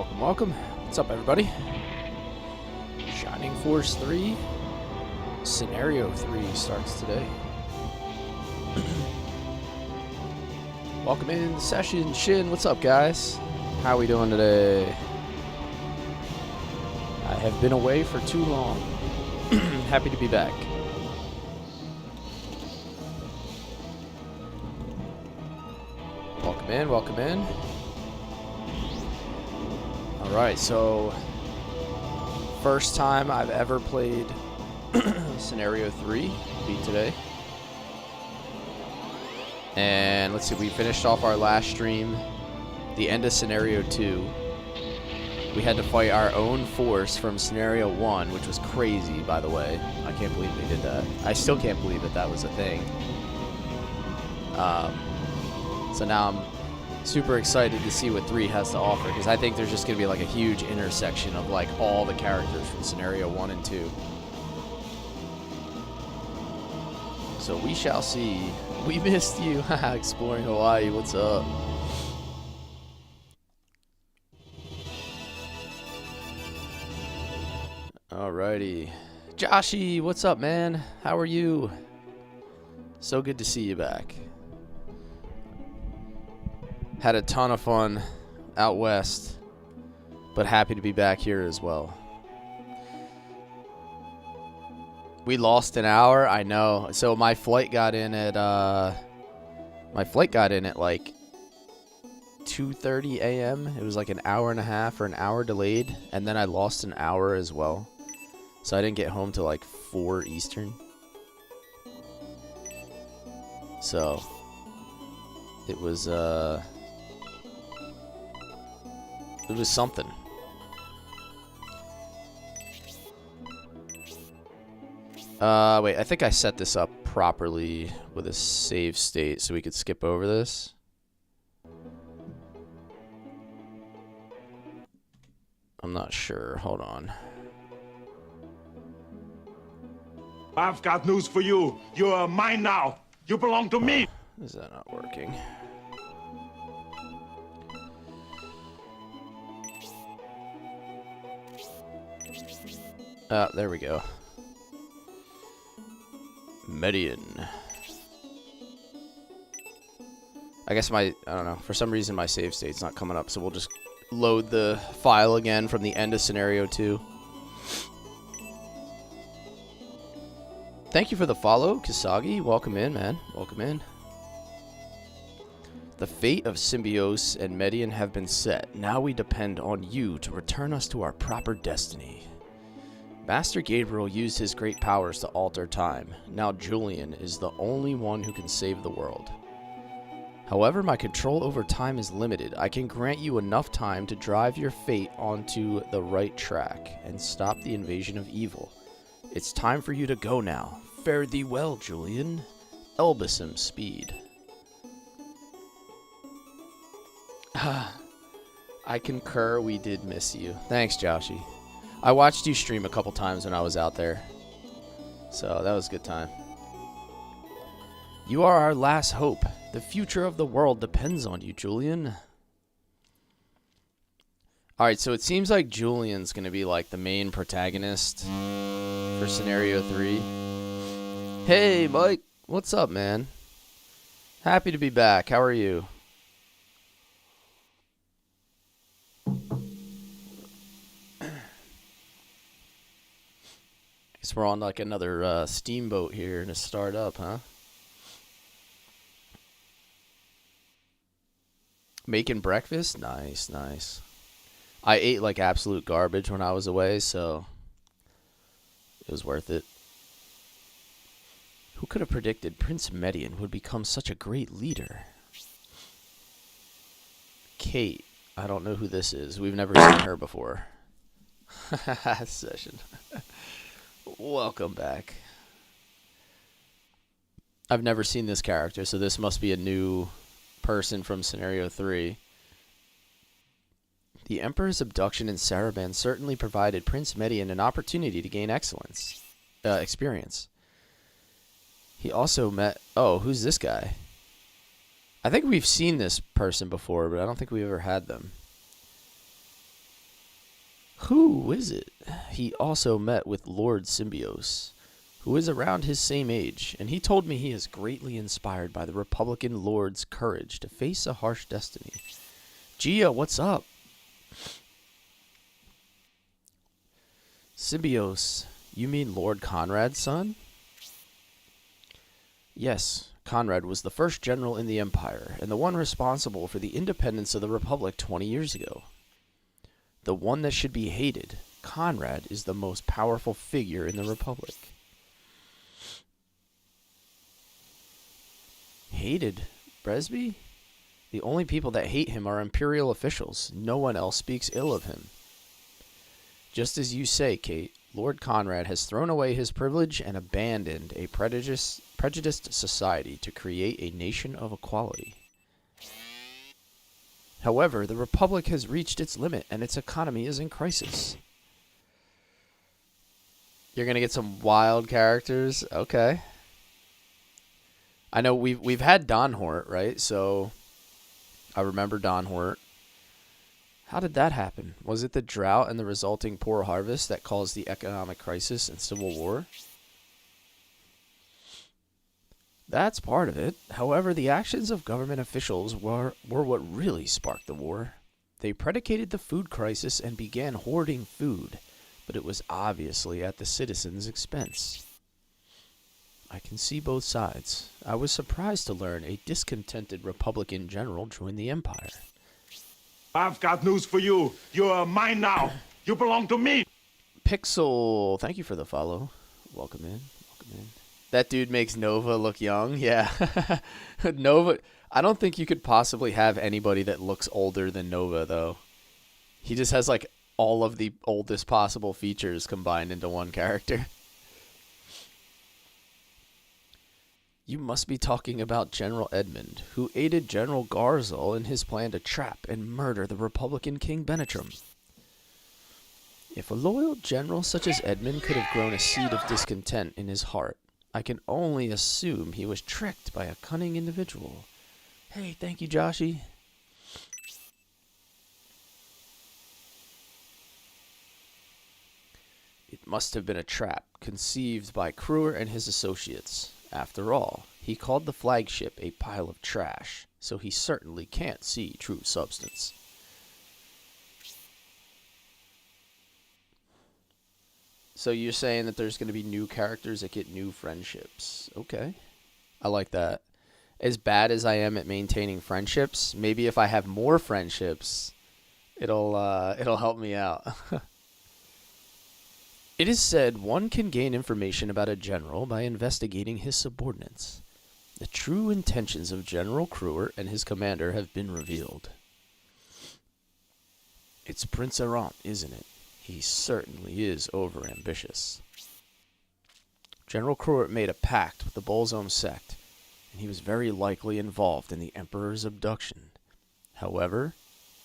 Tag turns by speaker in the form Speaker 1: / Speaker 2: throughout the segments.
Speaker 1: Welcome, welcome. What's up, everybody? Shining Force 3, Scenario 3 starts today. Welcome in the session, Shin. What's up, guys? How we doing today? I have been away for too long. Happy to be back. Welcome in, welcome in. Alright, so first time I've ever played Scenario 3 beat today. And let's see, we finished off our last stream, the end of Scenario 2. We had to fight our own force from Scenario 1, which was crazy, by the way. I can't believe we did that. I still can't believe that that was a thing. So now I'm super excited to see what 3 has to offer, because I think there's just going to be like a huge intersection of like all the characters from Scenario 1 and 2. So we shall see. We missed you. Exploring Hawaii, what's up? Alrighty. Joshy, what's up, man? How are you? So good to see you back. Had a ton of fun out west, but happy to be back here as well. We lost an hour, I know. So my flight got in at like 2:30 a.m. It was like an hour and a half or an hour delayed, and then I lost an hour as well. So I didn't get home till like 4 Eastern. So it was something. Wait, I think I set this up properly with a save state so we could skip over this. I'm not sure. Hold on.
Speaker 2: I've got news for you. You are mine now. You belong to me.
Speaker 1: Is that not working? There we go. Median. I guess I don't know, for some reason my save state's not coming up, so we'll just load the file again from the end of Scenario 2. Thank you for the follow, Kisagi. Welcome in, man. Welcome in. The fate of Symbiose and Median have been set. Now we depend on you to return us to our proper destiny. Master Gabriel used his great powers to alter time. Now Julian is the only one who can save the world. However, my control over time is limited. I can grant you enough time to drive your fate onto the right track and stop the invasion of evil. It's time for you to go now. Fare thee well, Julian. Elbism speed. I concur, we did miss you. Thanks, Joshy. I watched you stream a couple times when I was out there, so that was a good time. You are our last hope. The future of the world depends on you, Julian. Alright, so it seems like Julian's going to be like the main protagonist for Scenario 3. Hey, Mike. What's up, man? Happy to be back. How are you? Guess we're on like another steamboat here to start up, huh? Making breakfast? Nice, nice. I ate like absolute garbage when I was away, so it was worth it. Who could have predicted Prince Median would become such a great leader? Kate. I don't know who this is. We've never seen her before. Session. Welcome back. I've never seen this character, so this must be a new person from Scenario 3. The Emperor's abduction in Saraban certainly provided Prince Median an opportunity to gain experience. He also met... Oh, who's this guy? I think we've seen this person before, but I don't think we ever had them. Who is it? He also met with Lord Symbios, who is around his same age, and he told me he is greatly inspired by the Republican Lord's courage to face a harsh destiny. Gia, what's up? Symbios, you mean Lord Conrad's son? Yes, Conrad was the first general in the Empire, and the one responsible for the independence of the Republic 20 years ago. The one that should be hated, Conrad is the most powerful figure in the Republic. Hated? Bresby? The only people that hate him are Imperial officials. No one else speaks ill of him. Just as you say, Kate, Lord Conrad has thrown away his privilege and abandoned a prejudiced society to create a nation of equality. However, the Republic has reached its limit and its economy is in crisis. You're gonna get some wild characters? Okay. I know we've had Donhort, right? So I remember Donhort. How did that happen? Was it the drought and the resulting poor harvest that caused the economic crisis and civil war? That's part of it. However, the actions of government officials were what really sparked the war. They predicated the food crisis and began hoarding food, but it was obviously at the citizens' expense. I can see both sides. I was surprised to learn a discontented Republican general joined the Empire.
Speaker 2: I've got news for you. You're mine now. You belong to me.
Speaker 1: Pixel, thank you for the follow. Welcome in. Welcome in. That dude makes Nova look young. Yeah. Nova, I don't think you could possibly have anybody that looks older than Nova, though. He just has, like, all of the oldest possible features combined into one character. You must be talking about General Edmund, who aided General Garzel in his plan to trap and murder the Republican King Benetram. If a loyal general such as Edmund could have grown a seed of discontent in his heart, I can only assume he was tricked by a cunning individual. Hey, thank you, Joshy. It must have been a trap conceived by Kruer and his associates. After all, he called the flagship a pile of trash, so he certainly can't see true substance. So you're saying that there's going to be new characters that get new friendships. Okay. I like that. As bad as I am at maintaining friendships, maybe if I have more friendships, it'll help me out. It is said one can gain information about a general by investigating his subordinates. The true intentions of General Kruer and his commander have been revealed. It's Prince Errant, isn't it? He certainly is overambitious. General Kruer made a pact with the Bolzome sect, and he was very likely involved in the Emperor's abduction. However,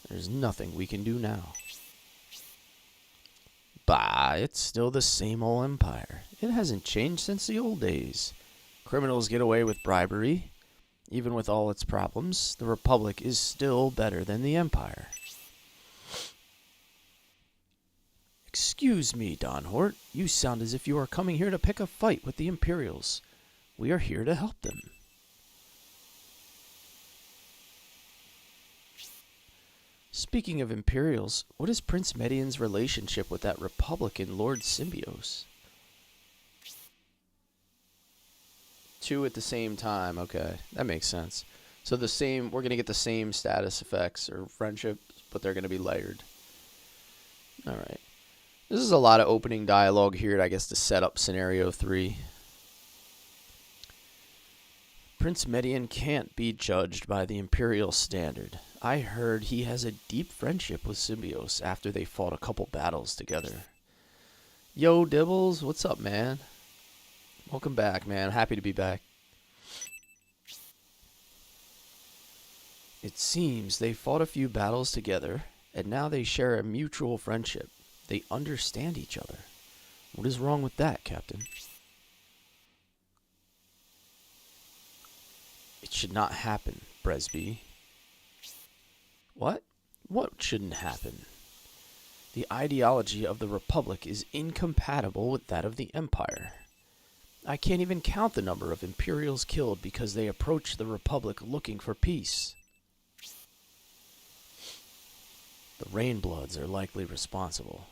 Speaker 1: there's nothing we can do now. Bah, it's still the same old empire. It hasn't changed since the old days. Criminals get away with bribery. Even with all its problems, the Republic is still better than the Empire. Excuse me, Donhort. You sound as if you are coming here to pick a fight with the Imperials. We are here to help them. Speaking of Imperials, what is Prince Median's relationship with that Republican Lord Symbios? Two at the same time. Okay, that makes sense. So we're going to get the same status effects or friendship, but they're going to be layered. All right. This is a lot of opening dialogue here, I guess, to set up scenario 3. Prince Median can't be judged by the Imperial standard. I heard he has a deep friendship with Symbios after they fought a couple battles together. Yo, Dibbles, what's up, man? Welcome back, man. Happy to be back. It seems they fought a few battles together, and now they share a mutual friendship. They understand each other. What is wrong with that, Captain? It should not happen, Bresby. What? What shouldn't happen? The ideology of the Republic is incompatible with that of the Empire. I can't even count the number of Imperials killed because they approached the Republic looking for peace. The Rainbloods are likely responsible.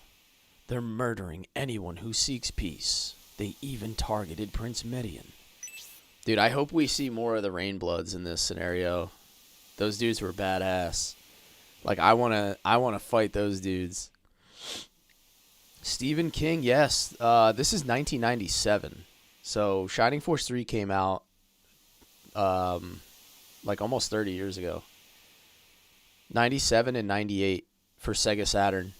Speaker 1: They're murdering anyone who seeks peace. They even targeted Prince Median. Dude, I hope we see more of the Rainbloods in this scenario. Those dudes were badass. Like, I wanna fight those dudes. Stephen King, yes. This is 1997. So Shining Force 3 came out like almost 30 years ago. 97 and 98 for Sega Saturn.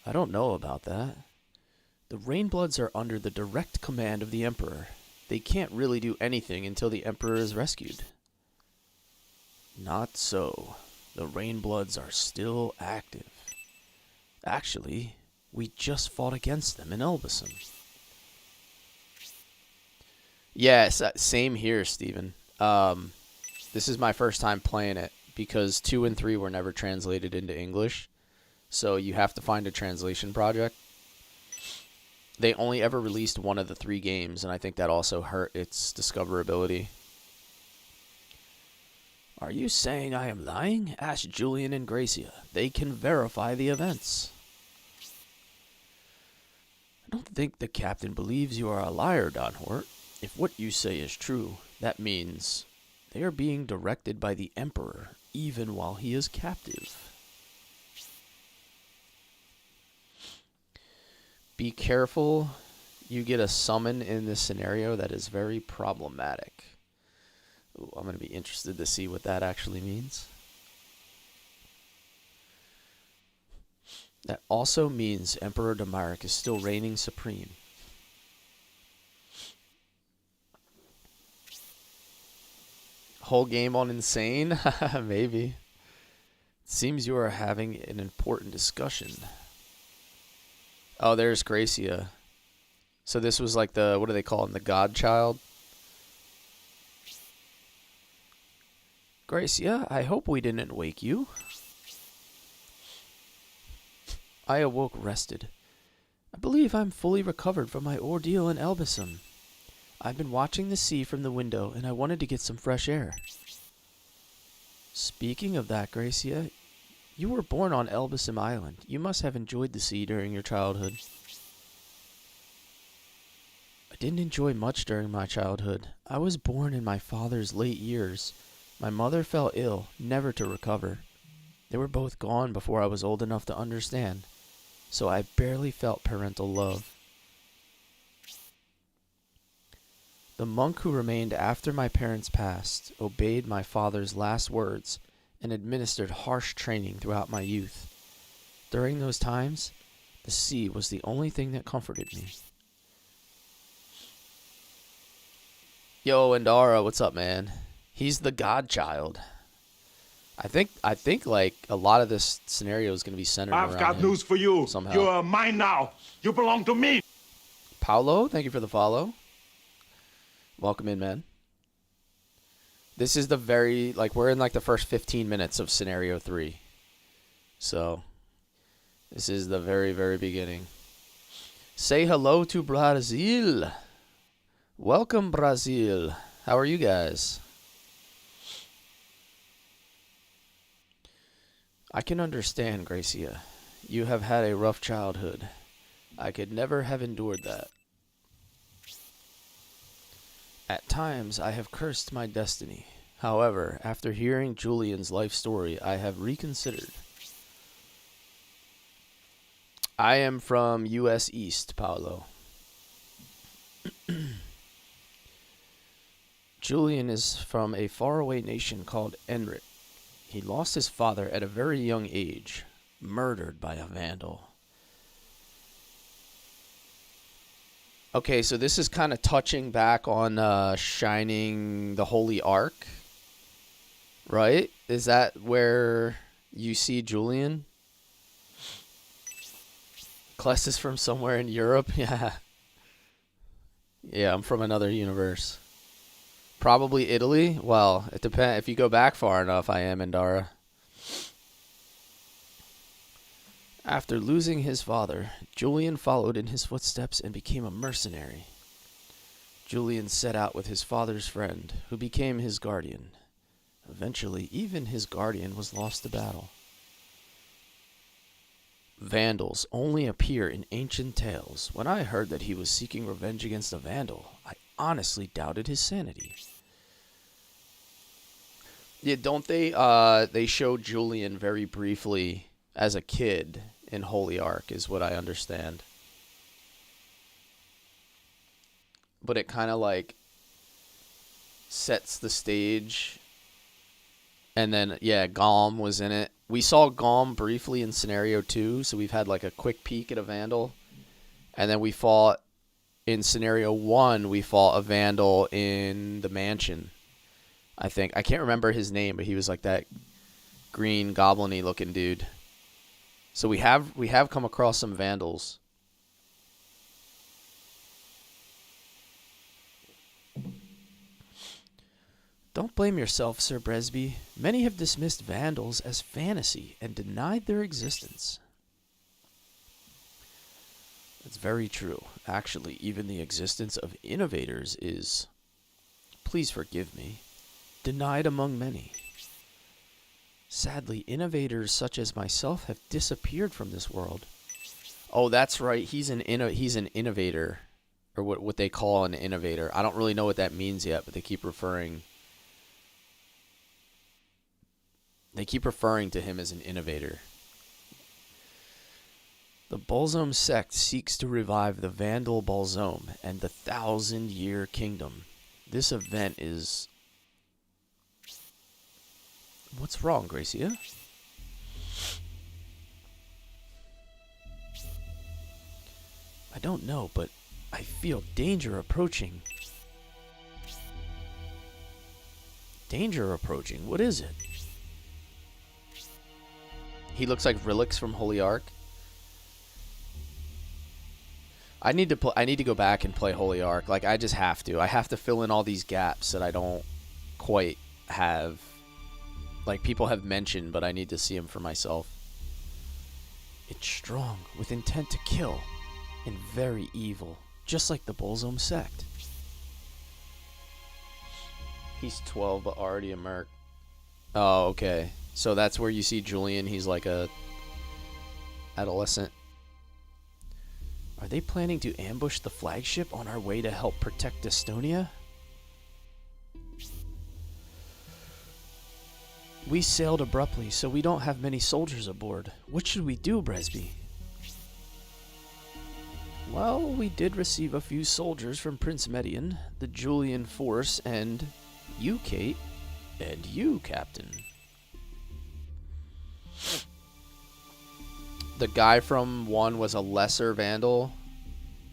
Speaker 1: I don't know about that. The Rainbloods are under the direct command of the Emperor. They can't really do anything until the Emperor is rescued. Not so. The Rainbloods are still active. Actually, we just fought against them in Elbison. Yes, same here, Steven. This is my first time playing it because 2 and 3 were never translated into English. So you have to find a translation project. They only ever released one of the 3 games, and I think that also hurt its discoverability. Are you saying I am lying? Ask Julian and Gracia. They can verify the events. I don't think the captain believes you are a liar, Don Hort. If what you say is true, that means they are being directed by the Emperor, even while he is captive. Be careful. You get a summon in this scenario that is very problematic. Ooh, I'm going to be interested to see what that actually means. That also means Emperor Damaric is still reigning supreme. Whole game on insane? Maybe. Seems you are having an important discussion. Oh, there's Gracia. So this was like the, what do they call him? The godchild? Gracia, I hope we didn't wake you. I awoke rested. I believe I'm fully recovered from my ordeal in Elbison. I've been watching the sea from the window, and I wanted to get some fresh air. Speaking of that, Gracia, you were born on Elbison Island. You must have enjoyed the sea during your childhood. I didn't enjoy much during my childhood. I was born in my father's late years. My mother fell ill, never to recover. They were both gone before I was old enough to understand, so I barely felt parental love. The monk who remained after my parents passed obeyed my father's last words and administered harsh training throughout my youth. During those times, the sea was the only thing that comforted me. Yo, Endara, what's up, man? He's the godchild. I think like a lot of this scenario is going to be centered around
Speaker 2: I've got
Speaker 1: him
Speaker 2: news for you.
Speaker 1: somehow.
Speaker 2: You are mine now. You belong to me.
Speaker 1: Paulo, thank you for the follow. Welcome in, man. This is the very, like, we're in like the first 15 minutes of scenario 3. So, this is the very, very beginning. Say hello to Brazil. Welcome, Brazil. How are you guys? I can understand, Gracia. You have had a rough childhood. I could never have endured that. At times, I have cursed my destiny. However, after hearing Julian's life story, I have reconsidered. I am from U.S. East, Paolo. Julian is from a faraway nation called Enric. He lost his father at a very young age, murdered by a vandal. Okay, so this is kind of touching back on Shining the Holy Ark, right? Is that where you see Julian? Cless is from somewhere in Europe? Yeah. Yeah, I'm from another universe. Probably Italy? Well, it depends. If you go back far enough, I am Endara. After losing his father, Julian followed in his footsteps and became a mercenary. Julian set out with his father's friend, who became his guardian. Eventually, even his guardian was lost to battle. Vandals only appear in ancient tales. When I heard that he was seeking revenge against a vandal, I honestly doubted his sanity. Yeah, don't they show Julian very briefly as a kid in Holy Ark, is what I understand. But it kind of like sets the stage. And then, yeah, Golem was in it. We saw Golem briefly in Scenario 2, so we've had like a quick peek at a Vandal. And then we fought, in Scenario 1, we fought a Vandal in the mansion, I think. I can't remember his name, but he was like that green, goblin-y looking dude. So we have come across some Vandals. Don't blame yourself, Sir Bresby. Many have dismissed Vandals as fantasy and denied their existence. That's very true. Actually, even the existence of innovators is, please forgive me, denied among many. Sadly, innovators such as myself have disappeared from this world. Oh, that's right. He's an innovator, or what they call an innovator. I don't really know what that means yet, but they keep referring to him as an innovator. The Balzome sect seeks to revive the Vandal Balzome and the 1,000-year kingdom. This event is... What's wrong, Gracia? I don't know, but I feel danger approaching. Danger approaching? What is it? He looks like Relix from Holy Ark. I need to go back and play Holy Ark. Like, I just have to. I have to fill in all these gaps that I don't quite have. Like, people have mentioned, but I need to see them for myself. It's strong, with intent to kill, and very evil, just like the Balzome sect. He's 12, but already a merc. Oh, okay. So that's where you see Julian. He's like a adolescent. Are they planning to ambush the flagship on our way to help protect Estonia? We sailed abruptly, so we don't have many soldiers aboard. What should we do, Bresby? Well, we did receive a few soldiers from Prince Median, the Julian force, and you, Kate, and you, Captain. The guy from 1 was a lesser Vandal.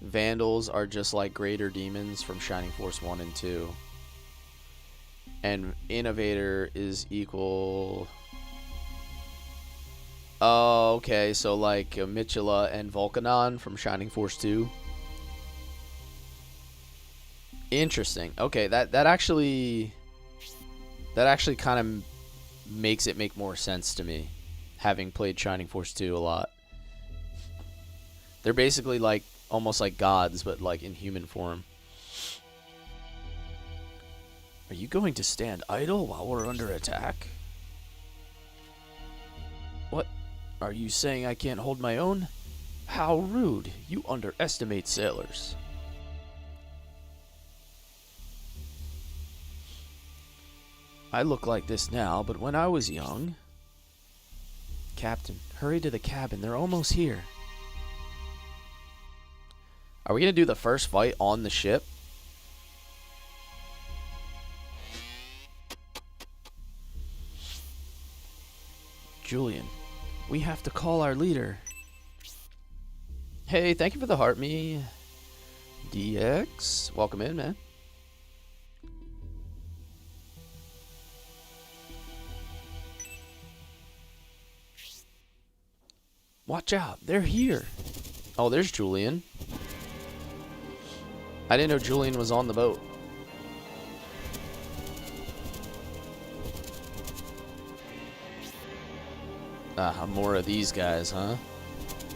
Speaker 1: Vandals are just like greater demons from Shining Force 1 and 2. And Innovator is equal... Oh, okay, so like Mitchella and Volcanon from Shining Force 2. Interesting. Okay, that actually kind of makes it make more sense to me, having played Shining Force 2 a lot. They're basically like almost like gods, but like in human form. Are you going to stand idle while we're under attack? What? Are you saying I can't hold my own? How rude. You underestimate sailors. I look like this now, but when I was young... Captain, hurry to the cabin. They're almost here. Are we going to do the first fight on the ship? Julian, we have to call our leader. Hey, thank you for the heart, me. DX, welcome in, man. Watch out, they're here. Oh, there's Julian. I didn't know Julian was on the boat. Ah, more of these guys, huh?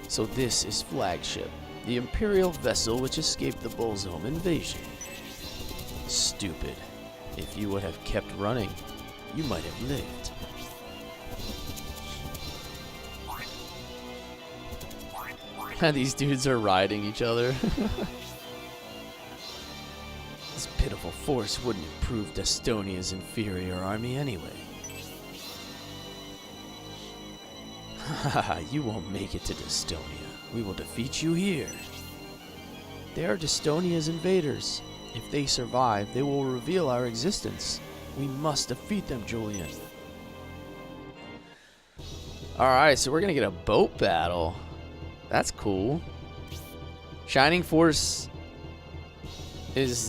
Speaker 1: So this is Flagship, the Imperial vessel which escaped the Bullzone invasion. Stupid. If you would have kept running, you might have lived. These dudes are riding each other. This pitiful force wouldn't improve Destonia's inferior army anyway. Haha, you won't make it to Destonia. We will defeat you here. They are Destonia's invaders. If they survive, they will reveal our existence. We must defeat them, Julian. Alright, so we're gonna get a boat battle. That's cool. Shining Force is,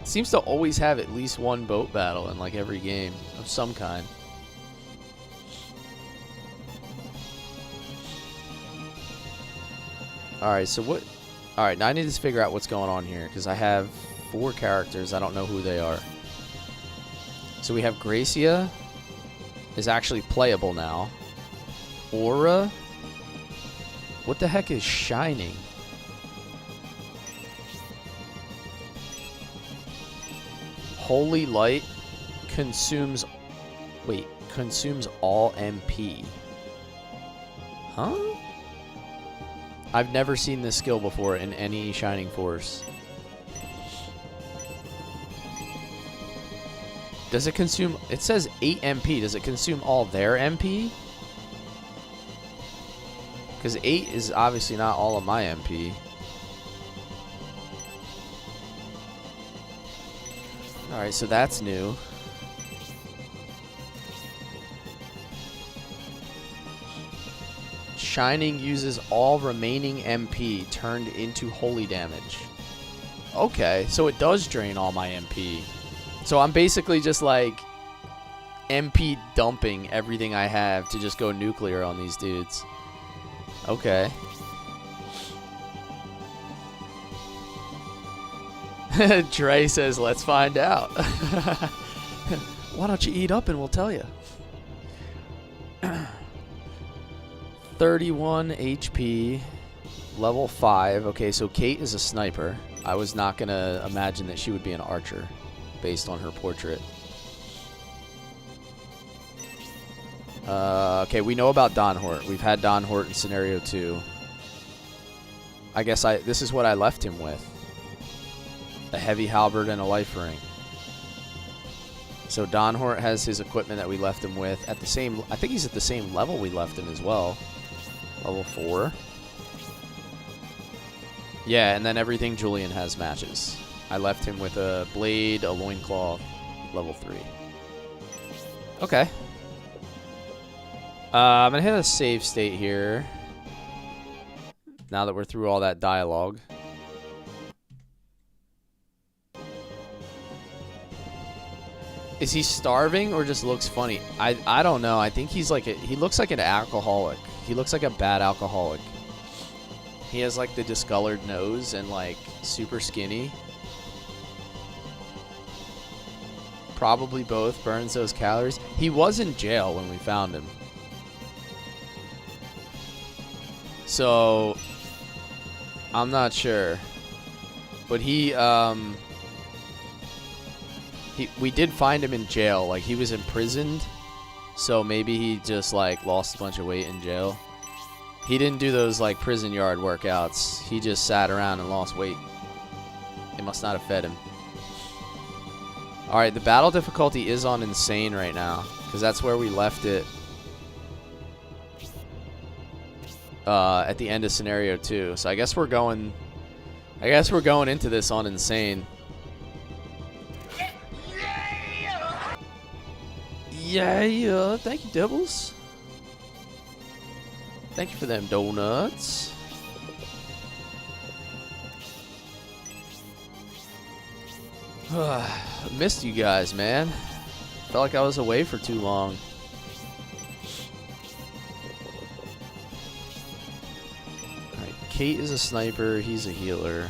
Speaker 1: seems to always have at least one boat battle in, like, every game of some kind. Alright, so what... Alright, now I need to figure out what's going on here, because I have 4 characters. I don't know who they are. So we have Gracia is actually playable now. Aura? What the heck is Shining? Holy Light consumes... Wait, consumes all MP. Huh? I've never seen this skill before in any Shining Force. Does it consume... It says 8 MP. Does it consume all their MP? Because 8 is obviously not all of my MP. Alright, so that's new. Shining uses all remaining MP turned into holy damage. Okay, so it does drain all my MP. So I'm basically just like MP dumping everything I have to just go nuclear on these dudes. Okay. Trey says, let's find out. Why don't you eat up and we'll tell you. 31 HP, level 5. Okay, so Kate is a sniper. I was not going to imagine that she would be an archer based on her portrait. Okay, we know about Don Hort. We've had Don Hort in Scenario 2. I guess this is what I left him with. A heavy halberd and a life ring. So Don Hort has his equipment that we left him with at the same... I think he's at the same level we left him as well. Level 4. Yeah, and then everything Julian has matches. I left him with a blade, a loincloth, level 3. Okay. I'm going to hit a save state here. Now that we're through all that dialogue. Is he starving or just looks funny? I don't know. I think he's like he looks like an alcoholic. He looks like a bad alcoholic. He has like the discolored nose and like super skinny. Probably both. Burns those calories. He was in jail when we found him. So I'm not sure. But we did find him in jail. Like, he was imprisoned. So maybe he just, like, lost a bunch of weight in jail. He didn't do those, like, prison yard workouts. He just sat around and lost weight. They must not have fed him. Alright, the battle difficulty is on insane right now. Because that's where we left it. At the end of Scenario 2. So I guess we're going into this on insane. Yeah, thank you, Devils. Thank you for them donuts. I missed you guys, man. Felt like I was away for too long. Alright, Kate is a sniper, he's a healer.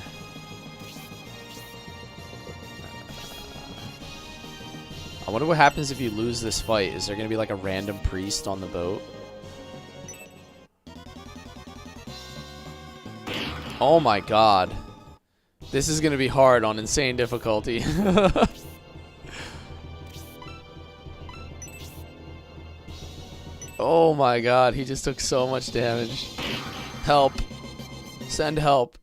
Speaker 1: I wonder what happens if you lose this fight. Is there going to be like a random priest on the boat? Oh my god. This is gonna be hard on insane difficulty. Oh my god, he just took so much damage. Help. Send help.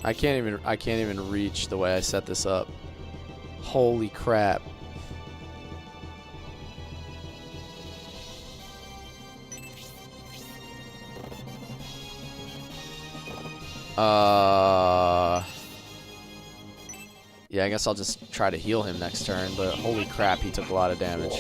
Speaker 1: I can't even reach the way I set this up. Holy crap. Yeah, I guess I'll just try to heal him next turn, but holy crap, he took a lot of damage.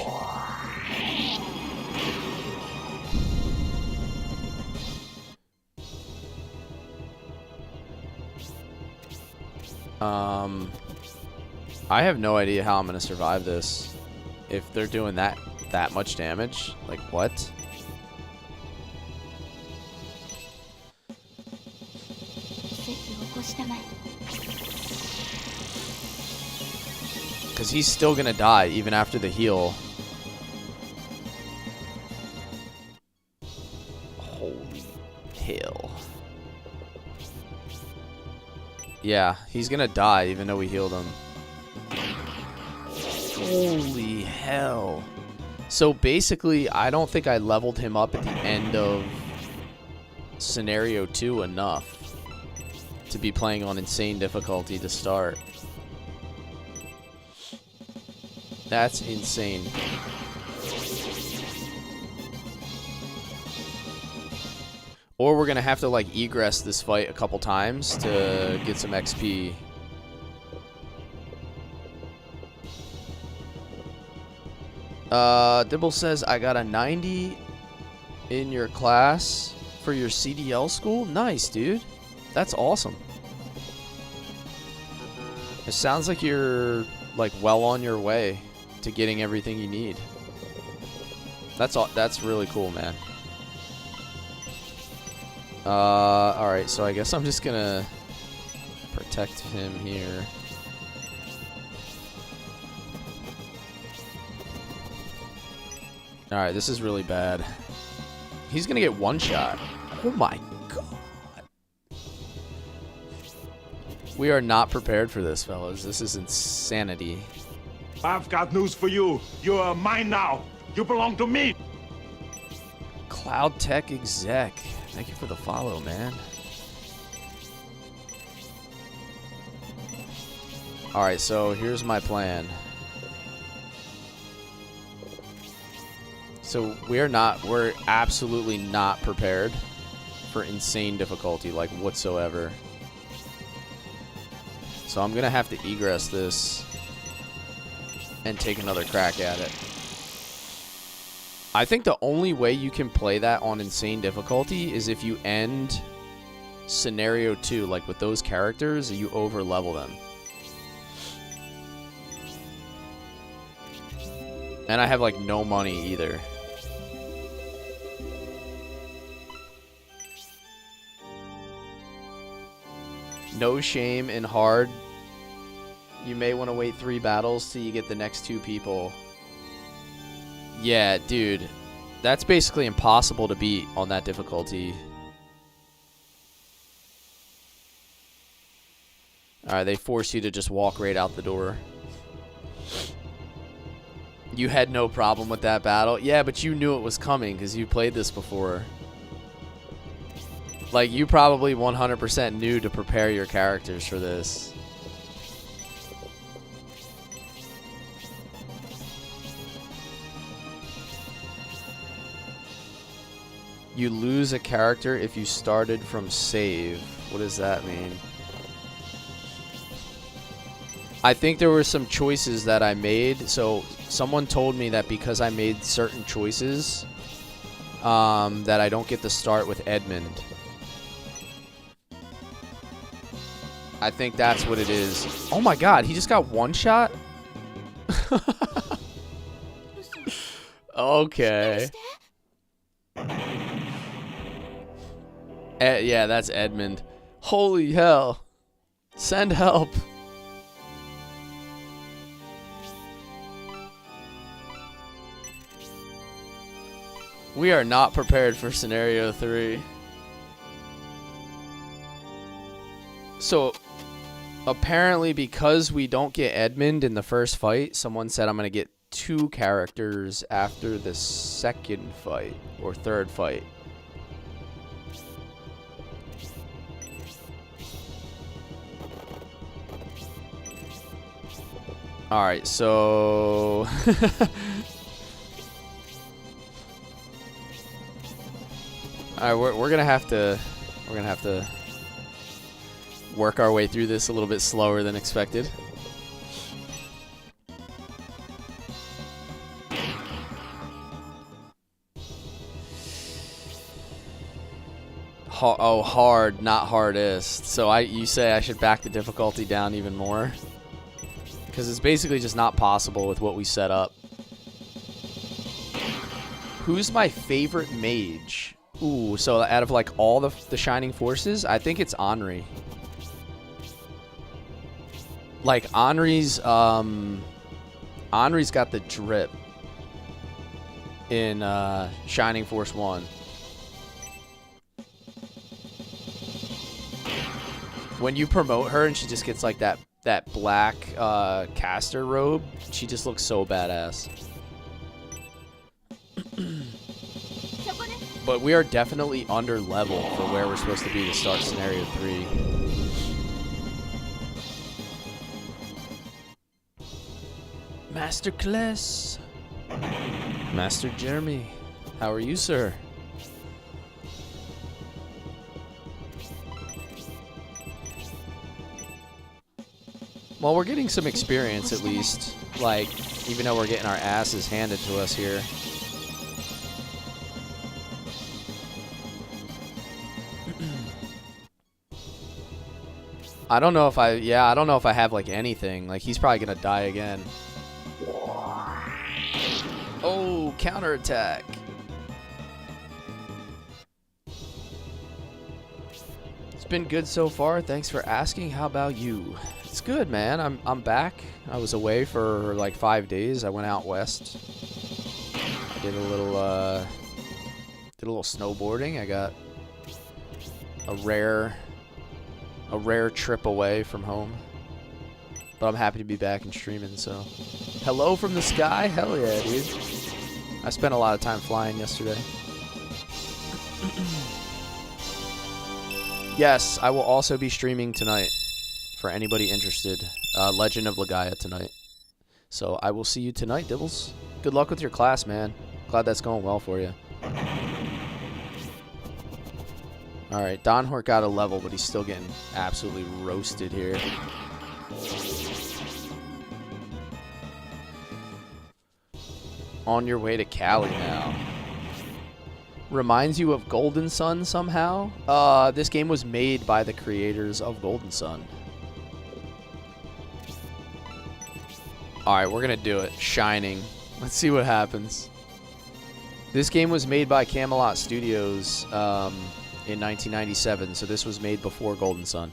Speaker 1: I have no idea how I'm gonna survive this. If they're doing that much damage, like what? Because he's still gonna die even after the heal. Holy hell. Yeah, he's gonna die even though we healed him. Holy hell. So basically, I don't think I leveled him up at the end of scenario 2 enough to be playing on insane difficulty to start. That's insane. Or we're gonna have to like egress this fight a couple times to get some XP. Dibble says, I got a 90 in your class for your CDL school. Nice, dude. That's awesome. It sounds like you're like well on your way to getting everything you need. That's really cool, man. Alright, so I guess I'm just gonna protect him here. Alright, this is really bad. He's gonna get one shot. Oh my god. We are not prepared for this, fellas. This is insanity.
Speaker 2: I've got news for you. You are mine now. You belong to me.
Speaker 1: Cloud Tech Exec. Thank you for the follow, man. Alright, so here's my plan. So we're absolutely not prepared for insane difficulty, like whatsoever. So I'm gonna have to egress this and take another crack at it. I think the only way you can play that on insane difficulty is if you end scenario 2, like with those characters, you over level them. And I have like no money either. No shame in hard. You may want to wait 3 battles till you get the next 2 people. Yeah, dude. That's basically impossible to beat on that difficulty. Alright, they force you to just walk right out the door. You had no problem with that battle? Yeah, but you knew it was coming because you played this before. Like, you probably 100% knew to prepare your characters for this. You lose a character if you started from save. What does that mean? I think there were some choices that I made. So someone told me that because I made certain choices, that I don't get to start with Edmund. I think that's what it is. Oh my god, he just got one shot? Okay. Yeah, that's Edmund. Holy hell. Send help. We are not prepared for scenario 3. So, apparently because we don't get Edmund in the first fight, someone said I'm going to get 2 characters after the second fight, or third fight. Alright, so... Alright, we're gonna have to work our way through this a little bit slower than expected. Oh, hard, not hardest. So you say I should back the difficulty down even more? Because it's basically just not possible with what we set up. Who's my favorite mage? Ooh, so out of like all the Shining Forces, I think it's Henri. Like Henri's got the drip in Shining Force 1. When you promote her and she just gets like that black caster robe, she just looks so badass. But we are definitely under level for where we're supposed to be to start scenario 3. Master Cless. Master Jeremy. How are you, sir? Well, we're getting some experience at least. Like, even though we're getting our asses handed to us here. I don't know if I have like anything. Like, he's probably gonna die again. Oh, counterattack. It's been good so far. Thanks for asking. How about you? It's good, man. I'm back. I was away for like 5 days. I went out west. I did a little snowboarding. I got a rare trip away from home. But I'm happy to be back and streaming, so. Hello from the sky? Hell yeah, dude. I spent a lot of time flying yesterday. Yes, I will also be streaming tonight. For anybody interested. Legend of Legaia tonight. So I will see you tonight, Dibbles. Good luck with your class, man. Glad that's going well for you. Alright, Donhort got a level, but he's still getting absolutely roasted here. On your way to Cali now. Reminds you of Golden Sun somehow? This game was made by the creators of Golden Sun. Alright, we're gonna do it. Shining. Let's see what happens. This game was made by Camelot Studios in 1997, so this was made before Golden Sun.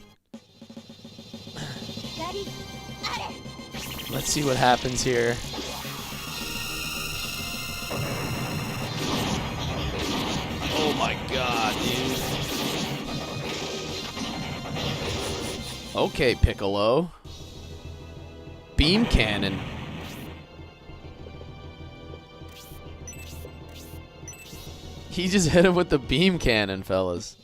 Speaker 1: Let's see what happens here. Oh my god, dude. Okay, Piccolo. Beam cannon. He just hit him with the beam cannon, fellas.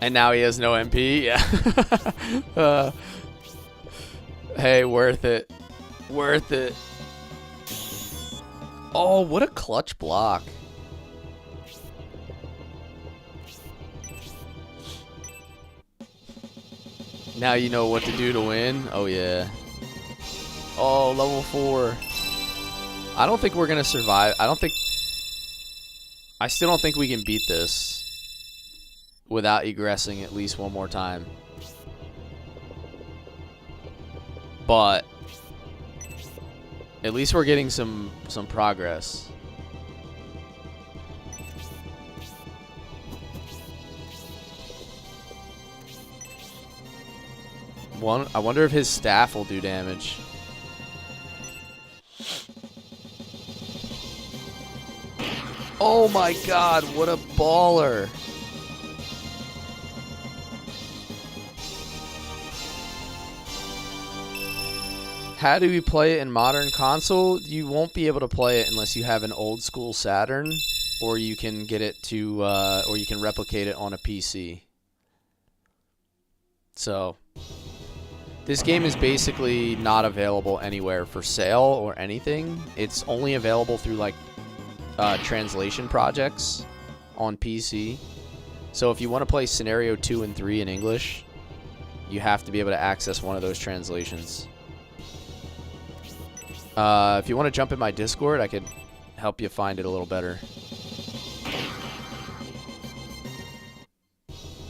Speaker 1: And now he has no MP? Yeah. Hey, worth it. Worth it. Oh, what a clutch block. Now you know what to do to win. Oh, yeah. Oh, level 4. I don't think we're going to survive. I still don't think we can beat this without egressing at least one more time. But at least we're getting some progress. I wonder if his staff will do damage. Oh my god, what a baller. How do we play it in modern console? You won't be able to play it unless you have an old school Saturn, or you can get it to, or you can replicate it on a PC. So, this game is basically not available anywhere for sale or anything. It's only available through like translation projects on PC. So if you want to play Scenario 2 and 3 in English, you have to be able to access one of those translations. If you want to jump in my Discord, I could help you find it a little better.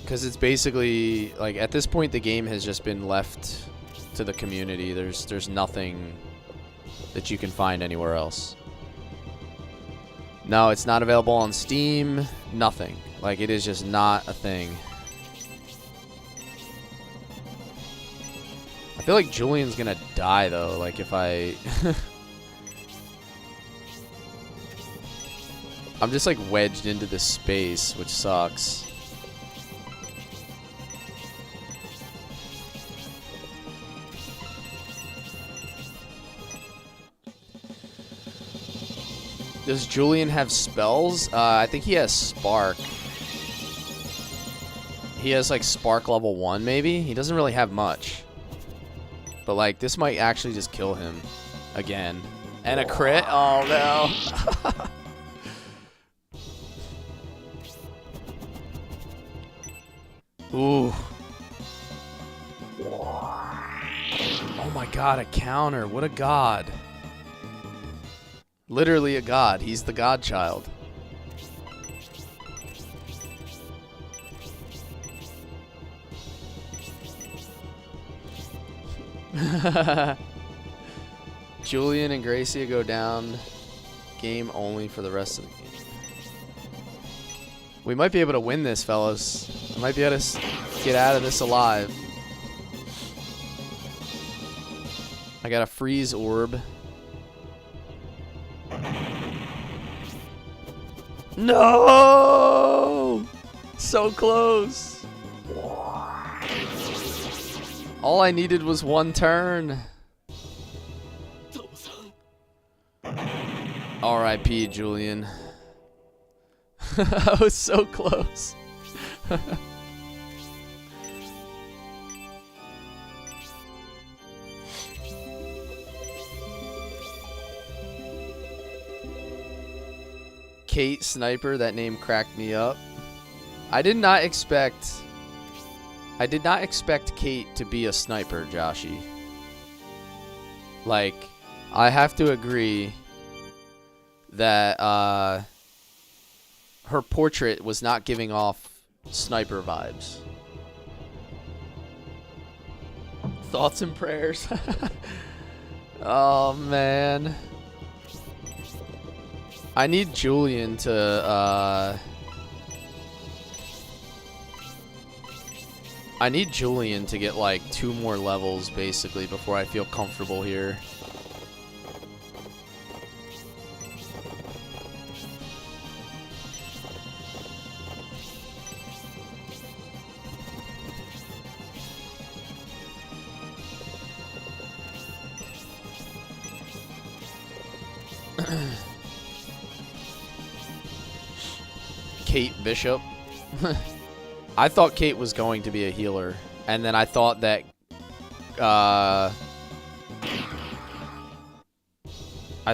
Speaker 1: Because it's basically, like, at this point the game has just been left to the community. There's nothing that you can find anywhere else. No, it's not available on Steam. Nothing. Like, it is just not a thing. I feel like Julian's gonna die, though. Like, if I... I'm just, like, wedged into this space, which sucks. Does Julian have spells? I think he has Spark. He has, like, Spark level 1, maybe? He doesn't really have much. But, like, this might actually just kill him again. And a crit? Oh, no. Ooh. Oh, my God, a counter. What a god. Literally a god. He's the godchild. Julian and Gracia go down. Game only for the rest of the game. We might be able to win this, fellas. I might be able to get out of this alive. I got a freeze orb. No! So close. All I needed was one turn. R.I.P. Julian. I was so close. Kate Sniper, that name cracked me up. I did not expect Kate to be a sniper, Joshy. Like, I have to agree that her portrait was not giving off sniper vibes. Thoughts and prayers. Oh, man. I need Julian to, I need Julian to get, like, 2 more levels, basically, before I feel comfortable here. Kate Bishop. I thought Kate was going to be a healer, and then I thought that I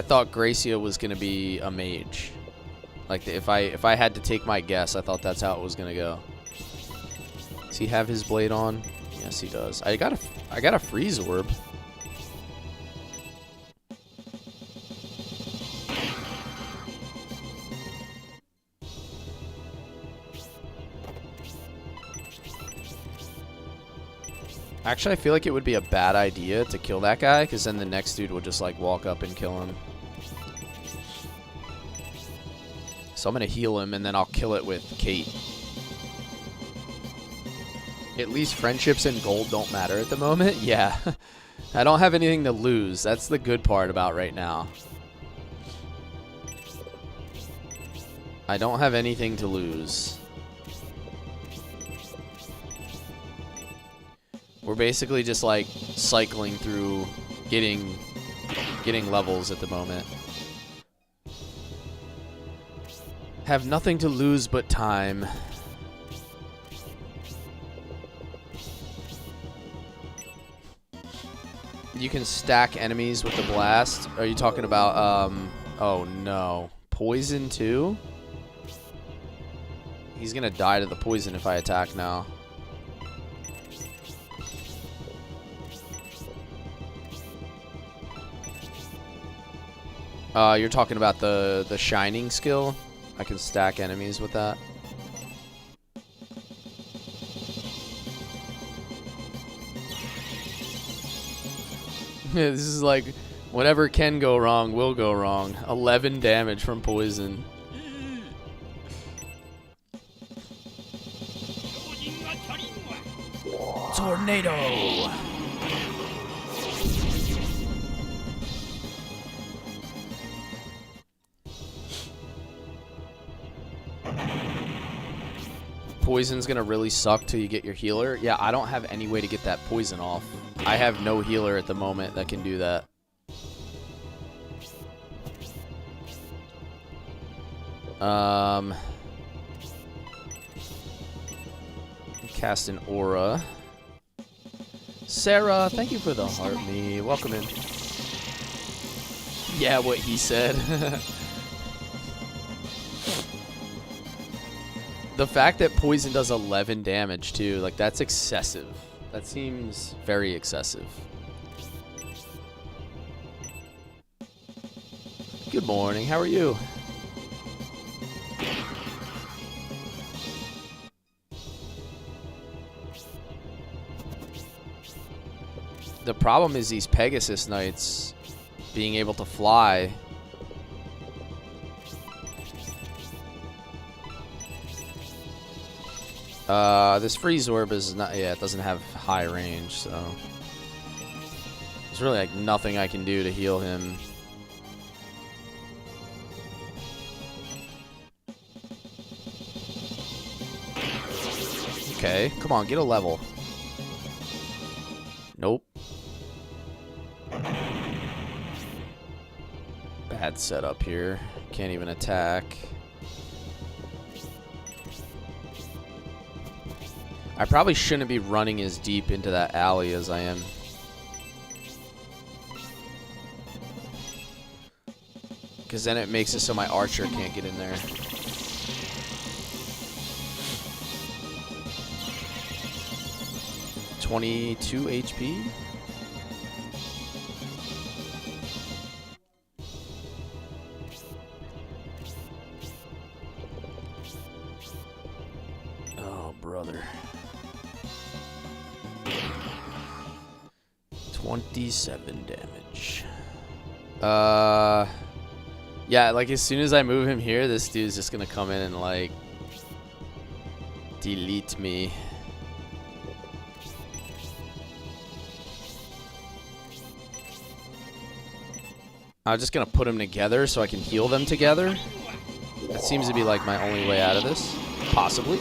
Speaker 1: thought Gracia was going to be a mage. Like, if I had to take my guess, I thought that's how it was going to go. Does he have his blade on? Yes, he does. I got a freeze orb. Actually, I feel like it would be a bad idea to kill that guy, because then the next dude would just, like, walk up and kill him. So I'm going to heal him, and then I'll kill it with Kate. At least friendships and gold don't matter at the moment. Yeah. I don't have anything to lose. That's the good part about right now. I don't have anything to lose. We're basically just like cycling through getting levels at the moment. Have nothing to lose but time. You can stack enemies with the blast. Are you talking about, oh no. Poison too? He's gonna die to the poison if I attack now. You're talking about the shining skill? I can stack enemies with that. This is like, whatever can go wrong will go wrong. 11 damage from poison. Tornado! Poison's gonna really suck till you get your healer. Yeah, I don't have any way to get that poison off. I have no healer at the moment that can do that. Cast an aura. Sarah, thank you for the heart me. Welcome in. Yeah, what he said. The fact that poison does 11 damage too, like that's excessive. That seems very excessive. Good morning, how are you? The problem is these Pegasus Knights being able to fly. This freeze orb is not, yeah, it doesn't have high range, so there's really like nothing I can do to heal him. Okay, come on, get a level. Nope. Bad setup here. Can't even attack. I probably shouldn't be running as deep into that alley as I am. Because then it makes it so my archer can't get in there. (22 HP? Oh, brother. 27 damage. Yeah, like as soon as I move him here, this dude's just gonna come in and like delete me. I'm just gonna put them together so I can heal them together. That seems to be like my only way out of this, possibly.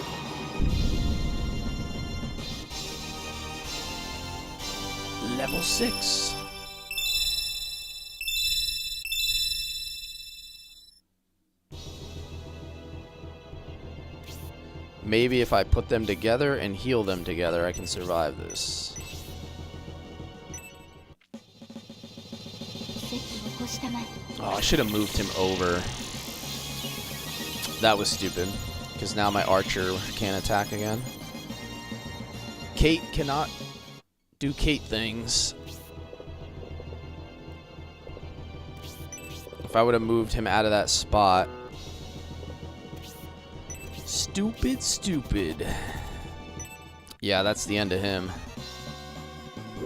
Speaker 1: Level 6. Maybe if I put them together and heal them together, I can survive this. Oh, I should have moved him over. That was stupid, because now my archer can't attack again. Kate cannot do Kate things. If I would have moved him out of that spot. Stupid, stupid. Yeah, that's the end of him.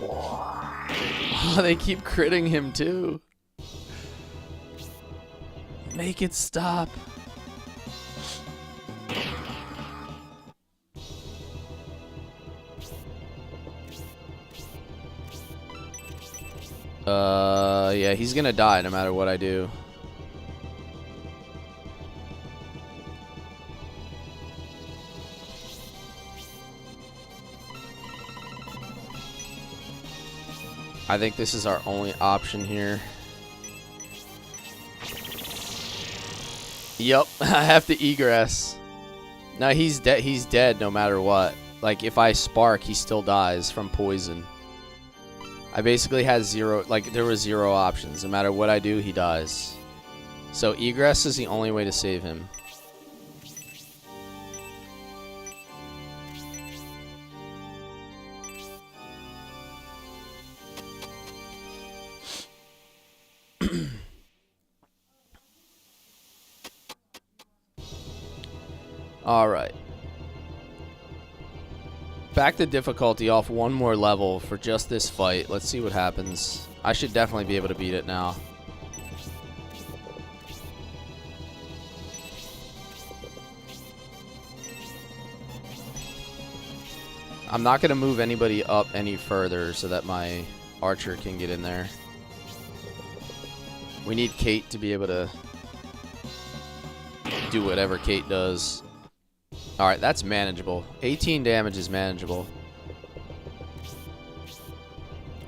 Speaker 1: Oh, they keep critting him too. Make it stop. Yeah, he's gonna die no matter what I do. I think this is our only option here. Yup, I have to egress. No, he's dead. He's dead no matter what. Like, if I spark, he still dies from poison. I basically had zero, like, there was zero options. No matter what I do, he dies. So egress is the only way to save him. Alright. Back the difficulty off one more level for just this fight. Let's see what happens. I should definitely be able to beat it now. I'm not going to move anybody up any further so that my archer can get in there. We need Kate to be able to do whatever Kate does. Alright, that's manageable. 18 damage is manageable.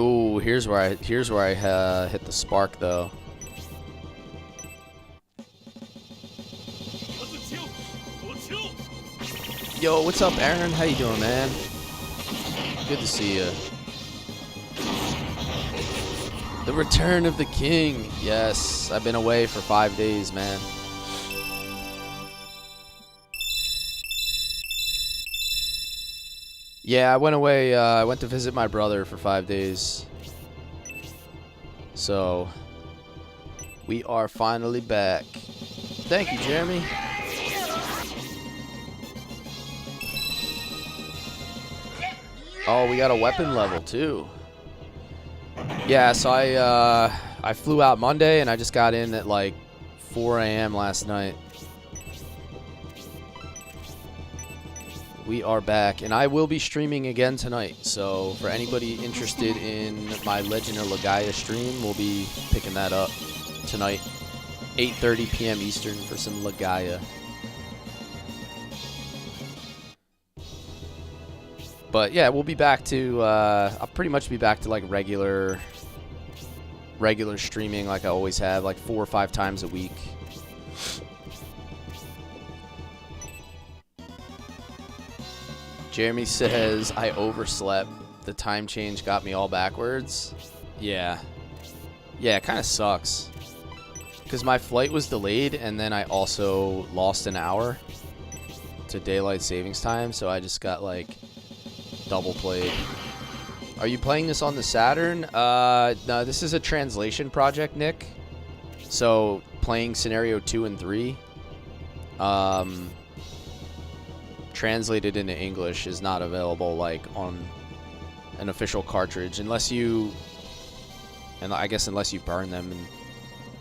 Speaker 1: Ooh, here's where I hit the spark though. Yo, what's up, Aaron? How you doing, man? Good to see you. The return of the king. Yes, I've been away for 5 days, man. Yeah, I went away. I went to visit my brother for 5 days. So, we are finally back. Thank you, Jeremy. Oh, we got a weapon level too. Yeah, so I flew out Monday and I just got in at like 4 a.m. last night. We are back, and I will be streaming again tonight. So for anybody interested in my Legend of Legaia stream, we'll be picking that up tonight, 8:30 p.m. Eastern for some Legaia. But yeah, we'll be back to, I'll pretty much be back to like regular streaming like I always have, like 4 or 5 times a week. Jeremy says, I overslept. The time change got me all backwards. Yeah. Yeah, it kind of sucks. Because my flight was delayed, and then I also lost an hour to daylight savings time, so I just got like double played. Are you playing this on the Saturn? No, this is a translation project, Nick. So playing scenario 2 and 3, translated into English is not available like on an official cartridge unless you, and I guess unless you burn them and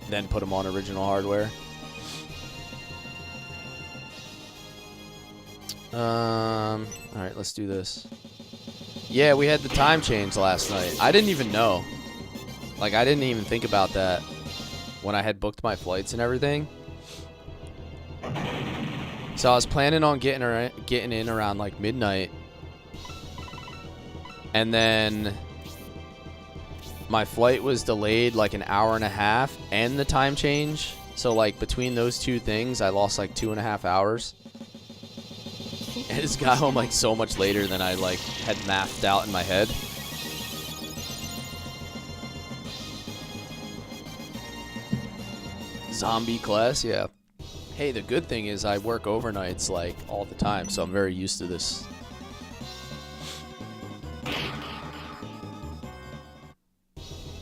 Speaker 1: then put them on original hardware. All right, let's do this. Yeah, we had the time change last night. I didn't even know. Like, I didn't even think about that when I had booked my flights and everything. So I was planning on getting in around like midnight, and then my flight was delayed like an hour and a half, and the time change. So like between those two things, I lost like 2.5 hours. And just got home like so much later than I like had mathed out in my head. Zombie Cless, yeah. Hey, the good thing is I work overnights like all the time, so I'm very used to this.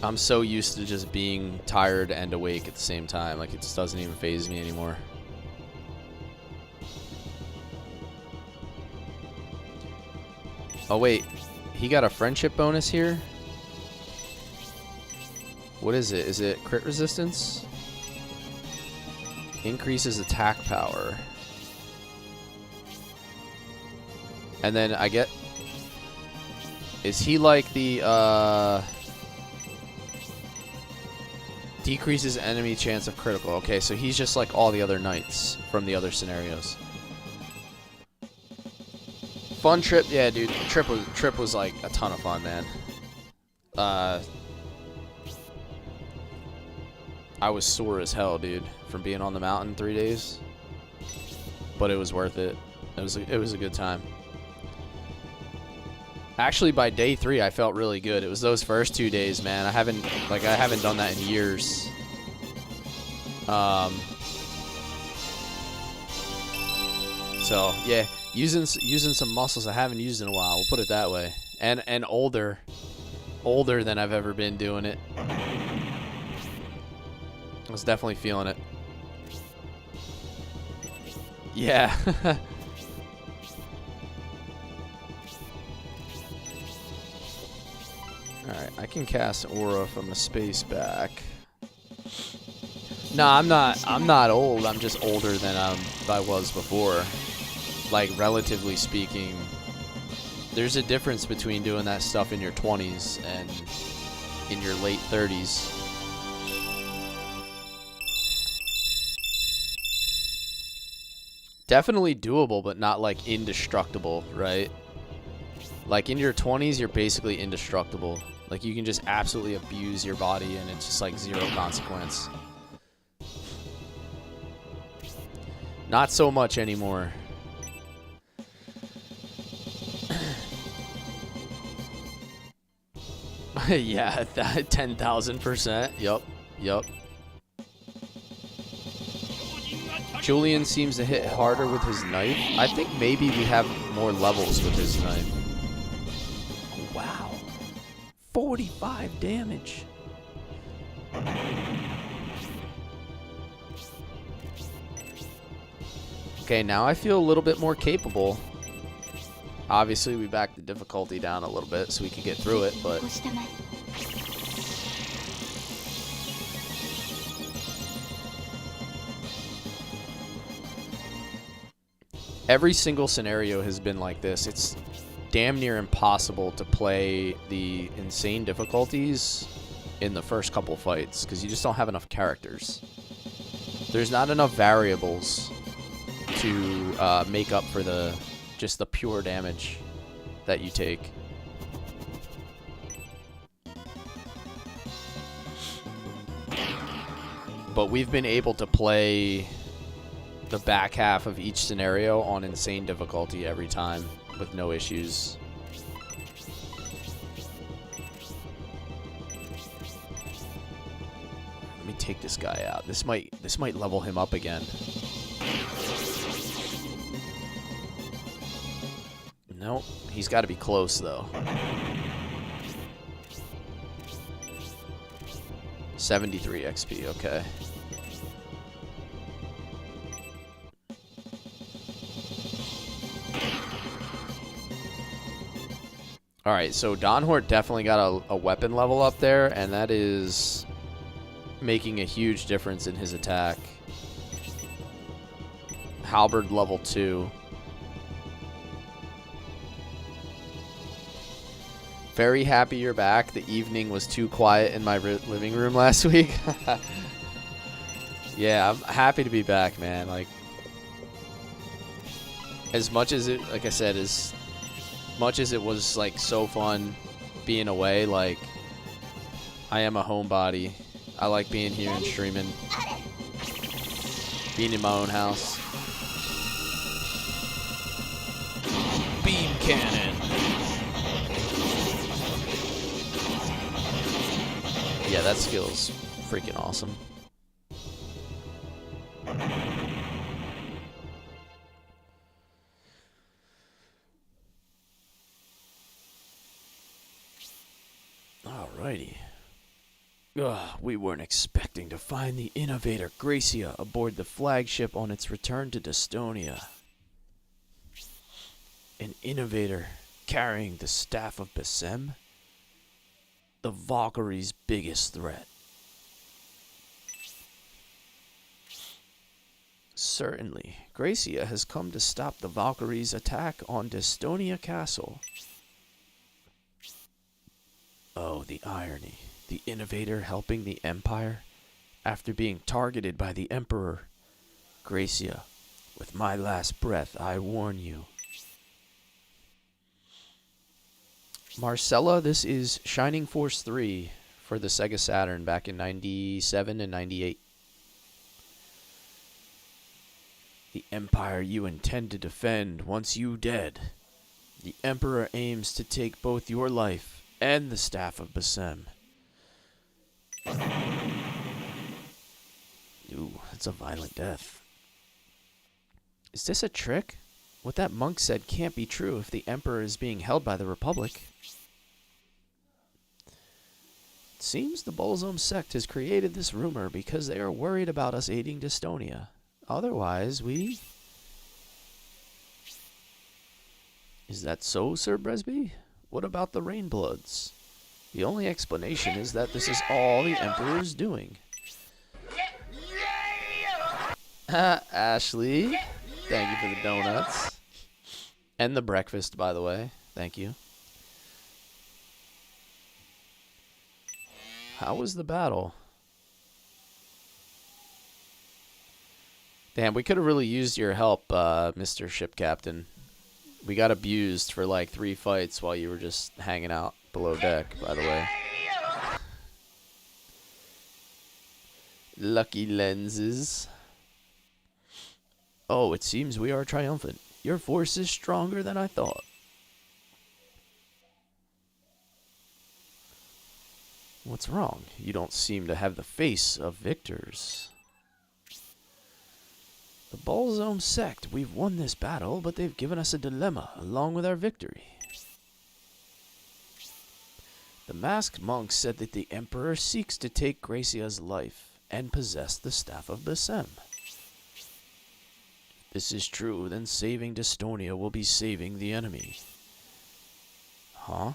Speaker 1: I'm so used to just being tired and awake at the same time. Like, it just doesn't even faze me anymore. Oh, wait. He got a friendship bonus here? What is it? Is it crit resistance? Increases attack power. And then I get... Is he like the, Decreases enemy chance of critical. Okay, so he's just like all the other knights from the other scenarios. Fun trip, yeah, dude. Trip was like a ton of fun, man. I was sore as hell, dude, from being on the mountain 3 days. But it was worth it. It was a good time. Actually, by day 3, I felt really good. It was those first 2 days, man. I haven't done that in years. So yeah, using some muscles I haven't used in a while. We'll put it that way. And older than I've ever been doing it. I was definitely feeling it. Yeah. Alright, I can cast Aura from a space back. No, I'm not old. I'm just older than I was before. Like, relatively speaking. There's a difference between doing that stuff in your 20s and in your late 30s. Definitely doable, but not like indestructible, right? Like in your 20s, you're basically indestructible. Like you can just absolutely abuse your body and it's just like zero consequence. Not so much anymore. Yeah, that 10,000%. Yup. Julian seems to hit harder with his knife. I think maybe we have more levels with his knife. Wow. 45 damage. Okay, now I feel a little bit more capable. Obviously, we backed the difficulty down a little bit so we could get through it, but... Every single scenario has been like this. It's damn near impossible to play the insane difficulties in the first couple fights because you just don't have enough characters. There's not enough variables to make up for just the pure damage that you take. But we've been able to play the back half of each scenario on insane difficulty every time with no issues. Let me take this guy out. This might level him up again. Nope, he's got to be close though. 73 XP, okay. Alright, so Donhort definitely got a weapon level up there, and that is making a huge difference in his attack. Halberd level 2. Very happy you're back. The evening was too quiet in my living room last week. Yeah, I'm happy to be back, man. Like, as much as it, like I said, as much as it was like so fun being away, like I am a homebody. I like being here and streaming, being in my own house. Beam cannon. Yeah, that skill's freaking awesome. Alrighty. We weren't expecting to find the innovator Gracia aboard the flagship on its return to Destonia. An innovator carrying the staff of Besem? The Valkyrie's biggest threat. Certainly, Gracia has come to stop the Valkyrie's attack on Destonia Castle. Oh, the irony. The innovator helping the Empire, after being targeted by the Emperor. Gracia, with my last breath, I warn you. Marcella, this is Shining Force 3 for the Sega Saturn back in 97 and 98. The empire you intend to defend wants you dead. The Emperor aims to take both your life and the staff of Bassem. Ooh, that's a violent death. Is this a trick? What that monk said can't be true if the Emperor is being held by the Republic. It seems the Bolzom sect has created this rumor because they are worried about us aiding Dystonia. Otherwise, we... Is that so, Sir Bresby? What about the Rainbloods? The only explanation is that this is all the Emperor's doing. Ashley, thank you for the donuts. And the breakfast, by the way. Thank you. How was the battle? Damn, we could have really used your help, Mr. Ship Captain. We got abused for like 3 fights while you were just hanging out below deck, by the way. Lucky lenses. Oh, it seems we are triumphant. Your force is stronger than I thought. What's wrong? You don't seem to have the face of victors. The Bolzom sect, we've won this battle, but they've given us a dilemma along with our victory. The masked monk said that the Emperor seeks to take Gracia's life and possess the staff of Bassem. If this is true, then saving Dystonia will be saving the enemy. Huh?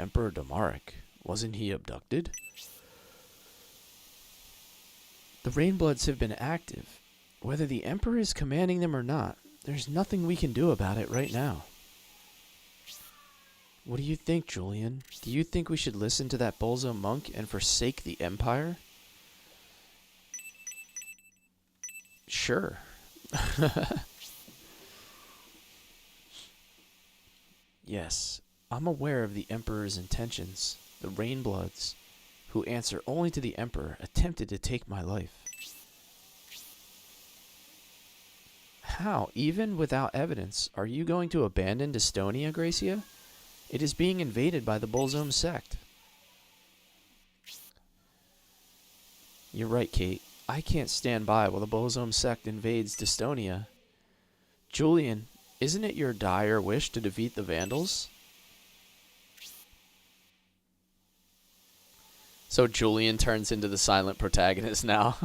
Speaker 1: Emperor Damaric, wasn't he abducted? The Rainbloods have been active. Whether the Emperor is commanding them or not, there's nothing we can do about it right now. What do you think, Julian? Do you think we should listen to that Bolzom monk and forsake the Empire? Sure. Yes, I'm aware of the Emperor's intentions. The Rainbloods, who answer only to the Emperor, attempted to take my life. How, even without evidence, are you going to abandon Dystonia, Gracia? It is being invaded by the Bolzom sect. You're right, Kate. I can't stand by while the Bolzom sect invades Dystonia. Julian, isn't it your dire wish to defeat the Vandals? So Julian turns into the silent protagonist now.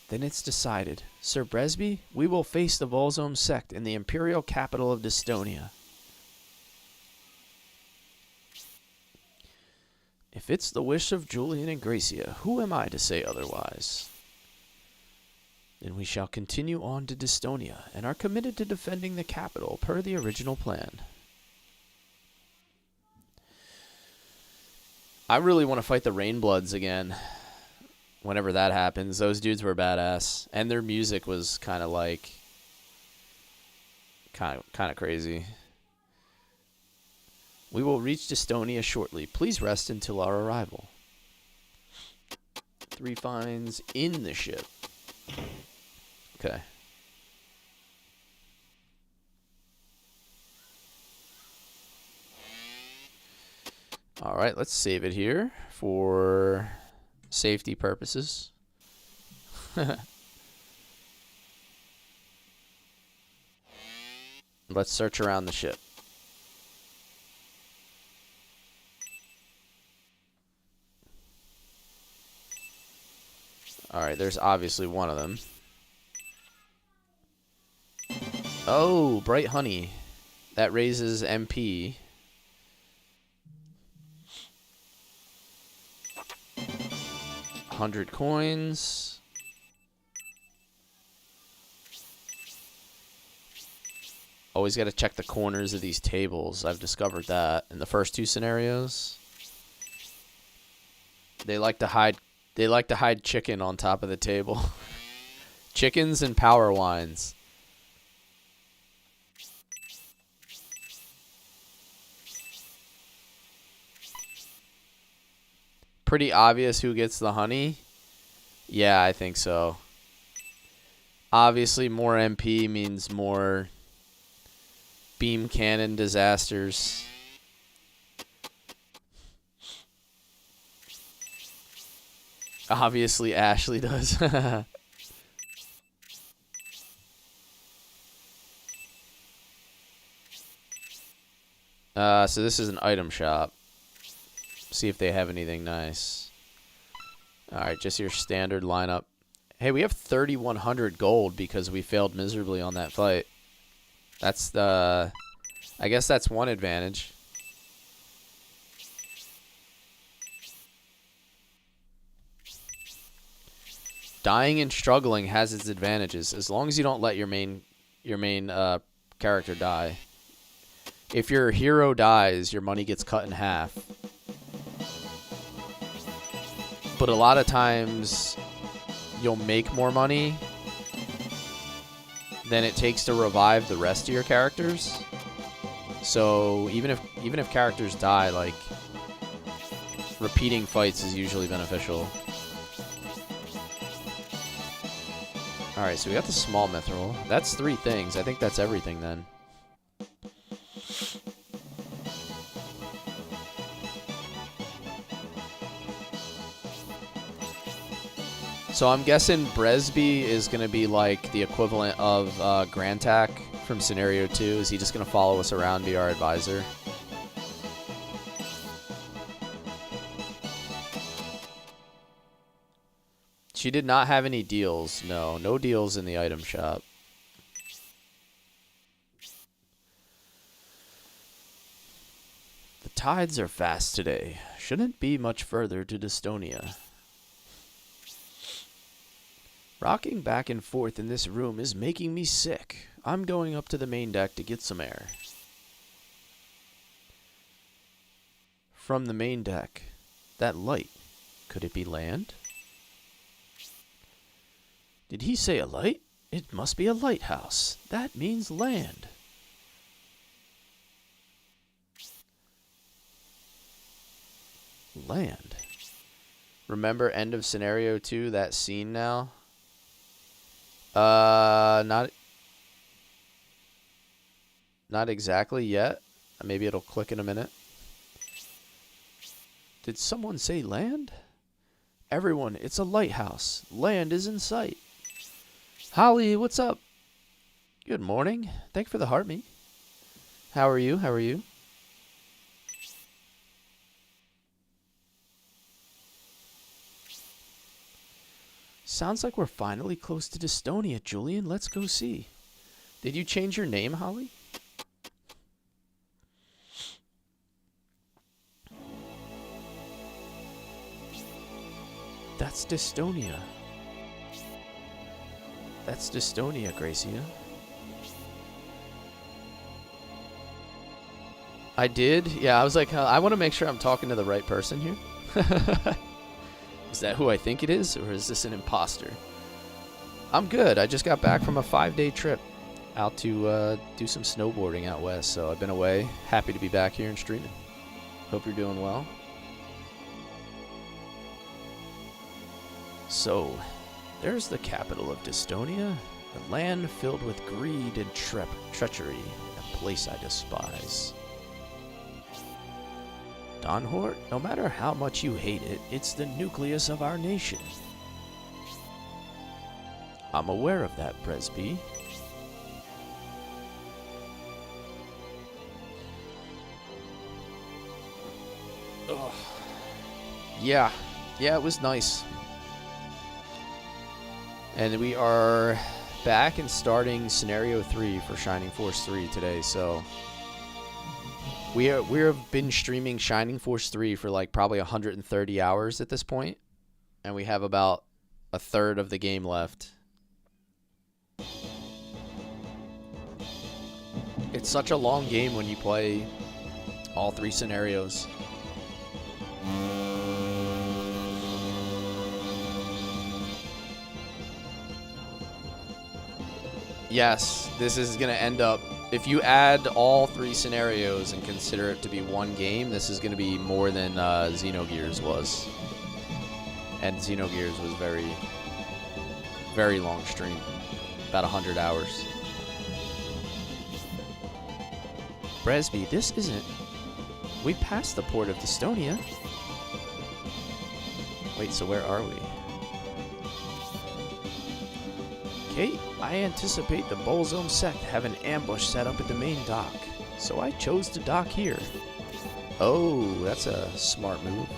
Speaker 1: Then it's decided. Sir Bresby, we will face the Bolzom sect in the imperial capital of Dystonia. If it's the wish of Julian and Gracia, who am I to say otherwise? Then we shall continue on to Dystonia and are committed to defending the capital per the original plan. I really want to fight the Rainbloods again. Whenever that happens, those dudes were badass, and their music was kind of like, kind of crazy. We will reach Dystonia shortly. Please rest until our arrival. 3 finds in the ship. Okay. All right, let's save it here for safety purposes. Let's search around the ship. Alright, there's obviously one of them. Oh, bright honey. That raises MP. $100 coins. Always got to check the corners of these tables. I've discovered that in the first 2 scenarios. They like to hide chicken on top of the table. Chickens and power wines. Pretty obvious who gets the honey. Yeah, I think so. Obviously, more MP means more beam cannon disasters. Obviously, Ashley does. So this is an item shop. See if they have anything nice. Alright, just your standard lineup. Hey, we have 3,100 gold because we failed miserably on that fight. That's the... I guess that's one advantage. Dying and struggling has its advantages, as long as you don't let your main character die. If your hero dies, your money gets cut in half. But a lot of times, you'll make more money than it takes to revive the rest of your characters. So even if characters die, like, repeating fights is usually beneficial. Alright, so we got the small mithril. That's 3 things. I think that's everything then. So I'm guessing Bresby is going to be like the equivalent of Grantak from Scenario 2. Is he just going to follow us around, be our advisor? She did not have any deals. No deals in the item shop. The tides are fast today. Shouldn't be much further to Dystonia. Rocking back and forth in this room is making me sick. I'm going up to the main deck to get some air. From the main deck. That light. Could it be land? Did he say a light? It must be a lighthouse. That means land. Land. Remember end of Scenario 2, that scene now? Not exactly yet. Maybe it'll click in a minute. Did someone say land? Everyone, it's a lighthouse. Land is in sight. Holly, what's up? Good morning. Thank you for the heart me. How are you? How are you? Sounds like we're finally close to Dystonia, Julian. Let's go see. Did you change your name, Holly? That's Dystonia. That's Dystonia, Gracia. I did? Yeah, I was like, I want to make sure I'm talking to the right person here. Is that who I think it is, or is this an imposter? I'm good. I just got back from a 5-day trip out to do some snowboarding out west, so I've been away. Happy to be back here and streaming. Hope you're doing well. So, there's the capital of Dystonia, a land filled with greed and treachery, a place I despise. Donhort, no matter how much you hate it, it's the nucleus of our nation. I'm aware of that, Bresby. Ugh. Yeah, it was nice. And we are back and starting Scenario 3 for Shining Force 3 today, so... We have been streaming Shining Force 3 for like probably 130 hours at this point, and we have about a third of the game left. It's such a long game when you play all 3 scenarios. Yes, this is going to end up... If you add all 3 scenarios and consider it to be one game, this is going to be more than Xenogears was. And Xenogears was very, very long stream. About 100 hours. Bresby, this isn't... We passed the port of Dystonia. Wait, so where are we? Kate, I anticipate the Bolzone sect have an ambush set up at the main dock, so I chose to dock here. Oh, that's a smart move.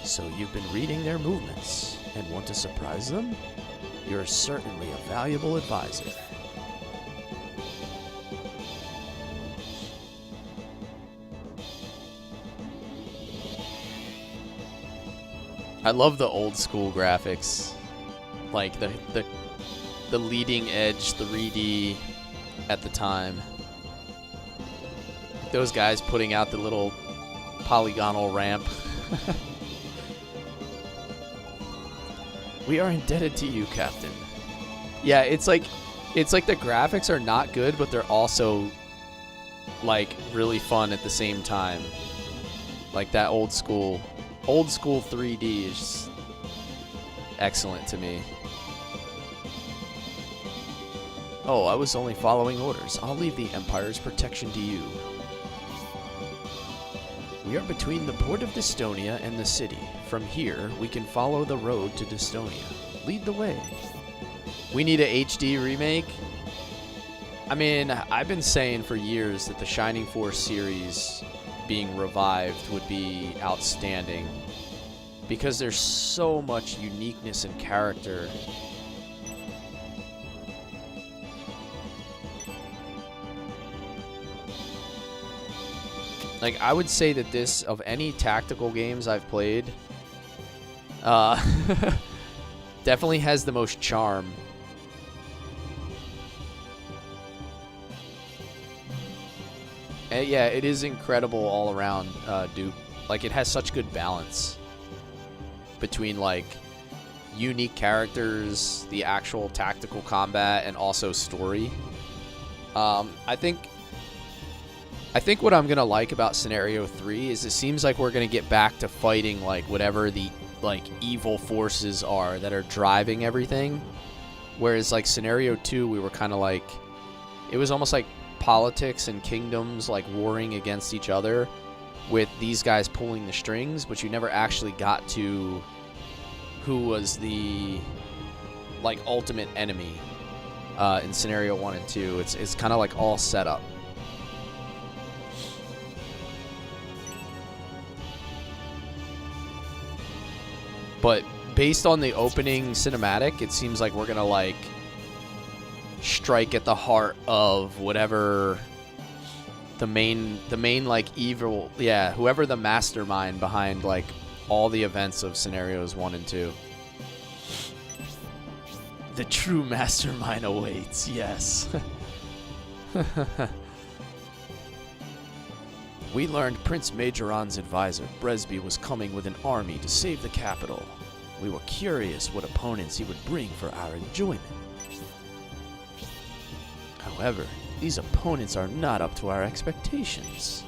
Speaker 1: So you've been reading their movements and want to surprise them? You're certainly a valuable advisor. I love the old school graphics. Like the leading edge 3D at the time. Those guys putting out the little polygonal ramp. We are indebted to you, Captain. Yeah, it's like the graphics are not good, but they're also like really fun at the same time. Like that old school 3D is just excellent to me. Oh, I was only following orders. I'll leave the Empire's protection to you. We are between the port of Dystonia and the city. From here, we can follow the road to Dystonia. Lead the way. We need a HD remake. I mean, I've been saying for years that the Shining Force series being revived would be outstanding because there's so much uniqueness and character. Like, I would say that this, of any tactical games I've played, definitely has the most charm. And yeah, it is incredible all around, Duke. Like, it has such good balance between, like, unique characters, the actual tactical combat, and also story. I think what I'm going to like about Scenario 3 is it seems like we're going to get back to fighting, like, whatever the, like, evil forces are that are driving everything. Whereas, like, Scenario 2, we were kind of like... It was almost like politics and kingdoms, like, warring against each other with these guys pulling the strings, but you never actually got to who was the, like, ultimate enemy in Scenario 1 and 2. It's kind of, like, all set up. But based on the opening cinematic, it seems like we're going to, like, strike at the heart of whatever the main, like, evil... Yeah, whoever the mastermind behind, like, all the events of Scenarios 1 and 2. The true mastermind awaits, yes. We learned Prince Majoron's advisor, Bresby, was coming with an army to save the capital. We were curious what opponents he would bring for our enjoyment. However, these opponents are not up to our expectations.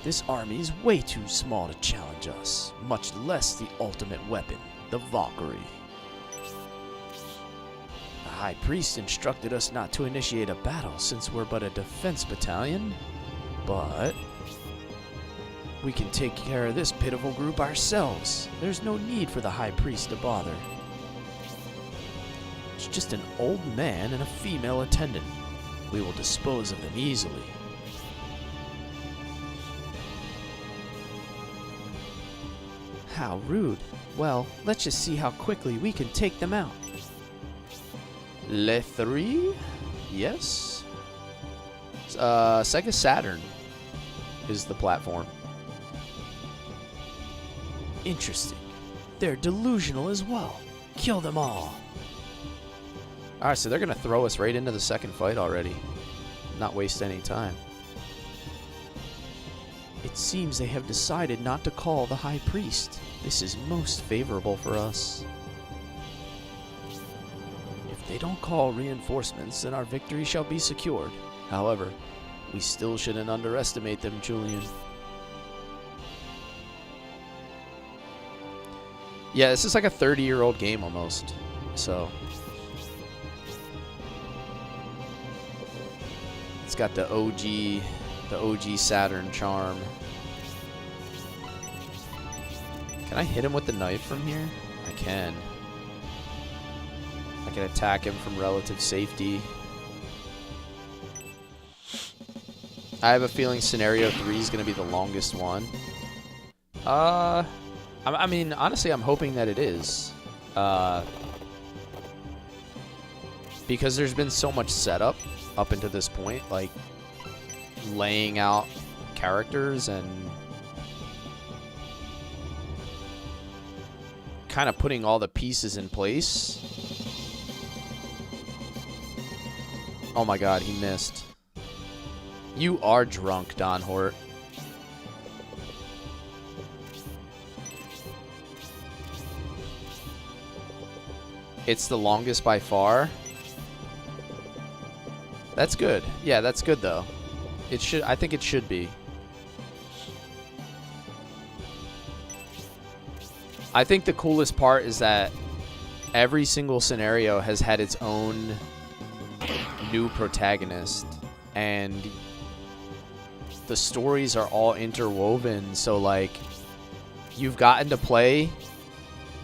Speaker 1: This army is way too small to challenge us, much less the ultimate weapon, the Valkyrie. The High Priest instructed us not to initiate a battle since we're but a defense battalion. But we can take care of this pitiful group ourselves. There's no need for the High Priest to bother. It's just an old man and a female attendant. We will dispose of them easily. How rude. Well, let's just see how quickly we can take them out. Le 3? Yes? Sega Saturn is the platform. Interesting. They're delusional as well. Kill them all. Alright, so they're going to throw us right into the second fight already. Not waste any time. It seems they have decided not to call the High Priest. This is most favorable for us. If they don't call reinforcements, then our victory shall be secured. However, we still shouldn't underestimate them, Julian. Yeah, this is like a 30-year-old game almost. So it's got the OG Saturn charm. Can I hit him with the knife from here? I can. I can attack him from relative safety. I have a feeling scenario 3 is going to be the longest one. I mean, honestly, I'm hoping that it is. Because there's been so much setup up until this point, like laying out characters and kind of putting all the pieces in place. Oh my god, he missed. You are drunk, Don Hort. It's the longest by far. That's good. Yeah, that's good though. It should. I think it should be. I think the coolest part is that every single scenario has had its own new protagonist, and the stories are all interwoven. So like, you've gotten to play,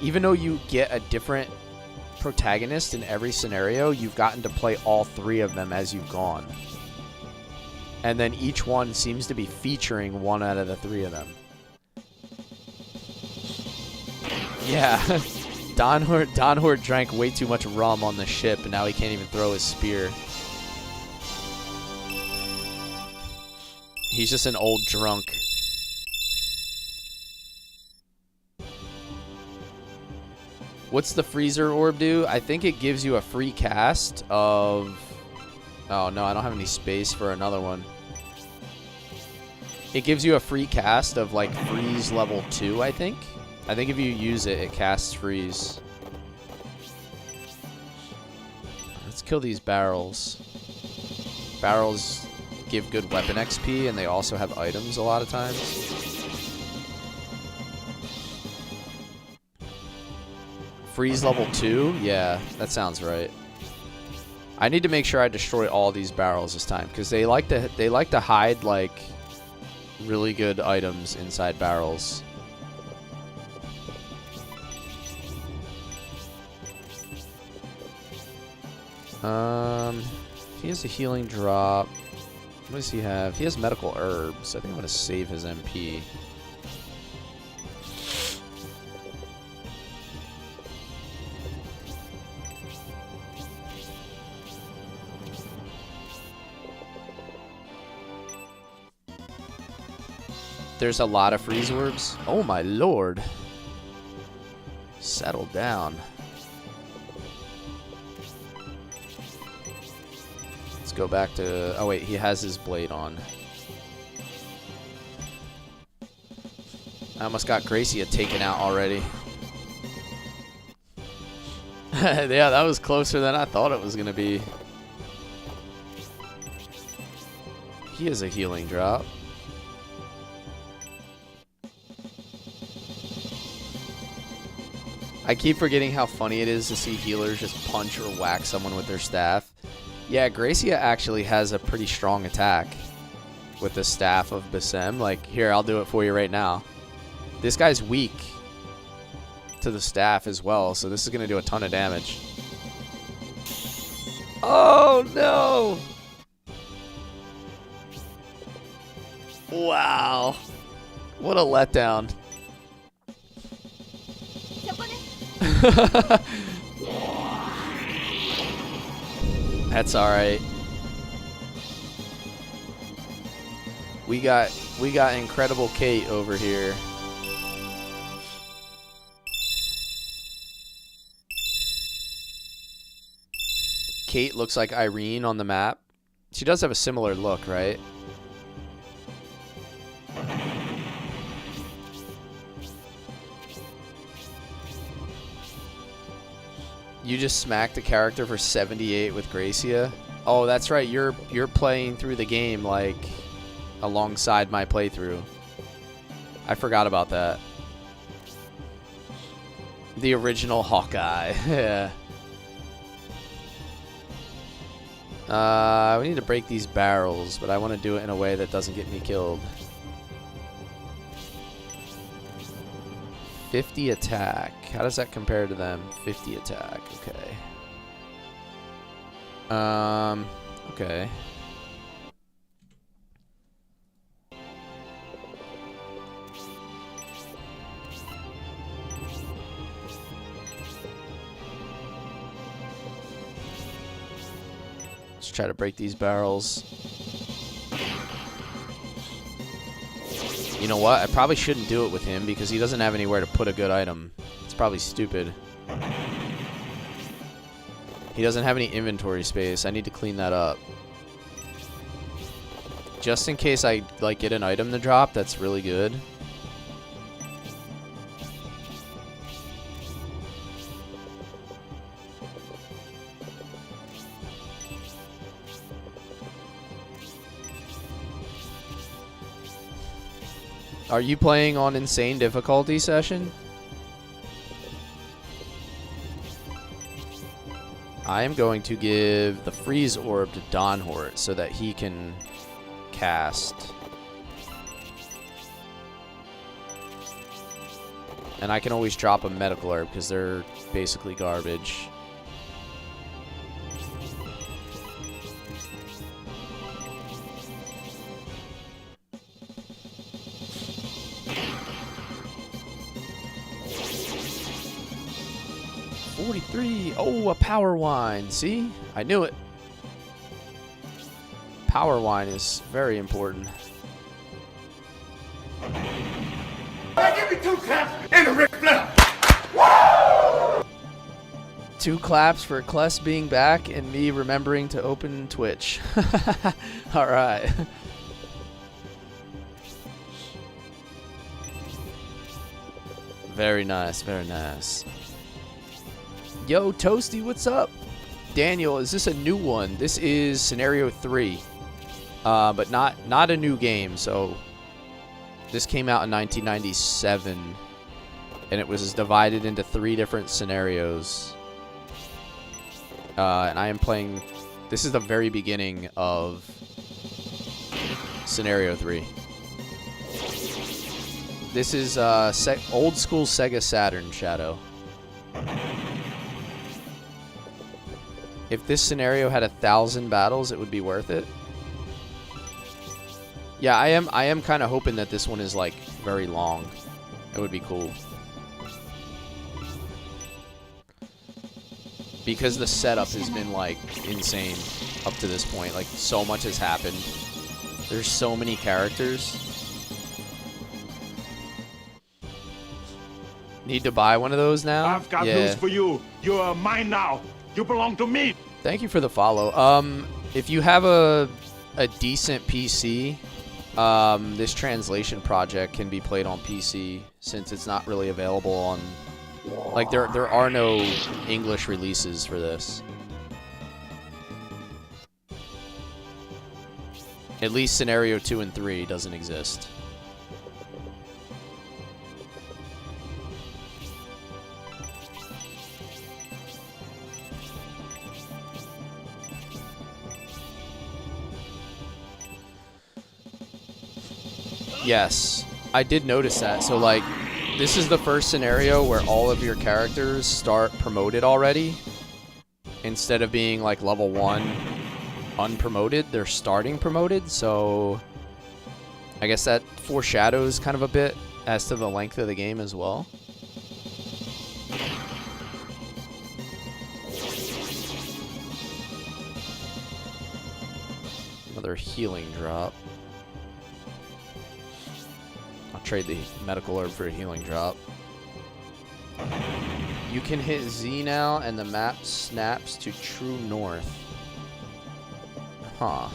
Speaker 1: even though you get a different protagonist in every scenario, you've gotten to play all three of them as you've gone. And then each one seems to be featuring one out of the three of them. Yeah. Don Hort drank way too much rum on the ship, and now he can't even throw his spear. He's just an old drunk. What's the freezer orb do? I think it gives you a free cast of... Oh, no, I don't have any space for another one. It gives you a free cast of, like, freeze level 2, I think. I think if you use it, it casts freeze. Let's kill these barrels. Barrels give good weapon XP, and they also have items a lot of times. Freeze level 2? Yeah, that sounds right. I need to make sure I destroy all these barrels this time, because they like to hide like really good items inside barrels. He has a healing drop. What does he have? He has medical herbs. I think I'm going to save his MP. There's a lot of freeze orbs. Oh my lord. Settle down. Let's go back to... Oh wait, he has his blade on. I almost got Gracia taken out already. Yeah, that was closer than I thought it was going to be. He has a healing drop. I keep forgetting how funny it is to see healers just punch or whack someone with their staff. Yeah, Gracia actually has a pretty strong attack with the Staff of Basem. Like, here, I'll do it for you right now. This guy's weak to the staff as well, so this is going to do a ton of damage. Oh, no! Wow. What a letdown. That's alright. We got Incredible Kate over here. Kate looks like Irene on the map. She does have a similar look, right? You just smacked a character for 78 with Gracia. Oh, that's right. You're playing through the game like alongside my playthrough. I forgot about that. The original Hawkeye. Yeah. We need to break these barrels, but I want to do it in a way that doesn't get me killed. 50 attack. How does that compare to them? 50 attack. Okay. Okay. Let's try to break these barrels. You know what? I probably shouldn't do it with him because he doesn't have anywhere to put a good item. It's probably stupid. He doesn't have any inventory space. I need to clean that up. Just in case I like get an item to drop that's really good. Are you playing on insane difficulty session? I am going to give the freeze orb to Donhort so that he can cast. And I can always drop a medical herb because they're basically garbage. Oh, a power wine. See? I knew it. Power wine is very important.
Speaker 2: Give me 2 claps and a Ric Flair.
Speaker 1: 2 claps for Cless being back and me remembering to open Twitch. Alright. Very nice, very nice. Yo, Toasty, what's up? Daniel, is this a new one? This is Scenario 3. But not a new game, so this came out in 1997 and it was divided into 3 different scenarios. And I am playing, this is the very beginning of Scenario 3. This is old school Sega Saturn Shadow. If this scenario had 1,000 battles, it would be worth it. Yeah, I am kind of hoping that this one is like very long. It would be cool. Because the setup has been like insane up to this point. Like so much has happened. There's so many characters. Need to buy one of those now?
Speaker 2: I've got news for you. You're mine now. You belong to me.
Speaker 1: Thank you for the follow. If you have a decent PC, this translation project can be played on PC since it's not really available on, like there are no English releases for this. At least Scenario 2 and 3 doesn't exist. Yes, I did notice that. So, like, this is the first scenario where all of your characters start promoted already. Instead of being, like, level 1 unpromoted, they're starting promoted. So, I guess that foreshadows kind of a bit as to the length of the game as well. Another healing drop. Trade the medical herb for a healing drop. You can hit Z now and the map snaps to true north. Huh.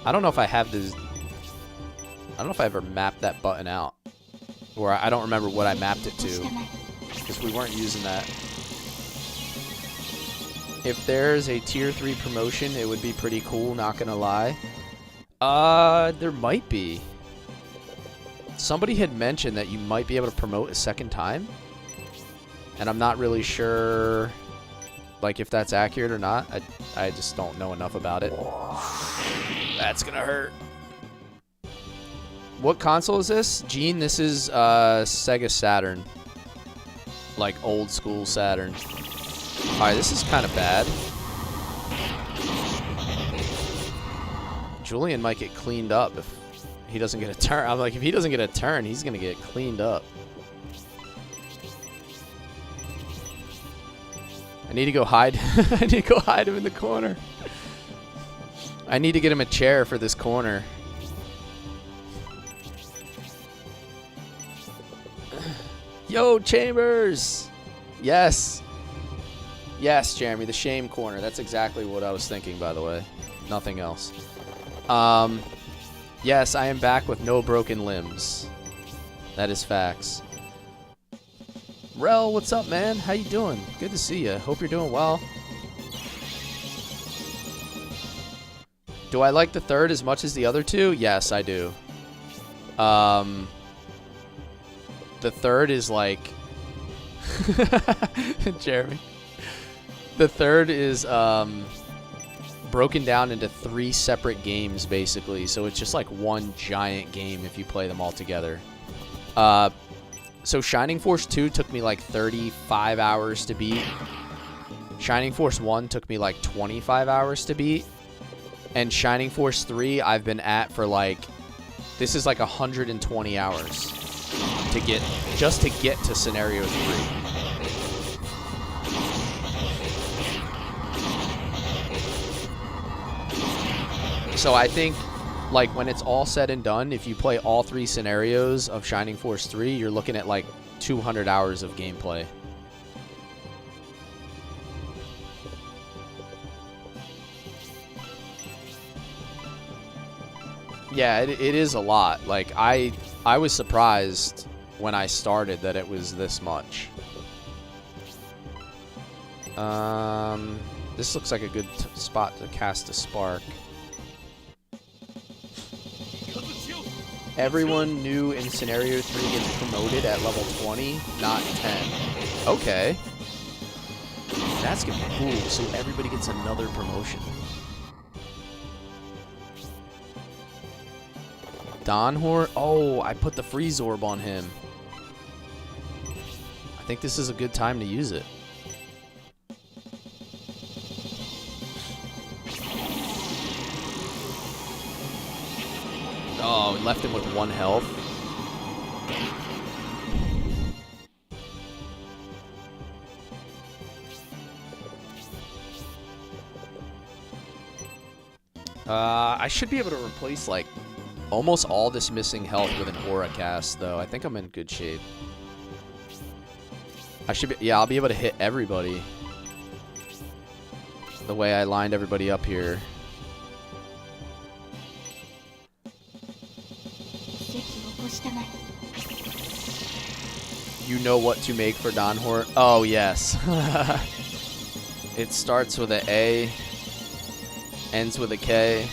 Speaker 1: I don't know if I have this. I don't know if I ever mapped that button out. Or I don't remember what I mapped it to. Because we weren't using that. If there's a tier 3 promotion, it would be pretty cool, not gonna lie. There might be. Somebody had mentioned that you might be able to promote a second time. And I'm not really sure, like, if that's accurate or not. I just don't know enough about it. That's gonna hurt. What console is this? Gene, this is Sega Saturn. Like, old school Saturn. Alright, this is kind of bad. Julian might get cleaned up if he doesn't get a turn. I'm like, if he doesn't get a turn, he's going to get cleaned up. I need to go hide. I need to go hide him in the corner. I need to get him a chair for this corner. Yo, Chambers! Yes. Yes, Jeremy, the shame corner. That's exactly what I was thinking, by the way. Nothing else. Yes, I am back with no broken limbs. That is facts. Rel, what's up, man? How you doing? Good to see you. Hope you're doing well. Do I like the third as much as the other two? Yes, I do. The third is like... Jeremy. The third is broken down into 3 separate games, basically. So it's just like one giant game if you play them all together. So Shining Force 2 took me like 35 hours to beat. Shining Force 1 took me like 25 hours to beat. And Shining Force 3 I've been at for like... This is like 120 hours to get... Just to get to Scenario 3. So I think, like, when it's all said and done, if you play all 3 scenarios of Shining Force 3, you're looking at, like, 200 hours of gameplay. Yeah, it is a lot. Like, I was surprised when I started that it was this much. This looks like a good spot to cast a spark. Everyone new in Scenario 3 gets promoted at level 20, not 10. Okay. That's gonna be cool, so everybody gets another promotion. Donhor? Oh, I put the freeze orb on him. I think this is a good time to use it. Oh, we left him with 1 health. I should be able to replace, like, almost all this missing health with an aura cast, though. I think I'm in good shape. I should be... Yeah, I'll be able to hit everybody. The way I lined everybody up here. You know what to make for Donhor? Oh, yes. It starts with an A, ends with a K,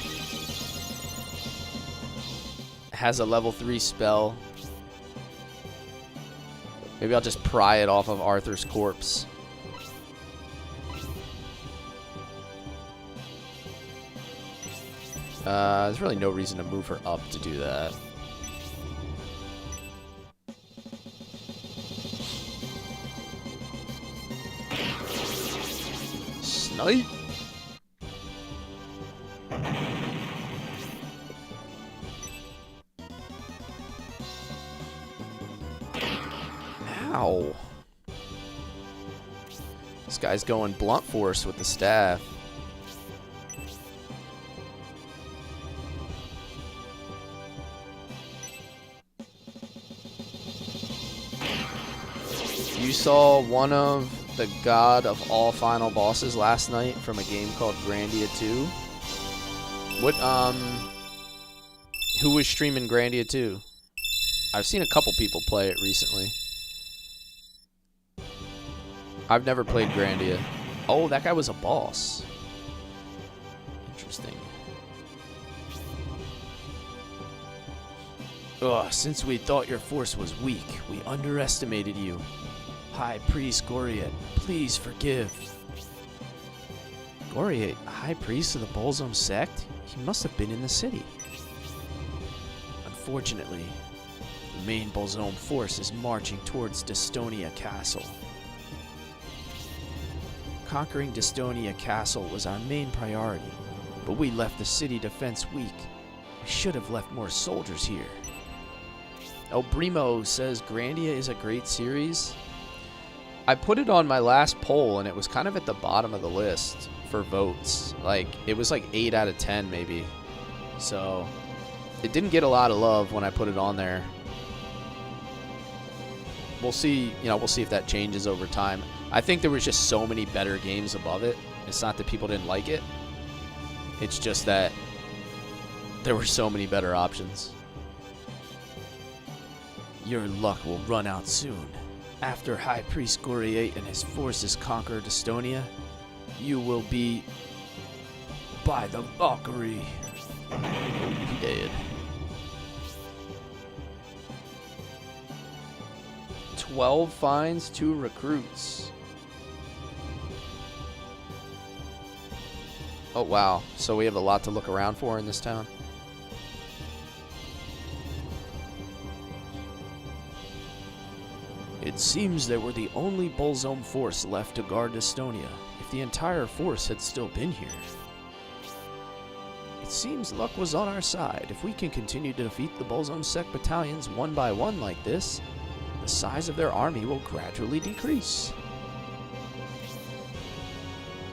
Speaker 1: has a level 3 spell. Maybe I'll just pry it off of Arthur's corpse. There's really no reason to move her up to do that. Snipe! Ow. This guy's going blunt force with the staff. You saw one of the god of all final bosses last night from a game called Grandia 2. What, who was streaming Grandia 2? I've seen a couple people play it recently. I've never played Grandia. Oh, that guy was a boss. Interesting. Ugh, since we thought your force was weak, we underestimated you. High Priest Goriet, please forgive. Goriet, High Priest of the Bolzom sect? He must have been in the city. Unfortunately, the main Bolzom force is marching towards Dystonia Castle. Conquering Dystonia Castle was our main priority, but we left the city defense weak. We should have left more soldiers here. El Brimo says Grandia is a great series. I put it on my last poll and it was kind of at the bottom of the list for votes. Like, it was like 8 out of 10 maybe. So, it didn't get a lot of love when I put it on there. We'll see, we'll see if that changes over time. I think there was just so many better games above it. It's not that people didn't like it. It's just that there were so many better options. Your luck will run out soon. After High Priest Goriate and his forces conquer Dystonia, you will be by the Valkyrie. He did. 12 finds, 2 recruits. Oh wow, so we have a lot to look around for in this town. It seems they were the only Bolzom force left to guard Dystonia, if the entire force had still been here. It seems luck was on our side. If we can continue to defeat the Bolzom sect battalions one by one like this, the size of their army will gradually decrease.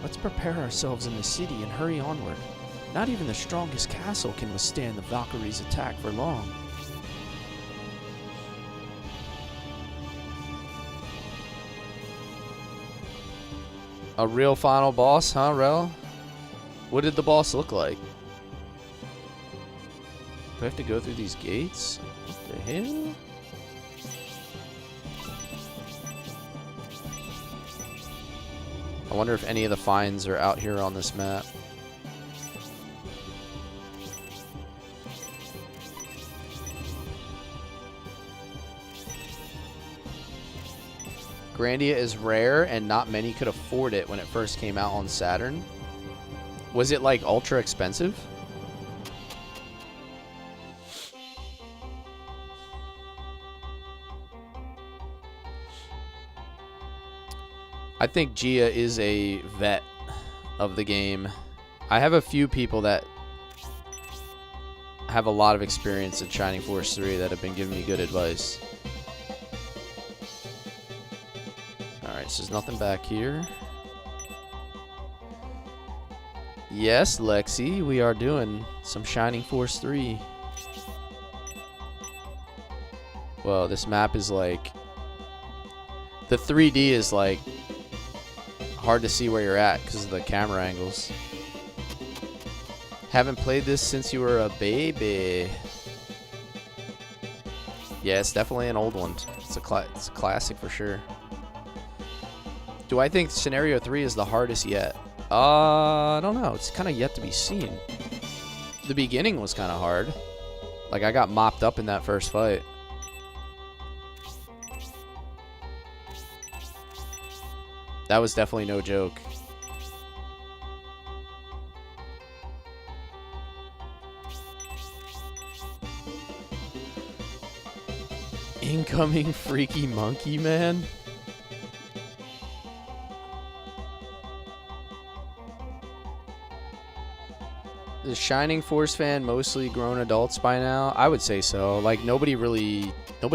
Speaker 1: Let's prepare ourselves in the city and hurry onward. Not even the strongest castle can withstand the Valkyrie's attack for long. A real final boss, huh, Rel? What did the boss look like? Do I have to go through these gates? What the hell? I wonder if any of the finds are out here on this map. Grandia is rare and not many could afford it when it first came out on Saturn. Was it like ultra expensive? I think Gia is a vet of the game. I have a few people that have a lot of experience in Shining Force 3 that have been giving me good advice. Alright, so there's nothing back here. Yes, Lexi, we are doing some Shining Force 3. Whoa, this map is like... The 3D is like... hard to see where you're at because of the camera angles. Haven't played this since you were a baby. Yeah, it's definitely an old one. It's a classic for sure. Do I think Scenario 3 is the hardest yet? I don't know. It's kind of yet to be seen. The beginning was kind of hard. Like, I got mopped up in that first fight. That was definitely no joke. Incoming freaky monkey man? The Shining Force fan mostly grown adults by now? I would say so. Like, nobody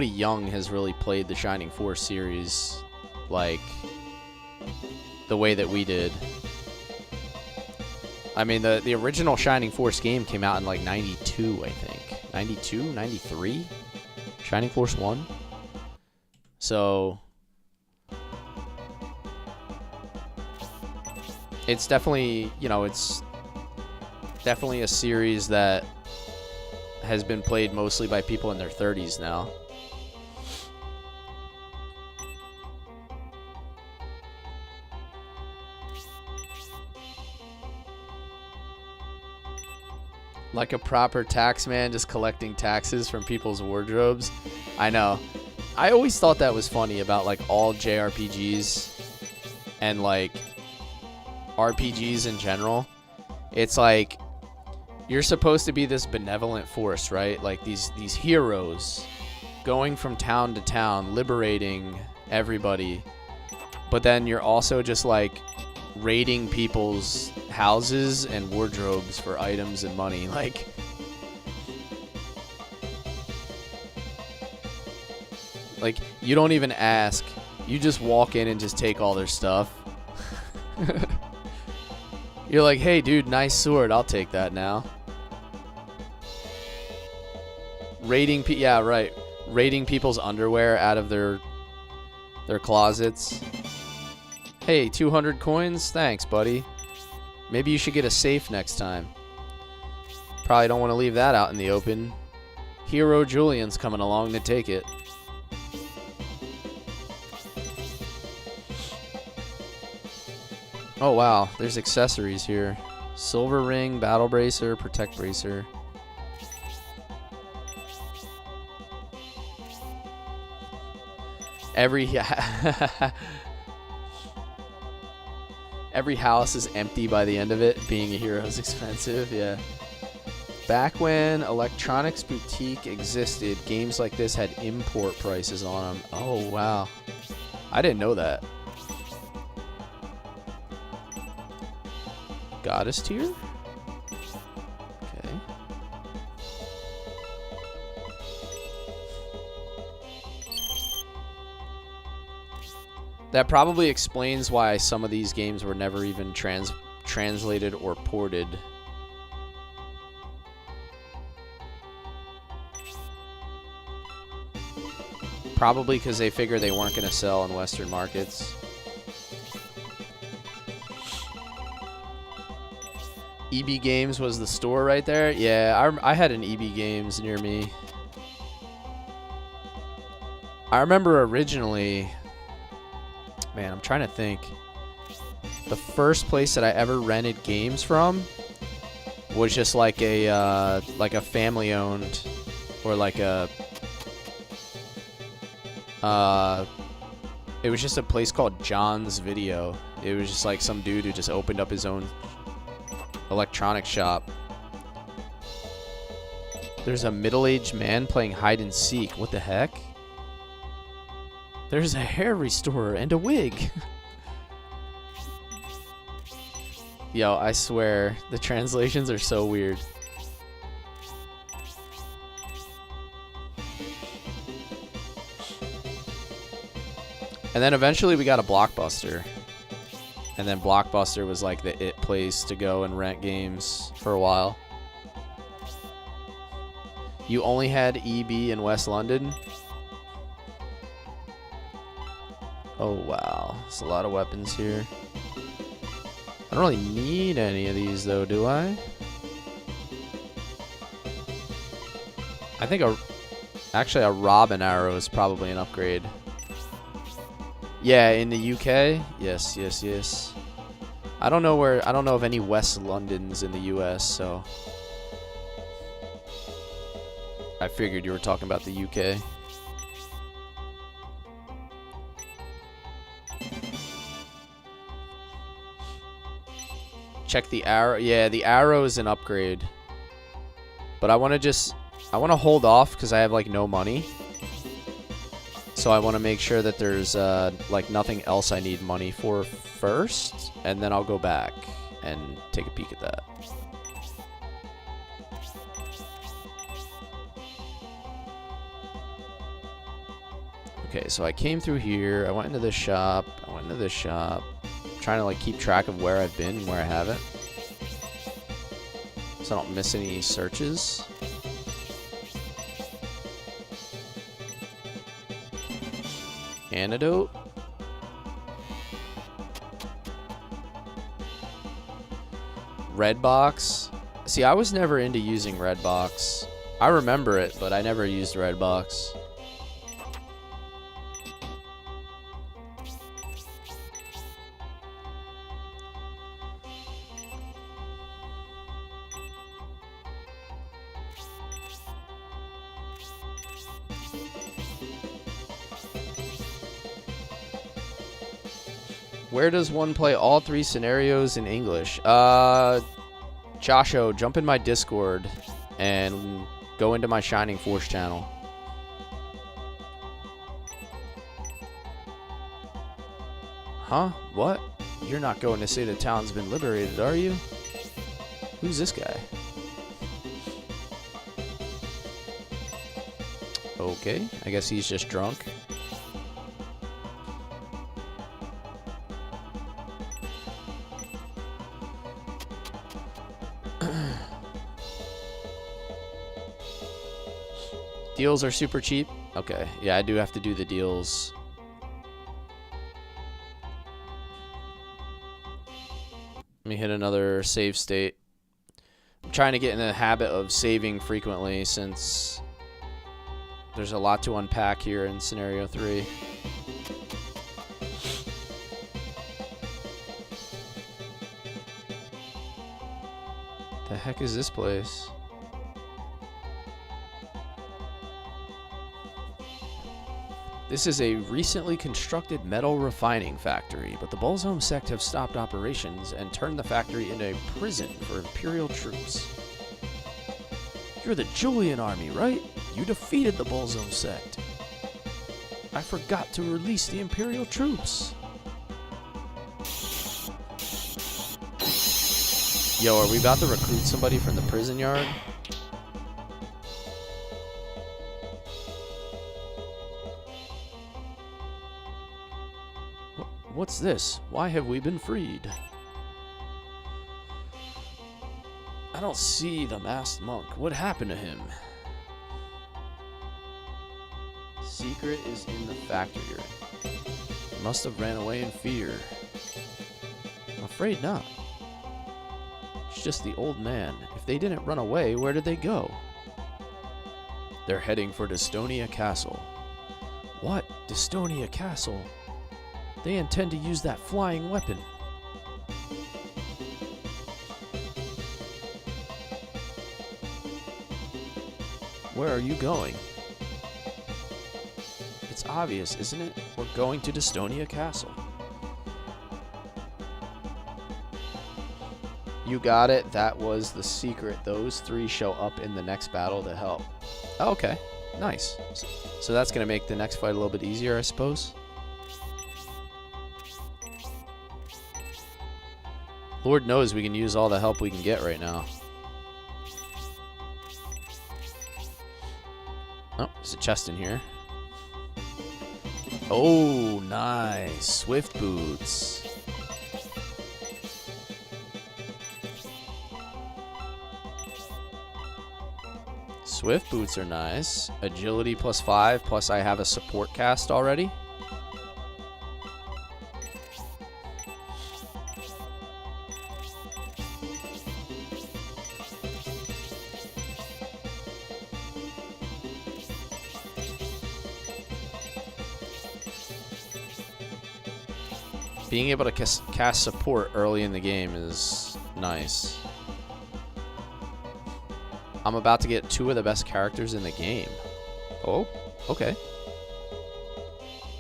Speaker 1: young has really played the Shining Force series like the way that we did. I mean, the original Shining Force game came out in like 92, I think. 92? 93? Shining Force 1? So... it's definitely, you know, it's definitely a series that has been played mostly by people in their 30s now. Like a proper tax man just collecting taxes from people's wardrobes. I know. I always thought that was funny about like all JRPGs and like RPGs in general. It's like you're supposed to be this benevolent force, right? Like these heroes going from town to town, liberating everybody. But then you're also just like raiding people's houses and wardrobes for items and money. Like you don't even ask. You just walk in and just take all their stuff. You're like, hey dude, nice sword, I'll take that now. Raiding people's underwear out of their closets. Hey, 200 coins? Thanks, buddy. Maybe you should get a safe next time. Probably don't want to leave that out in the open. Hero Julian's coming along to take it. Oh wow, there's accessories here. Silver ring, battle bracer, protect bracer. Every house is empty by the end of it. Being a hero is expensive, yeah. Back when Electronics Boutique existed, games like this had import prices on them. Oh wow, I didn't know that. Goddess tier? Okay. That probably explains why some of these games were never even translated or ported. Probably because they figured they weren't going to sell in Western markets. EB Games was the store right there. Yeah, I had an EB Games near me. I remember originally, man, I'm trying to think. The first place that I ever rented games from was just like a family-owned, or like a it was just a place called John's Video. It was just like some dude who just opened up his own electronic shop. There's a middle-aged man playing hide and seek. What the heck? There's a hair restorer and a wig. Yo, I swear, the translations are so weird. And then eventually we got a Blockbuster. And then Blockbuster was like the it place to go and rent games for a while. You only had EB in West London? Oh wow, there's a lot of weapons here. I don't really need any of these though, do I? I think actually a robin arrow is probably an upgrade. Yeah, in the UK? Yes, yes, yes. I don't know of any West Londons in the US, so I figured you were talking about the UK. Check the arrow. Yeah, the arrow is an upgrade. But I want to hold off because I have like no money. So I want to make sure that there's like nothing else I need money for first, and then I'll go back and take a peek at that. Okay, so I came through here, I went into this shop, I went into this shop. I'm trying to like keep track of where I've been and where I haven't, so I don't miss any searches. Antidote. Red box. See, I was never into using red box. I remember it, but I never used red box. Where does one play all 3 scenarios in English? Josho, jump in my Discord and go into my Shining Force channel. Huh? What? You're not going to say the town's been liberated, are you? Who's this guy? Okay, I guess he's just drunk. Deals are super cheap. Okay, yeah, I do have to do the deals. Let me hit another save state. I'm trying to get in the habit of saving frequently since there's a lot to unpack here in scenario 3. The heck is this place? This is a recently constructed metal refining factory, but the Bullzone sect have stopped operations and turned the factory into a prison for Imperial troops. You're the Julian army, right? You defeated the Bullzone sect. I forgot to release the Imperial troops. Yo, are we about to recruit somebody from the prison yard? What's this? Why have we been freed? I don't see the masked monk. What happened to him? Secret is in the factory. He must have ran away in fear. I'm afraid not. It's just the old man. If they didn't run away, where did they go? They're heading for Dystonia Castle. What? Dystonia Castle? They intend to use that flying weapon. Where are you going? It's obvious, isn't it? We're going to Dystonia Castle. You got it. That was the secret. Those 3 show up in the next battle to help. Oh, okay. Nice. So that's going to make the next fight a little bit easier, I suppose. Lord knows we can use all the help we can get right now. Oh, there's a chest in here. Oh, nice. Swift boots. Swift boots are nice. Agility +5, plus I have a support cast already. Being able to cast support early in the game is nice. I'm about to get 2 of the best characters in the game. Oh, okay.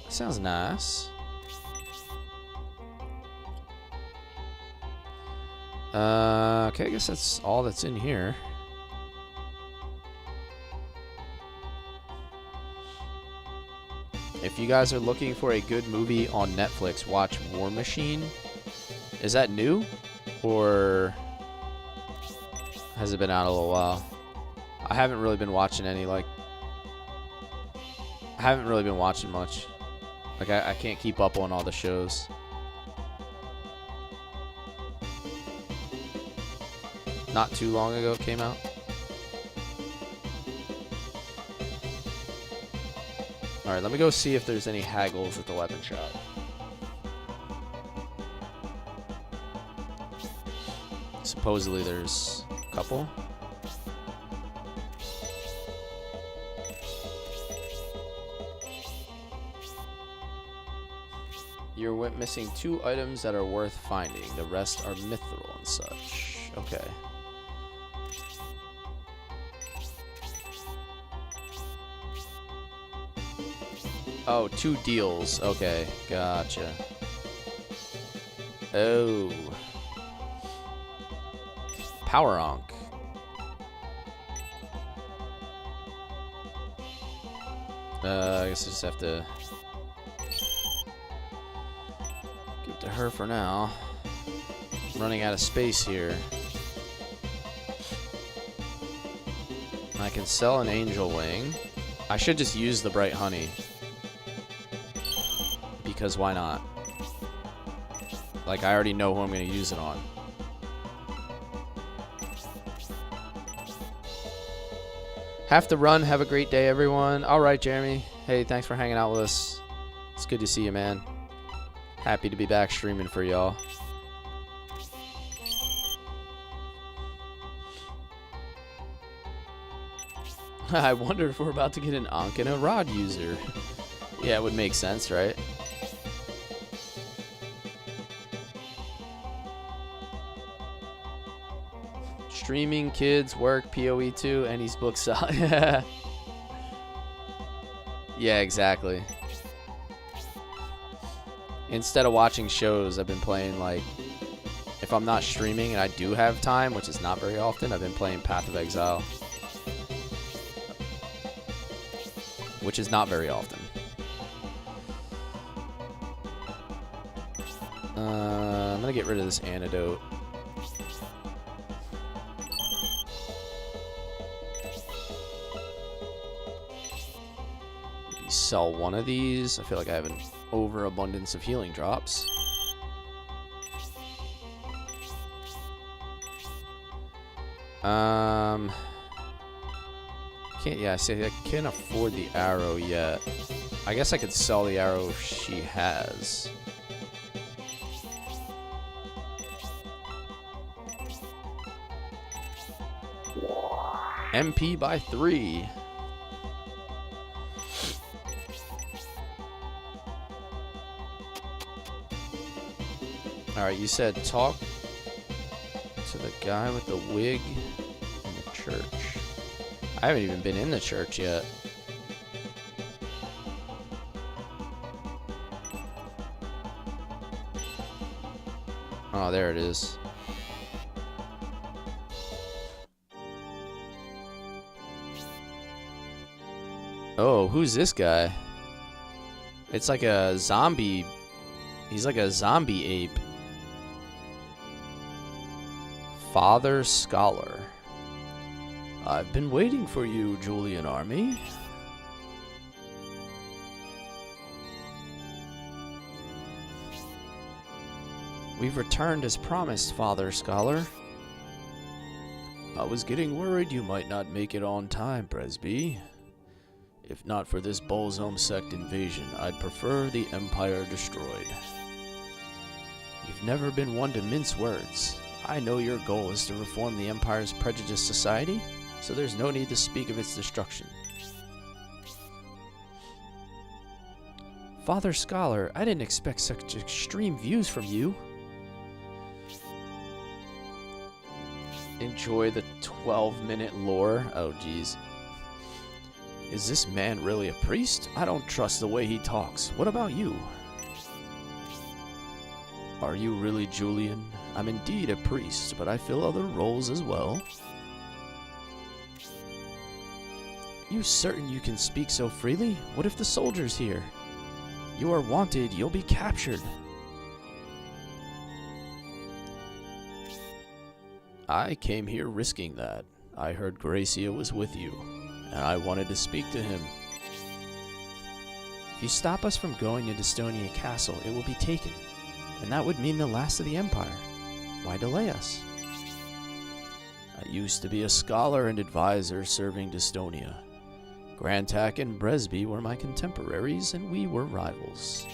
Speaker 1: Sounds nice. Okay, I guess that's all that's in here. If you guys are looking for a good movie on Netflix, watch War Machine. Is that new? Or has it been out a little while? I haven't really been watching any, like... I haven't really been watching much. Like, I can't keep up on all the shows. Not too long ago it came out. Alright, let me go see if there's any haggles at the weapon shop. Supposedly there's a couple. You're missing 2 items that are worth finding. The rest are mithril and such. Okay. Oh, 2 deals. Okay, gotcha. Oh. Power Onk. I guess I just have to give it to her for now. I'm running out of space here. I can sell an angel wing. I should just use the bright honey. Because why not? Like, I already know who I'm going to use it on. Have to run. Have a great day, everyone. All right, Jeremy. Hey, thanks for hanging out with us. It's good to see you, man. Happy to be back streaming for y'all. I wonder if we're about to get an Ankh and a Rod user. Yeah, it would make sense, right? Streaming, kids, work, PoE2, and he's booked solid. Yeah, exactly. Instead of watching shows, I've been playing, like, if I'm not streaming and I do have time, which is not very often, I've been playing Path of Exile. Which is not very often. I'm gonna get rid of this antidote. Sell one of these. I feel like I have an overabundance of healing drops. I say I can't afford the arrow yet. I guess I could sell the arrow she has. MP by 3. Alright, you said talk to the guy with the wig in the church. I haven't even been in the church yet. Oh, there it is. Oh, who's this guy? It's like a zombie. He's like a zombie ape. Father Scholar. I've been waiting for you, Julian Army. We've returned as promised, Father Scholar. I was getting worried you might not make it on time, Presby. If not for this Bolzome sect invasion, I'd prefer the Empire destroyed. You've never been one to mince words. I know your goal is to reform the Empire's prejudiced society, so there's no need to speak of its destruction. Father Scholar, I didn't expect such extreme views from you. Enjoy the 12-minute lore. Oh, jeez. Is this man really a priest? I don't trust the way he talks. What about you? Are you really Julian? I'm indeed a priest, but I fill other roles as well. You certain you can speak so freely? What if the soldier's here? You are wanted, you'll be captured. I came here risking that. I heard Gracia was with you, and I wanted to speak to him. If you stop us from going into Dystonia Castle, it will be taken, and that would mean the last of the Empire. Why delay us? I used to be a scholar and advisor serving Dystonia. Grantak and Bresby were my contemporaries, and we were rivals.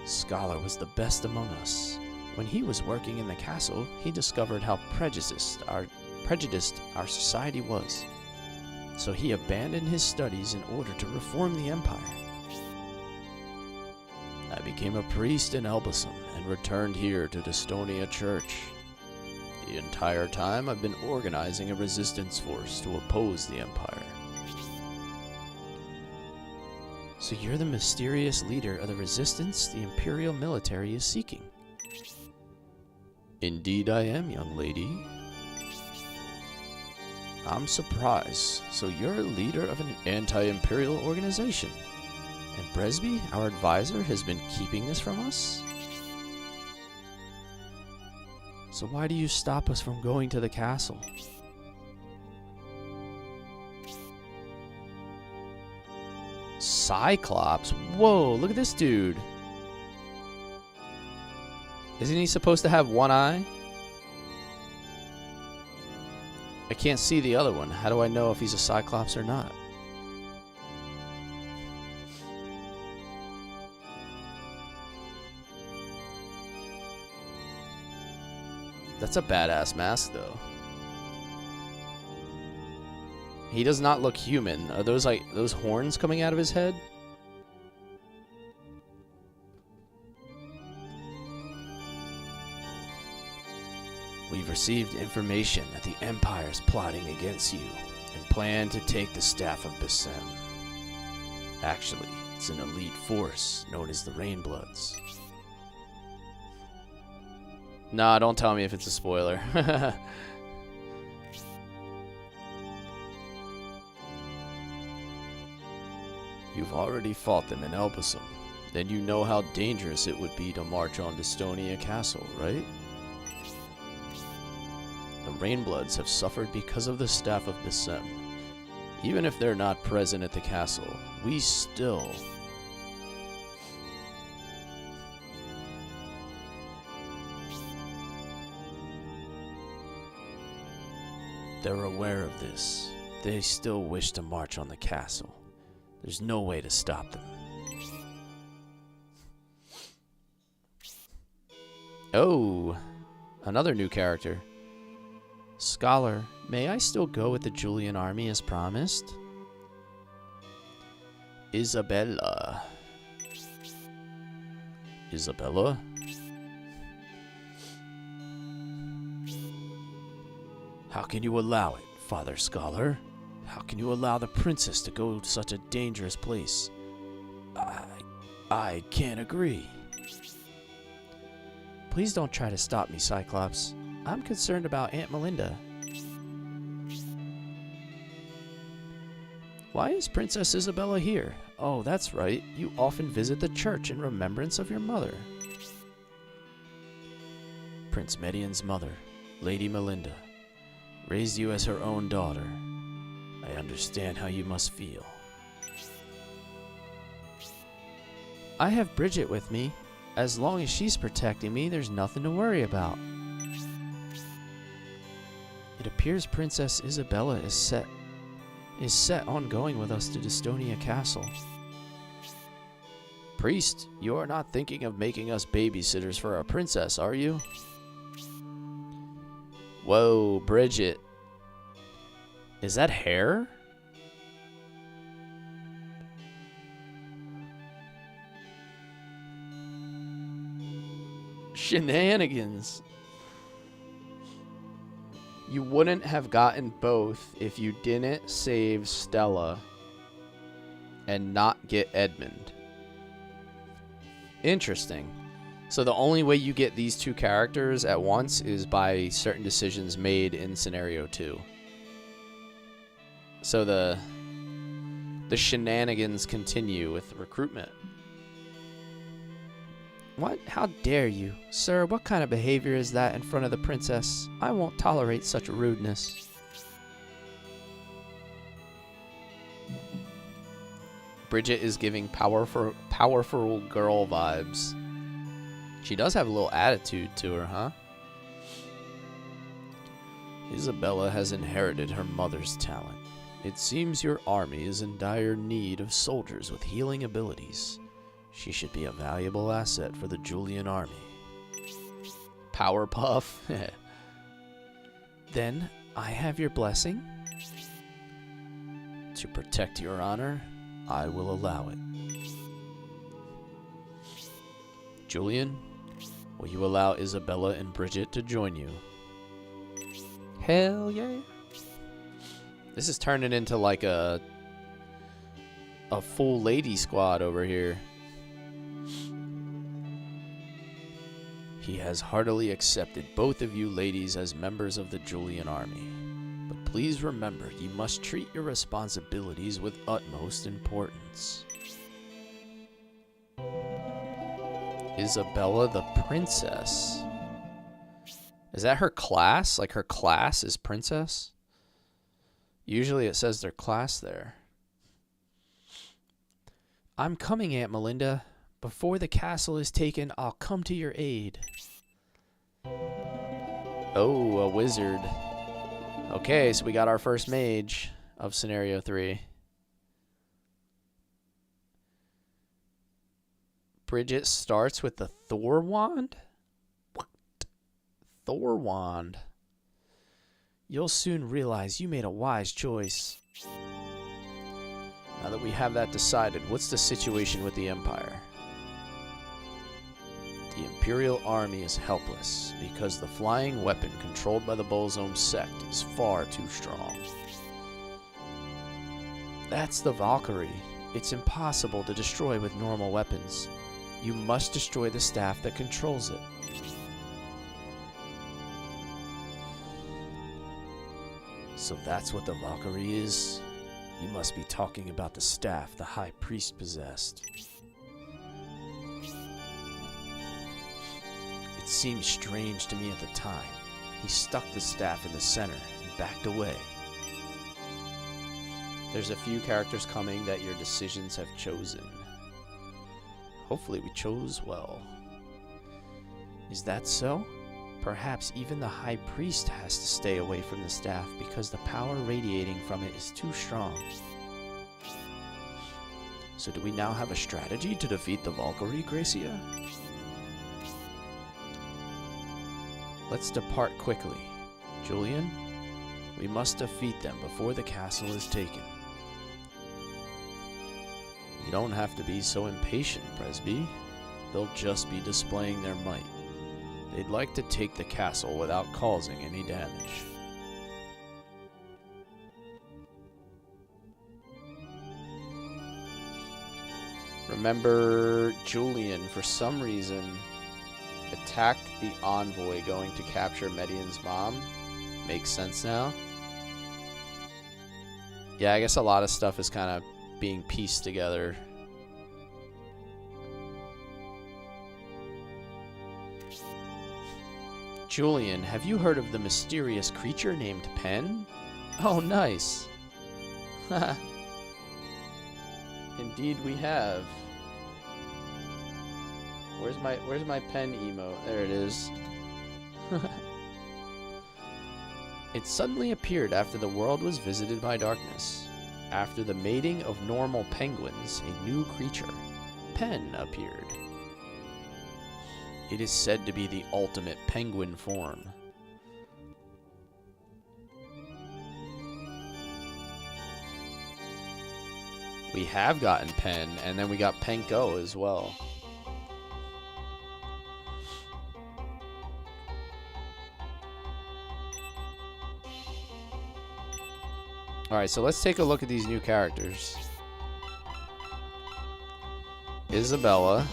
Speaker 1: Scholar was the best among us. When he was working in the castle, he discovered how prejudiced our society was. So he abandoned his studies in order to reform the Empire. I became a priest in Elbasum and returned here to Dystonia Church. The entire time I've been organizing a resistance force to oppose the Empire. So you're the mysterious leader of the resistance the Imperial military is seeking. Indeed I am, young lady. I'm surprised. So you're a leader of an anti-imperial organization. And Bresby, our advisor, has been keeping this from us? So why do you stop us from going to the castle? Cyclops? Whoa, look at this dude. Isn't he supposed to have one eye? I can't see the other one. How do I know if he's a Cyclops or not? That's a badass mask, though. He does not look human. Are those like those horns coming out of his head? We've received information that the Empire's plotting against you and plan to take the Staff of Bassem. Actually, it's an elite force known as the Rainbloods. Nah, don't tell me if it's a spoiler. You've already fought them in Elbasum. Then you know how dangerous it would be to march on Dystonia Castle, right? The Rainbloods have suffered because of the Staff of Bassem. Even if they're not present at the castle, we still... They're aware of this. They still wish to march on the castle. There's no way to stop them. Oh, another new character. Scholar, may I still go with the Julian army as promised? Isabella. Isabella? How can you allow it, Father Scholar? How can you allow the princess to go to such a dangerous place? I can't agree. Please don't try to stop me, Cyclops. I'm concerned about Aunt Melinda. Why is Princess Isabella here? Oh, that's right. You often visit the church in remembrance of your mother. Prince Median's mother, Lady Melinda, raised you as her own daughter. I understand how you must feel. I have Bridget with me. As long as she's protecting me, there's nothing to worry about. It appears Princess Isabella is set on going with us to Dystonia Castle. Priest, you are not thinking of making us babysitters for our princess, are you? Whoa, Bridget. Is that hair? Shenanigans. You wouldn't have gotten both if you didn't save Stella and not get Edmund. Interesting. So the only way you get these two characters at once is by certain decisions made in scenario 2. So the shenanigans continue with recruitment. What? How dare you? Sir, what kind of behavior is that in front of the princess? I won't tolerate such rudeness. Bridget is giving powerful girl vibes. She does have a little attitude to her, huh? Isabella has inherited her mother's talent. It seems your army is in dire need of soldiers with healing abilities. She should be a valuable asset for the Julian army. Powerpuff. Then, I have your blessing? To protect your honor, I will allow it. Julian, will you allow Isabella and Bridget to join you? Hell yeah. This is turning into like a full lady squad over here. He has heartily accepted both of you ladies as members of the Julian army. But please remember, you must treat your responsibilities with utmost importance. Isabella the princess. Is that her class? Like her class is princess? Usually it says their class there. I'm coming, Aunt Melinda. Before the castle is taken, I'll come to your aid. Oh, a wizard. Okay, so we got our first mage of scenario 3. Bridget starts with the Thor wand? What? Thor wand. You'll soon realize you made a wise choice. Now that we have that decided, what's the situation with the Empire? The Imperial Army is helpless because the flying weapon controlled by the Bolzome sect is far too strong. That's the Valkyrie. It's impossible to destroy with normal weapons. You must destroy the staff that controls it. So that's what the Valkyrie is? You must be talking about the staff the High Priest possessed. It seemed strange to me at the time. He stuck the staff in the center and backed away. There's a few characters coming that your decisions have chosen. Hopefully we chose well. Is that so? Perhaps even the High Priest has to stay away from the staff because the power radiating from it is too strong. So do we now have a strategy to defeat the Valkyrie, Gracia? Let's depart quickly. Julian, we must defeat them before the castle is taken. You don't have to be so impatient, Presby. They'll just be displaying their might. They'd like to take the castle without causing any damage. Remember, Julian, for some reason, attacked the envoy going to capture Medion's mom. Makes sense now. Yeah, I guess a lot of stuff is kind of being pieced together. Julian, have you heard of the mysterious creature named Pen? Oh, nice. Indeed we have. Where's my pen emote? There it is. It suddenly appeared after the world was visited by darkness. After the mating of normal penguins, a new creature, Pen, appeared. It is said to be the ultimate penguin form. We have gotten Pen, and then we got Penko as well. Alright, so let's take a look at these new characters. Isabella.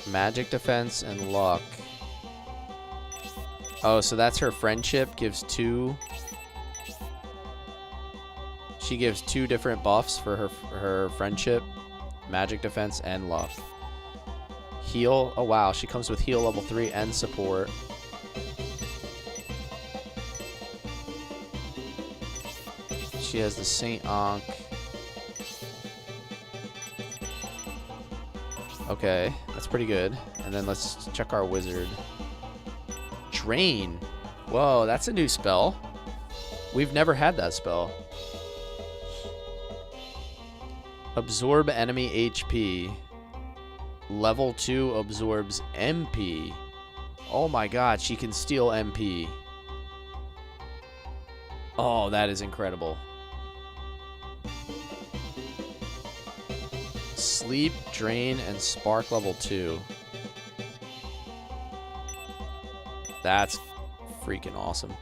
Speaker 1: Magic defense and luck. Oh, so that's her friendship. Gives 2. She gives 2 different buffs for her friendship. Magic defense and luck. Heal. Oh, wow. She comes with heal level 3 and support. She has the Saint Ankh. Okay, that's pretty good. And then let's check our wizard. Drain. Whoa, that's a new spell. We've never had that spell. Absorb enemy HP. Level 2 absorbs MP. Oh my god, she can steal MP. Oh, that is incredible. Sleep, Drain, and Spark level 2. That's freaking awesome.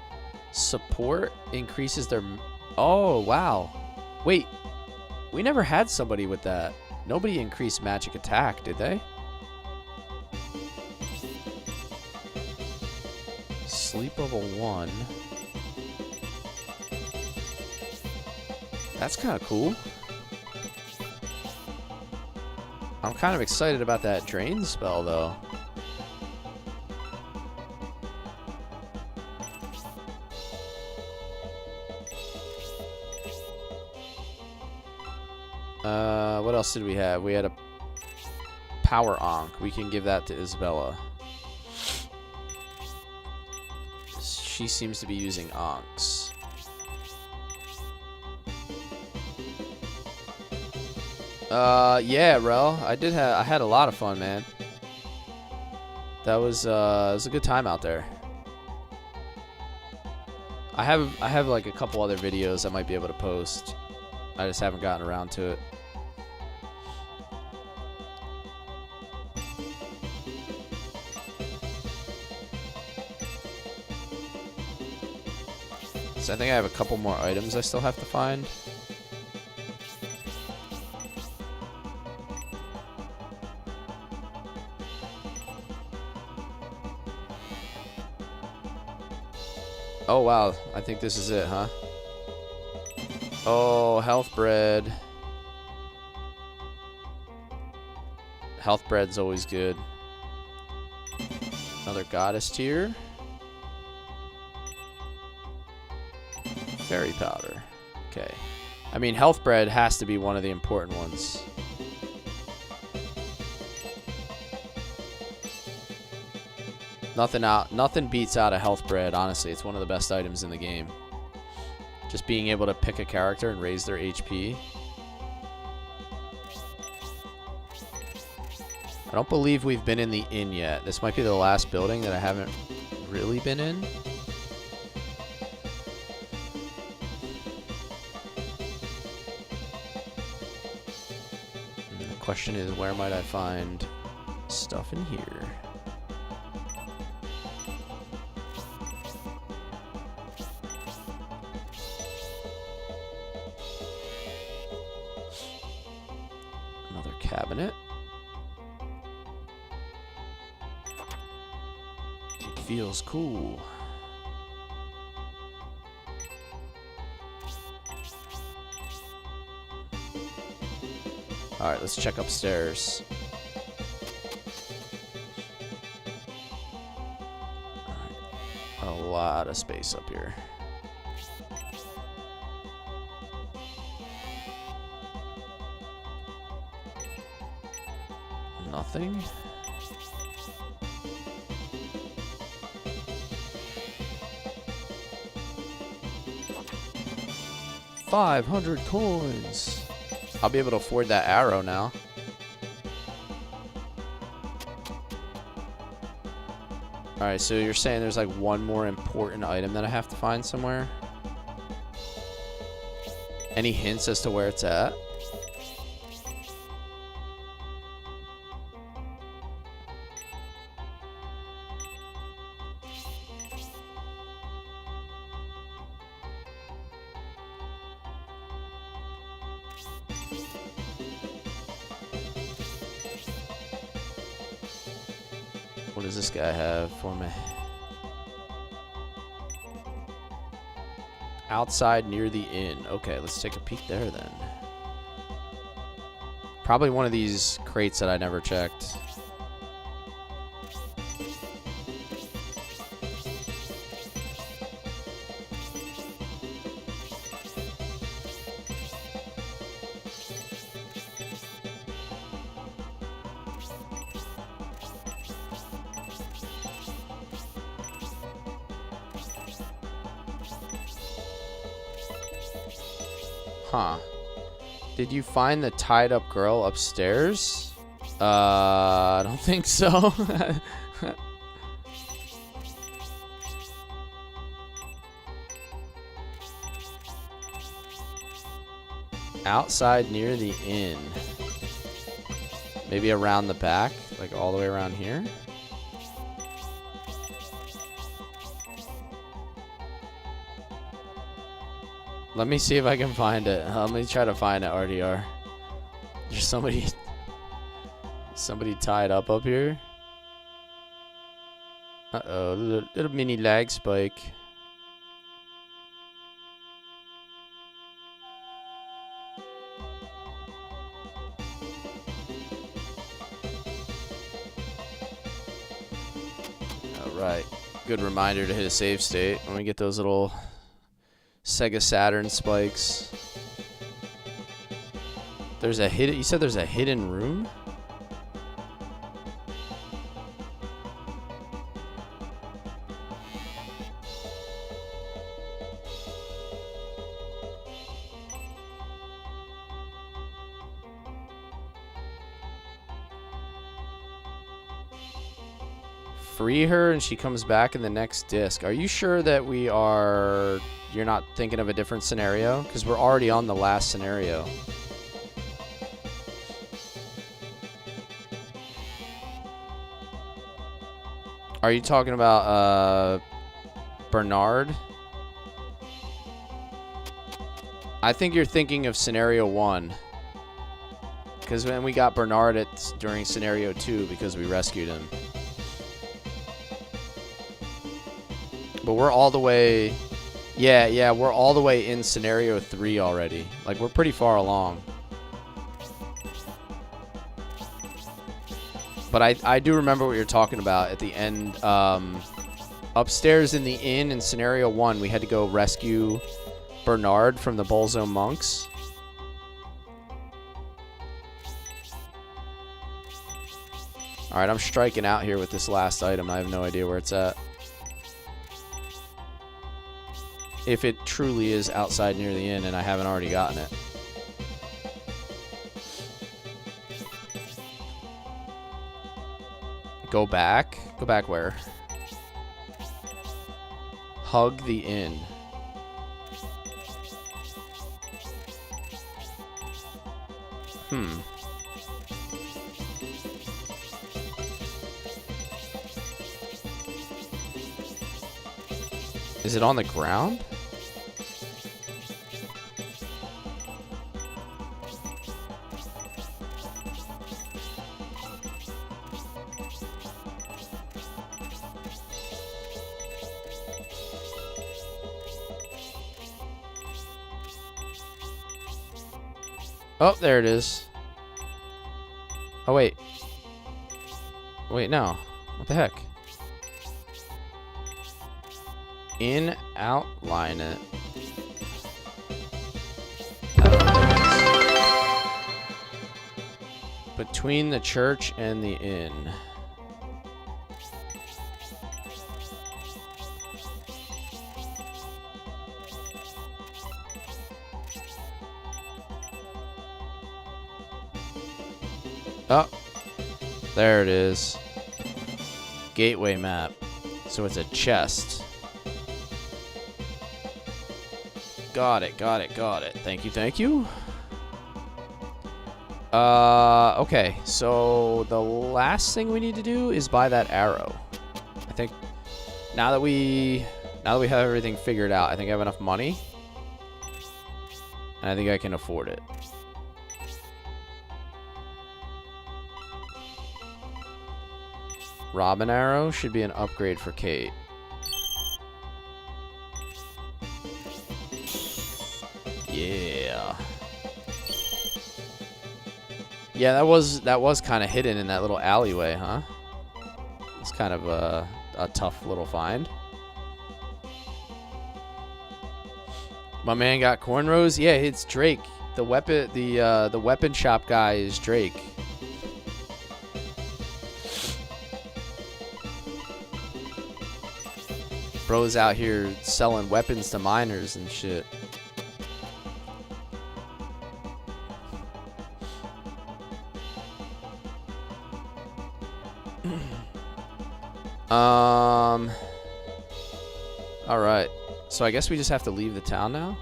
Speaker 1: Support increases their... Oh, wow. Wait. We never had somebody with that. Nobody increased magic attack, did they? sleep level 1. That's kind of cool. I'm kind of excited about that drain spell, though. What else did we have? We had a power onk. We can give that to Isabella. She seems to be using onks. Yeah, Rel. I had a lot of fun, man. That was it was a good time out there. I have like a couple other videos I might be able to post. I just haven't gotten around to it. So I think I have a couple more items I still have to find. Oh wow, I think this is it, huh? Oh, health bread. Health bread's always good. Another goddess tier. Fairy powder. Okay. I mean, health bread has to be one of the important ones. Nothing beats out a health bread, honestly. It's one of the best items in the game. Just being able to pick a character and raise their HP. I don't believe we've been in the inn yet. This might be the last building that I haven't really been in. And the question is, where might I find stuff in here? Another cabinet. It feels cool. Alright, let's check upstairs. Alright. A lot of space up here. Nothing. $500 coins. I'll be able to afford that arrow now. Alright, so you're saying there's like one more important item that I have to find somewhere? Any hints as to where it's at? What does this guy have for me? Outside near the inn. Okay, let's take a peek there then. Probably one of these crates that I never checked. Huh. Did you find the tied up girl upstairs? I don't think so. Outside near the inn. Maybe around the back, like all the way around here. Let me see if I can find it. Let me try to find it, RDR. There's somebody tied up here. Uh-oh, little mini lag spike. Alright, good reminder to hit a save state when we get those little Sega Saturn spikes. There's a hidden, you said there's a hidden room? Free her and she comes back in the next disc. Are you sure that you're not thinking of a different scenario? Because we're already on the last scenario. Are you talking about Bernard? I think you're thinking of scenario 1. Because when we got Bernard during scenario 2 because we rescued him. But we're all the way... Yeah, we're all the way in scenario 3 already. Like, we're pretty far along. But I do remember what you're talking about at the end. Upstairs in the inn in scenario 1, we had to go rescue Bernard from the Bolzo monks. Alright, I'm striking out here with this last item. I have no idea where it's at. If it truly is outside near the inn and I haven't already gotten it. Go back? Go back where? Hug the inn. Is it on the ground? Oh, there it is. Oh, wait. Wait, no. What the heck? In, outline it. Between the church and the inn. Oh, there it is. Gateway map. So it's a chest. Got it, got it, got it. Thank you, thank you. Okay, so the last thing we need to do is buy that arrow. I think now that we have everything figured out, I think I have enough money. And I think I can afford it. Robin arrow should be an upgrade for Kate. Yeah. Yeah, that was kind of hidden in that little alleyway, huh? It's kind of a tough little find. My man got cornrows. Yeah, it's Drake. The weapon shop guy is Drake. Bro's out here selling weapons to minors and shit. Alright. So I guess we just have to leave the town now?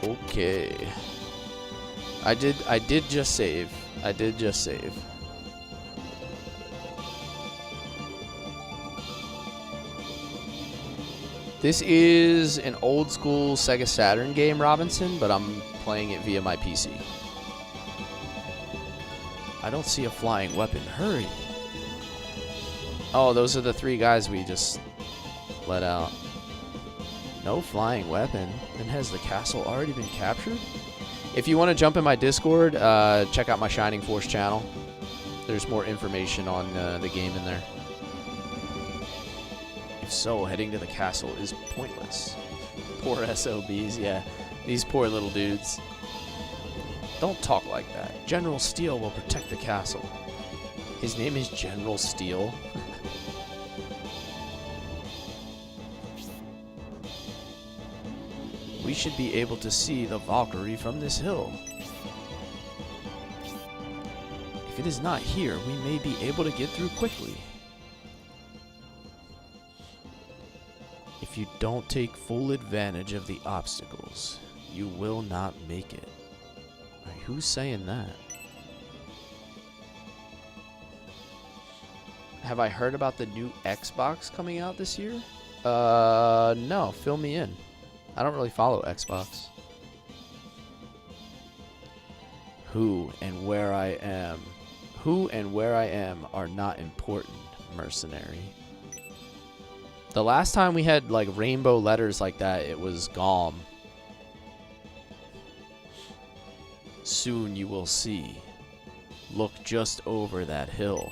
Speaker 1: Okay. I did just save. I did just save. This is an old school Sega Saturn game, Robinson, but I'm playing it via my PC. I don't see a flying weapon. Hurry. Oh, those are the 3 guys we just let out. No flying weapon. Then has the castle already been captured? If you want to jump in my Discord, check out my Shining Force channel. There's more information on the game in there. If so, heading to the castle is pointless. Poor SOBs, yeah. These poor little dudes. Don't talk like that. General Steele will protect the castle. His name is General Steele. We should be able to see the Valkyrie from this hill. If it is not here, we may be able to get through quickly. If you don't take full advantage of the obstacles, you will not make it. Who's saying that? Have I heard about the new Xbox coming out this year? No, fill me in. I don't really follow Xbox. Who and where I am are not important, mercenary. The last time we had like rainbow letters like that, it was Gom. Soon you will see. Look just over that hill.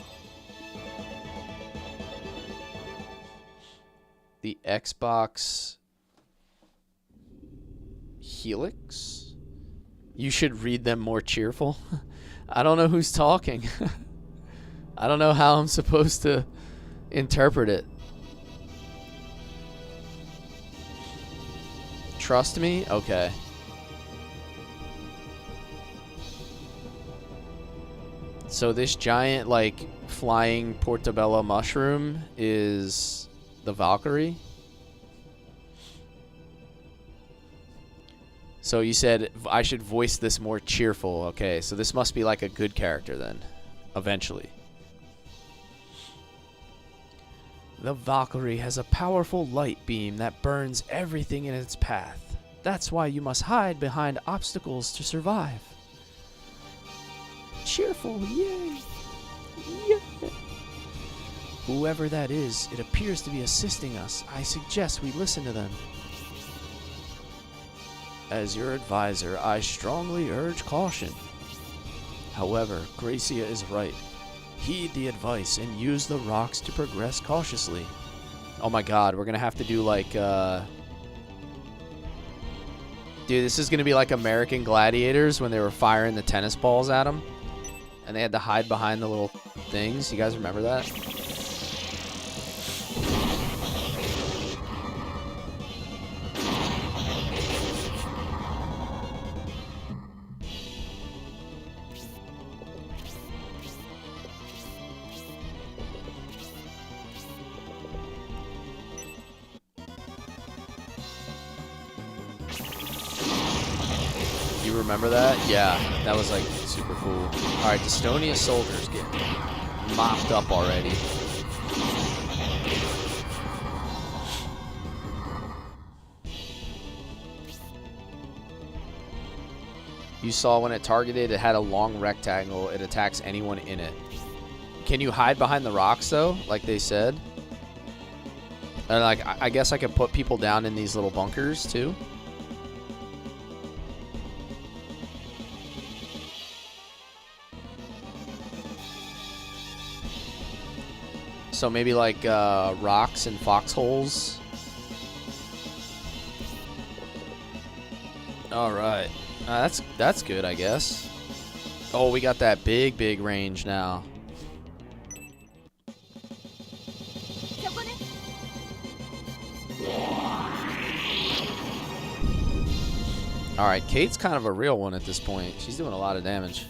Speaker 1: The Xbox Helix? You should read them more cheerful. I don't know who's talking. I don't know how I'm supposed to interpret it. Trust me? Okay. So this giant, like, flying portobello mushroom is the Valkyrie? So you said I should voice this more cheerful. Okay, so this must be like a good character then, eventually. The Valkyrie has a powerful light beam that burns everything in its path. That's why you must hide behind obstacles to survive. Cheerful, yay! Yay! Whoever that is, it appears to be assisting us. I suggest we listen to them. As your advisor, I strongly urge caution. However, Gracia is right. Heed the advice and use the rocks to progress cautiously. Oh my god, we're gonna have to do like, Dude, this is gonna be like American Gladiators when they were firing the tennis balls at them. And they had to hide behind the little things. You guys remember that? You remember that? Yeah, that was like super cool. Alright, the Estonia soldiers get mopped up already. You saw when it targeted, it had a long rectangle. It attacks anyone in it. Can you hide behind the rocks though, like they said? And like, I guess I could put people down in these little bunkers too. So maybe like rocks and foxholes. All right, that's good, I guess. Oh, we got that big range now. All right, Kate's kind of a real one at this point. She's doing a lot of damage.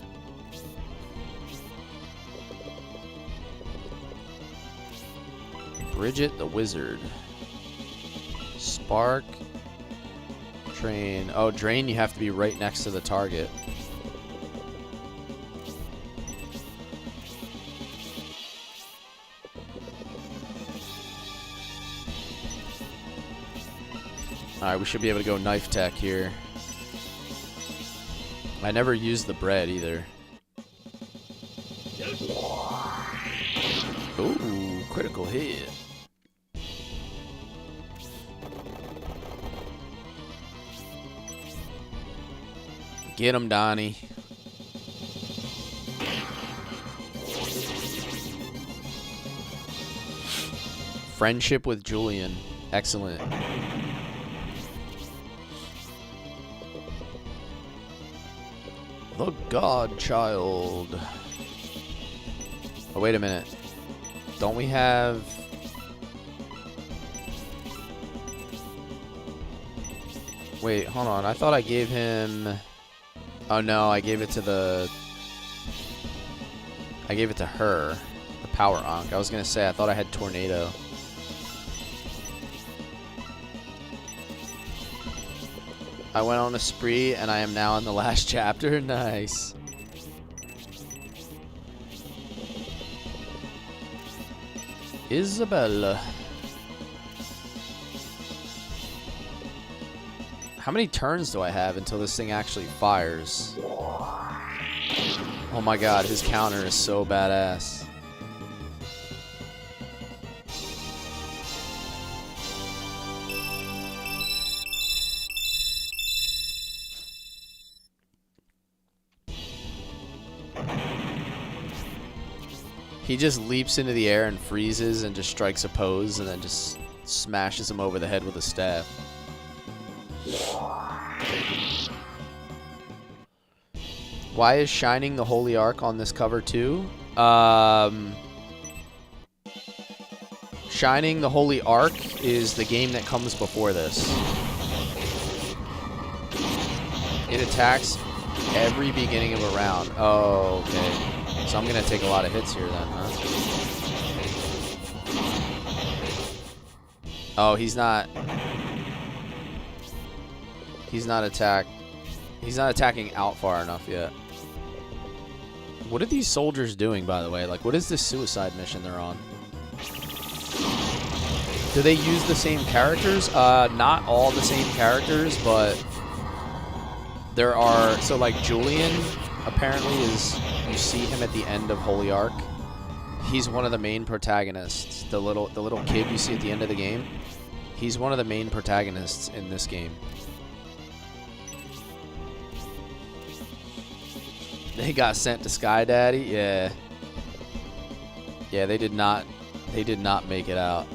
Speaker 1: Bridget the Wizard. Spark. Drain. Oh, Drain, you have to be right next to the target. Alright, we should be able to go knife tech here. I never used the bread either. Ooh, critical hit. Get him, Donnie. Friendship with Julian. Excellent. The Godchild. Oh, wait a minute. Don't we have... Wait, hold on. I thought I gave him... Oh, no. I gave it to the... I gave it to her. The Power Ankh. I was going to say, I thought I had Tornado. I went on a spree, and I am now in the last chapter. Nice. Isabella. How many turns do I have until this thing actually fires? Oh my god, his counter is so badass. He just leaps into the air and freezes and just strikes a pose and then just smashes him over the head with a staff. Why is Shining the Holy Ark on this cover too? Shining the Holy Ark is the game that comes before this. It attacks every beginning of a round. Oh, okay. So I'm going to take a lot of hits here then, huh? Oh, he's not attacking out far enough yet. What are these soldiers doing, by the way? Like, what is this suicide mission they're on? Do they use the same characters? Not all the same characters, but there are... So, like, Julian apparently is... You see him at the end of Holy Ark. He's one of the main protagonists. The little kid you see at the end of the game. He's one of the main protagonists in this game. They got sent to Sky Daddy? Yeah. Yeah, they did not make it out.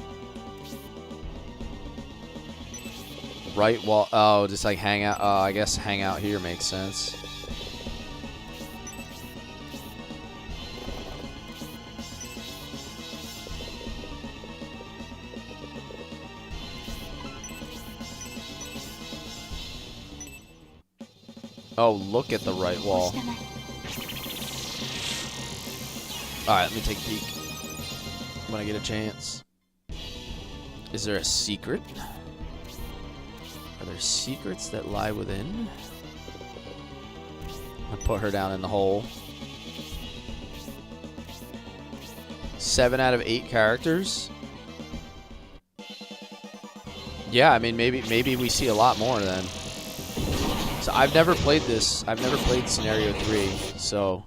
Speaker 1: Right wall. Oh, just like hang out. Oh, I guess hang out here makes sense. Oh, look at the right wall. Alright, let me take a peek when I get a chance. Is there a secret? Are there secrets that lie within? I put her down in the hole. 7 out of 8 characters? Yeah, I mean, maybe we see a lot more then. So I've never played this. I've never played Scenario 3, so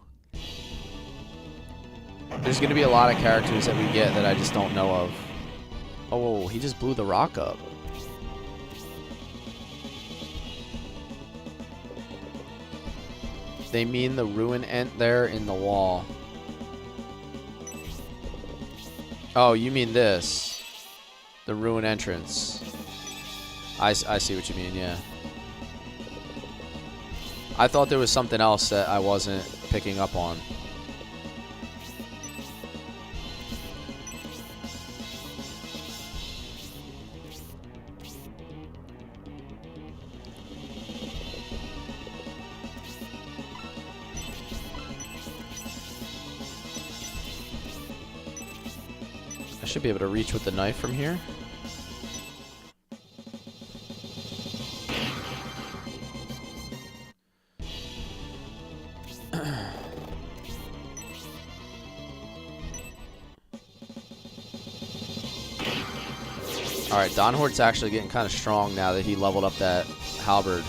Speaker 1: there's going to be a lot of characters that we get that I just don't know of. Oh, he just blew the rock up. They mean the ruin ent there in the wall. Oh, you mean this. The ruin entrance. I see what you mean, yeah. I thought there was something else that I wasn't picking up on. I should be able to reach with the knife from here. Alright, Donhort's actually getting kind of strong now that he leveled up that halberd.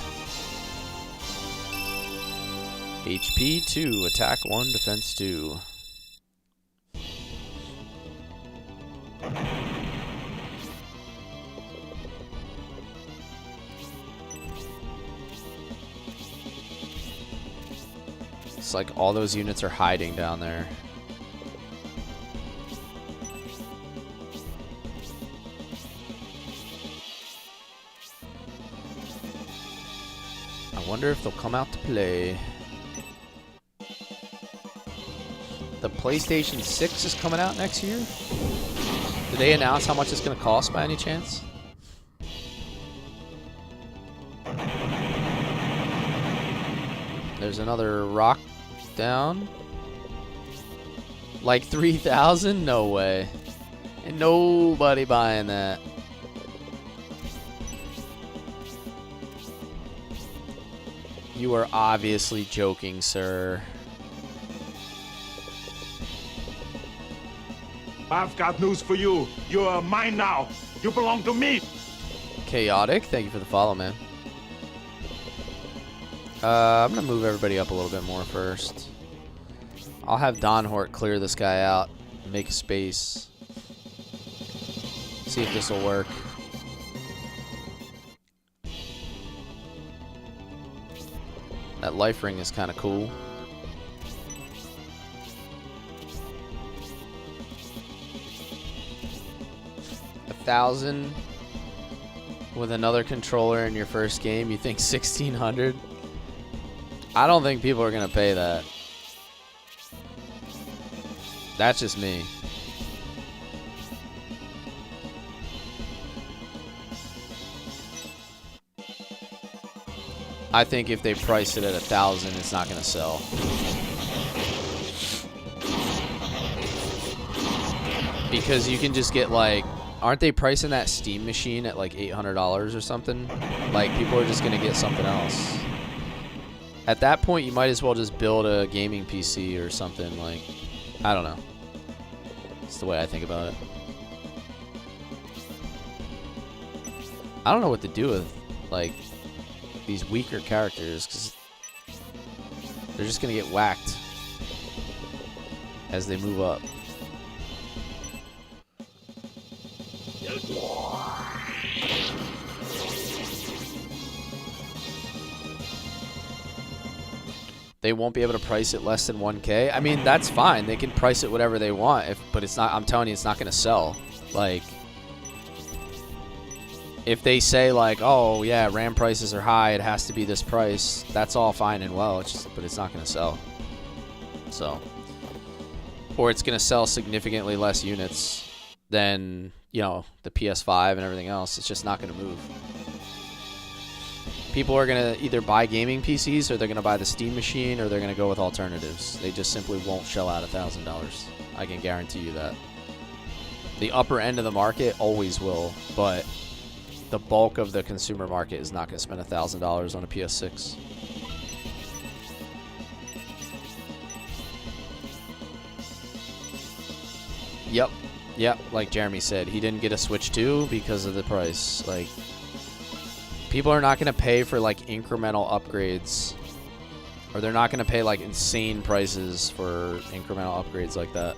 Speaker 1: HP 2, attack 1, defense 2. It's like all those units are hiding down there. I wonder if they'll come out to play. The PlayStation 6 is coming out next year? Did they announce how much it's going to cost by any chance? There's another rock down. Like 3,000? No way. Ain't nobody buying that. You are obviously joking, sir.
Speaker 2: I've got news for you. You're mine now. You belong to me.
Speaker 1: Chaotic, thank you for the follow, man. I'm going to move everybody up a little bit more first. I'll have Donhort clear this guy out and make a space. See if this will work. That life ring is kind of cool. $1,000 with another controller in your first game. You think 1,600? I don't think people are gonna pay that. That's just me. I think if they price it at 1,000, it's not gonna sell. Because you can just get like, aren't they pricing that Steam machine at like $800 or something? Like people are just gonna get something else. At that point, you might as well just build a gaming PC or something. Like, I don't know. It's the way I think about it. I don't know what to do with like these weaker characters because they're just gonna get whacked as they move up. They won't be able to price it less than 1K. I mean, that's fine. They can price it whatever they want, but it's not. I'm telling you, it's not going to sell. Like, if they say like, "Oh yeah, RAM prices are high. It has to be this price." That's all fine and well. But it's not going to sell. So, or it's going to sell significantly less units than the PS5 and everything else. It's just not going to move. People are going to either buy gaming PCs or they're going to buy the Steam machine or they're going to go with alternatives. They just simply won't shell out $1,000. I can guarantee you that. The upper end of the market always will, but the bulk of the consumer market is not going to spend $1,000 on a PS6. Yep, like Jeremy said, he didn't get a Switch 2 because of the price. Like, people are not going to pay for like incremental upgrades, or they're not going to pay like insane prices for incremental upgrades like that.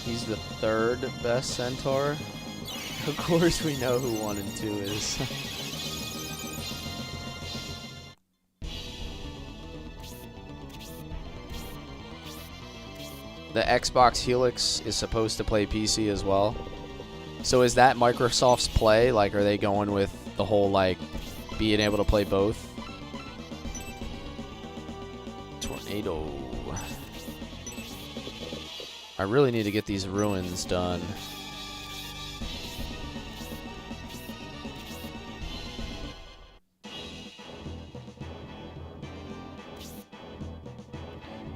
Speaker 1: He's the third best centaur. Of course we know who 1 and 2 is. The Xbox Helix is supposed to play PC as well. So is that Microsoft's play? Like, are they going with the whole, like, being able to play both? Tornado. I really need to get these ruins done.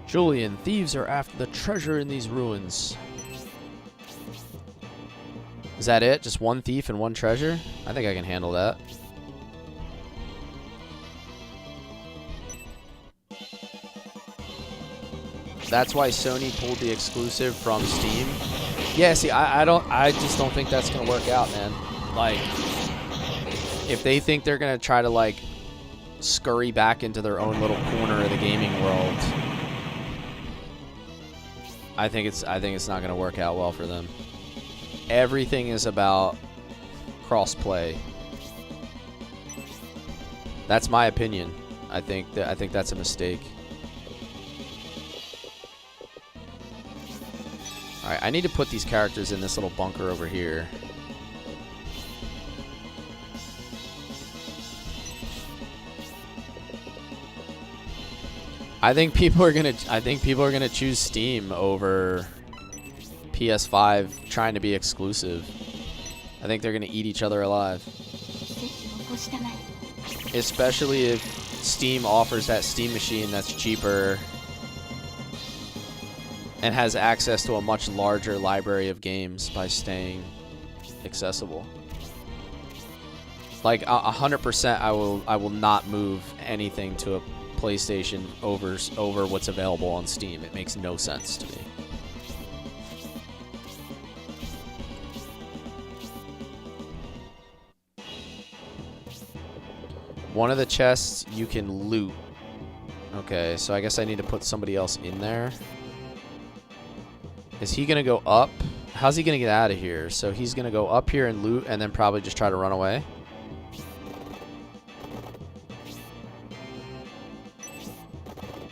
Speaker 1: Julian, thieves are after the treasure in these ruins. Is that it? Just 1 thief and 1 treasure? I think I can handle that. That's why Sony pulled the exclusive from Steam. Yeah, see, I just don't think that's gonna work out, man. Like, if they think they're gonna try to like scurry back into their own little corner of the gaming world, I think it's not gonna work out well for them. Everything is about cross-play. That's my opinion. I think that's a mistake. All right, I need to put these characters in this little bunker over here. I think people are gonna choose Steam over PS5 trying to be exclusive. I think they're gonna eat each other alive. Especially if Steam offers that Steam machine that's cheaper and has access to a much larger library of games by staying accessible. Like 100%, I will not move anything to a PlayStation over what's available on Steam. It makes no sense to me. One of the chests you can loot. Okay, so I guess I need to put somebody else in there. Is he gonna go up? How's he gonna get out of here? So he's gonna go up here and loot and then probably just try to run away.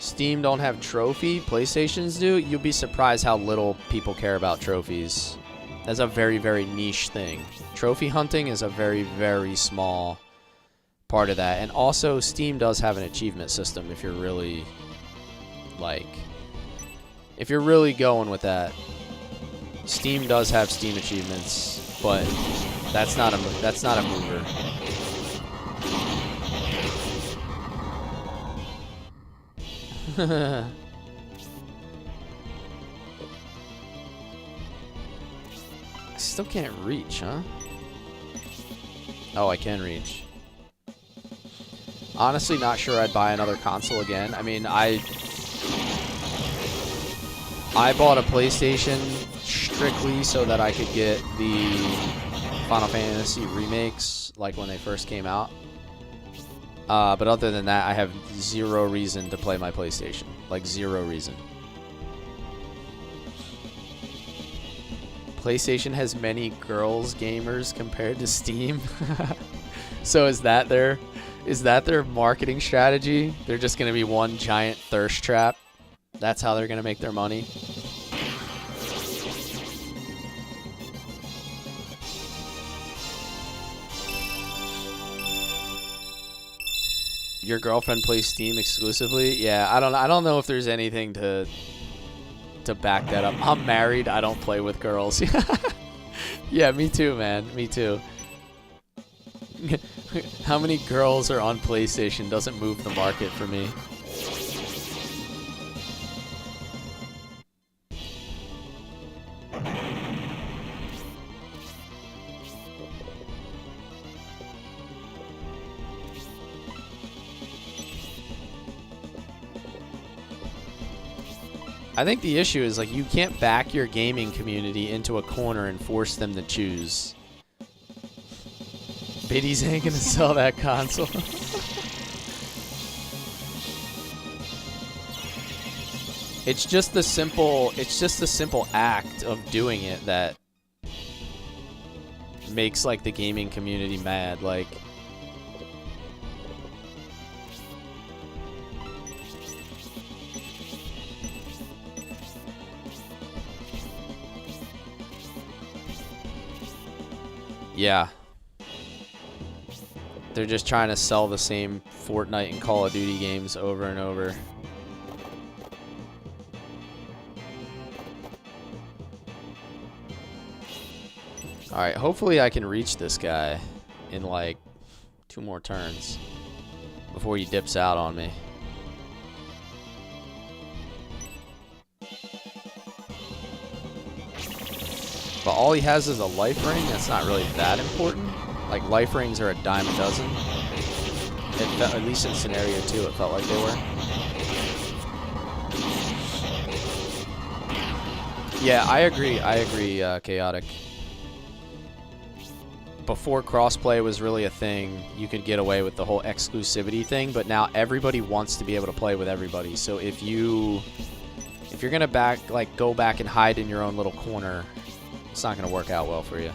Speaker 1: Steam don't have trophy, PlayStations do. You'll be surprised how little people care about trophies. That's a very, very niche thing. Trophy hunting is a very, very small part of that. And also, Steam does have an achievement system if you're really, like, if you're really going with that. Steam does have Steam achievements, but that's not a mover. I still can't reach, huh? Oh, I can reach. Honestly, not sure I'd buy another console again. I mean, I bought a PlayStation strictly so that I could get the Final Fantasy remakes, like when they first came out. But other than that, I have zero reason to play my PlayStation. Like, zero reason. PlayStation has many girls gamers compared to Steam. So is that their marketing strategy? They're just going to be one giant thirst trap. That's how they're going to make their money. Your girlfriend plays Steam exclusively? Yeah, I don't know if there's anything to back that up. I'm married. I don't play with girls. Yeah, me too, man. Me too. How many girls are on PlayStation doesn't move the market for me. I think the issue is, like, you can't back your gaming community into a corner and force them to choose. Biddies ain't gonna sell that console. It's just the simple act of doing it that makes, like, the gaming community mad. Like, yeah. They're just trying to sell the same Fortnite and Call of Duty games over and over. Alright, hopefully I can reach this guy in like 2 more turns before he dips out on me. But all he has is a life ring. That's not really that important. Like, life rings are a dime a dozen. At least in scenario 2, it felt like they were. Yeah, I agree. I agree, Chaotic. Before crossplay was really a thing, you could get away with the whole exclusivity thing, but now everybody wants to be able to play with everybody. So if you're gonna go back and hide in your own little corner, it's not gonna work out well for you.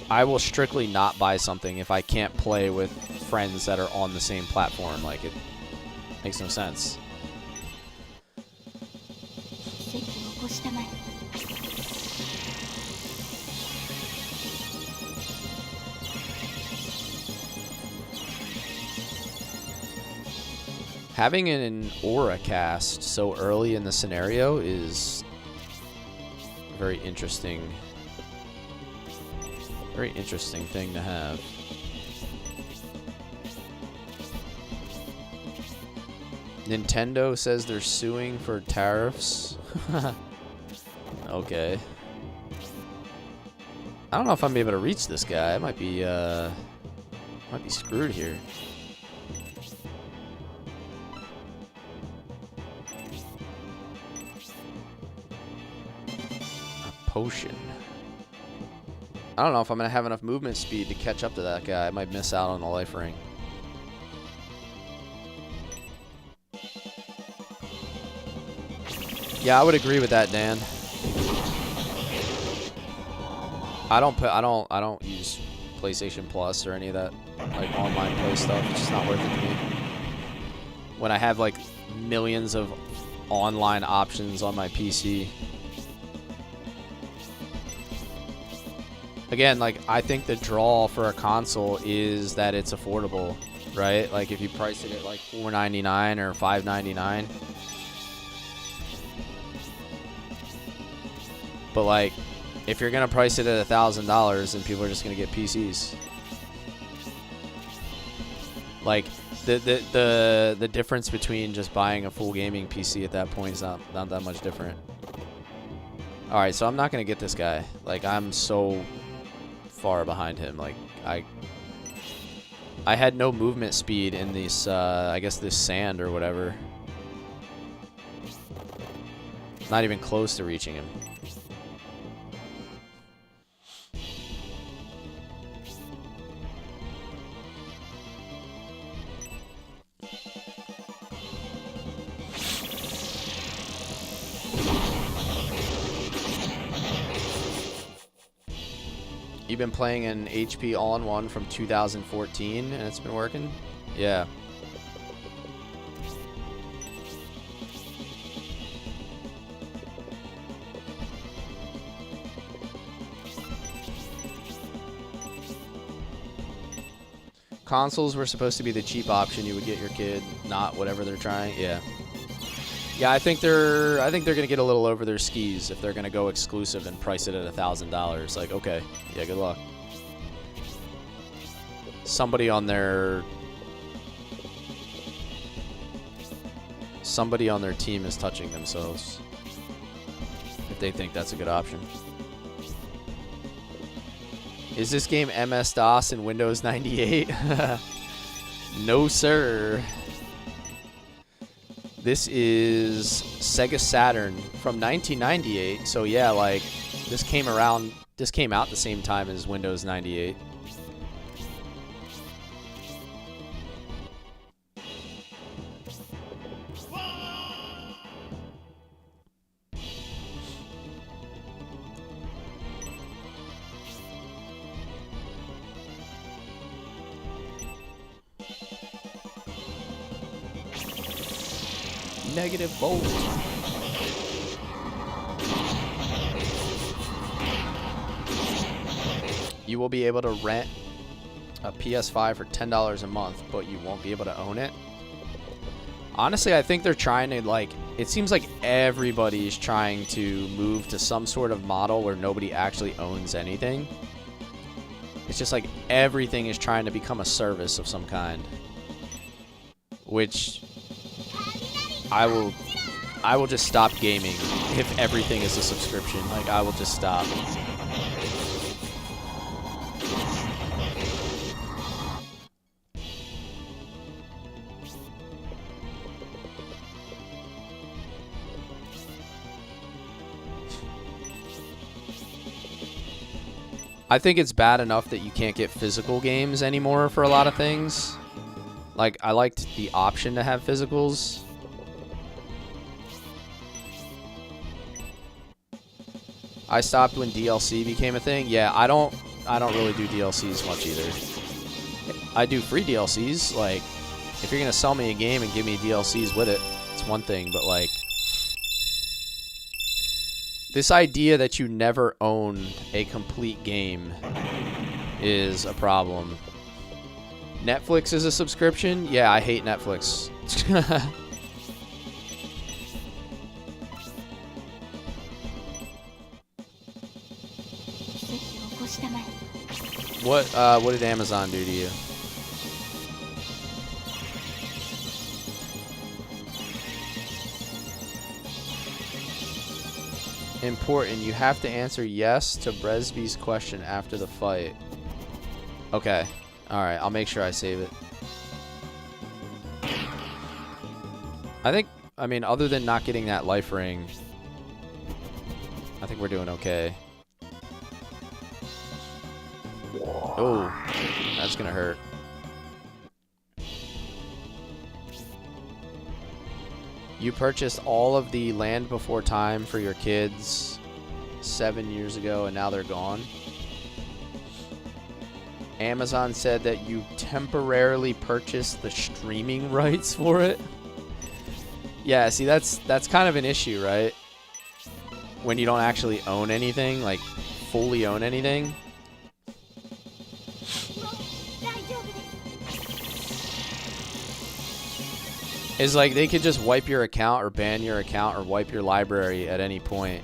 Speaker 1: I will strictly not buy something if I can't play with friends that are on the same platform. Like, it makes no sense. Having an aura cast so early in the scenario is very interesting. Very interesting thing to have. Nintendo says they're suing for tariffs. Okay. I don't know if I'm able to reach this guy. I might be screwed here. A potion. I don't know if I'm going to have enough movement speed to catch up to that guy. I might miss out on the life ring. Yeah, I would agree with that, Dan. I don't use PlayStation Plus or any of that like online play stuff. It's just not worth it to me. When I have like millions of online options on my PC. Again, like, I think the draw for a console is that it's affordable, right? Like, if you price it at like $4.99 or $5.99. But like, if you're gonna price it at $1,000, then people are just gonna get PCs. Like, the difference between just buying a full gaming PC at that point is not that much different. All right, so I'm not gonna get this guy. Like, I'm so far behind him. Like, I had no movement speed in this, I guess this sand or whatever. Not even close to reaching him. You've been playing an HP All-in-One from 2014 and it's been working? Yeah. Consoles were supposed to be the cheap option you would get your kid, not whatever they're trying. Yeah. Yeah, I think they're gonna get a little over their skis if they're gonna go exclusive and price it at $1,000. Like, okay, yeah, good luck. Somebody on their team is touching themselves if they think that's a good option. Is this game MS-DOS in Windows 98? No, sir. This is Sega Saturn from 1998. So yeah, like, this came out the same time as Windows 98. Negative volt. You will be able to rent a PS5 for $10 a month, but you won't be able to own it. Honestly, I think they're trying to, like, it seems like everybody's trying to move to some sort of model where nobody actually owns anything. It's just like everything is trying to become a service of some kind. Which I will just stop gaming if everything is a subscription. Like, I will just stop. I think it's bad enough that you can't get physical games anymore for a lot of things. Like, I liked the option to have physicals. I stopped when DLC became a thing. Yeah, I don't really do DLCs much either. I do free DLCs. Like, if you're gonna sell me a game and give me DLCs with it, it's one thing. But like, this idea that you never own a complete game is a problem. Netflix is a subscription? Yeah, I hate Netflix. What did Amazon do to you? Important. You have to answer yes to Bresby's question after the fight. Okay. Alright, I'll make sure I save it. I mean, other than not getting that life ring, I think we're doing okay. Oh, that's gonna hurt. You purchased all of the Land Before Time for your kids 7 years ago, and now they're gone. Amazon said that you temporarily purchased the streaming rights for it. Yeah, see, that's kind of an issue, right? When you don't actually own anything, like fully own anything. Is like they could just wipe your account or ban your account or wipe your library at any point.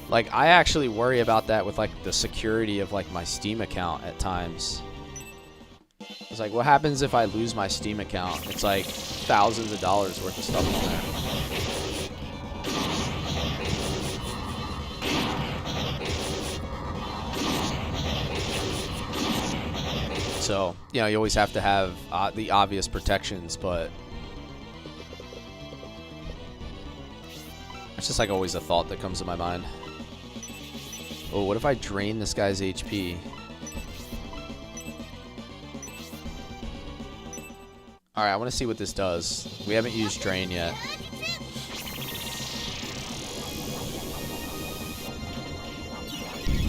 Speaker 1: Like, I actually worry about that with like the security of like my Steam account at times. It's like, what happens if I lose my Steam account? It's like thousands of dollars worth of stuff on there. So, you know, you always have to have the obvious protections, but it's just like always a thought that comes to my mind. Oh, what if I drain this guy's HP? Alright, I want to see what this does. We haven't used drain yet.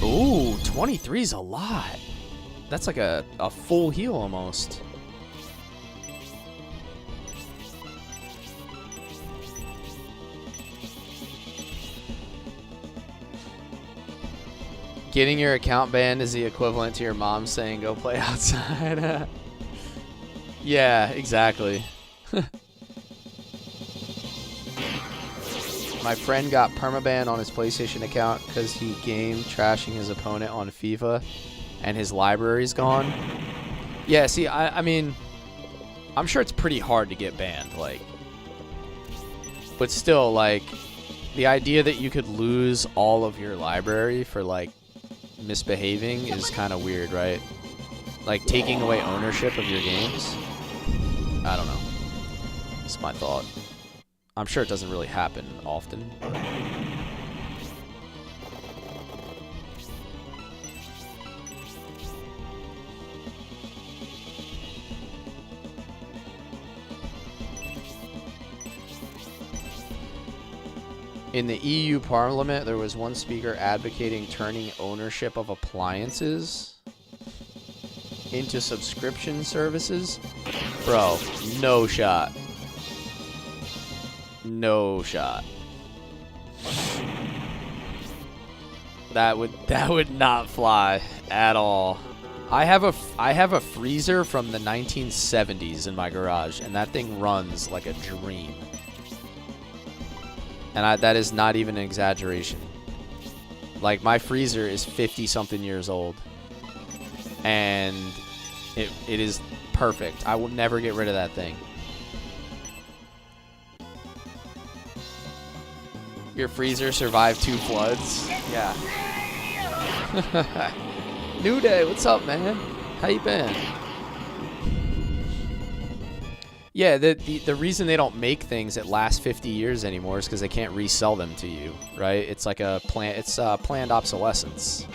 Speaker 1: Ooh, 23 is a lot. That's like a full heal almost. Getting your account banned is the equivalent to your mom saying go play outside. Yeah, exactly. My friend got permaban on his PlayStation account because he gamed trashing his opponent on FIFA and his library's gone. Yeah, see, I mean, I'm sure it's pretty hard to get banned, like, but still, like, the idea that you could lose all of your library for, like, misbehaving is kind of weird, right? Like, taking away ownership of your games? I don't know. It's my thought. I'm sure it doesn't really happen often. In the EU Parliament, there was one speaker advocating turning ownership of appliances into subscription services. Bro, no shot. No shot. That would not fly at all. I have a freezer from the 1970s in my garage, and that thing runs like a dream. And that is not even an exaggeration. Like, my freezer is 50-something years old. And it is perfect. I will never get rid of that thing. Your freezer survived 2 floods? Yeah. New Day, what's up, man? How you been? Yeah, the reason they don't make things that last 50 years anymore is because they can't resell them to you, right? It's like planned obsolescence.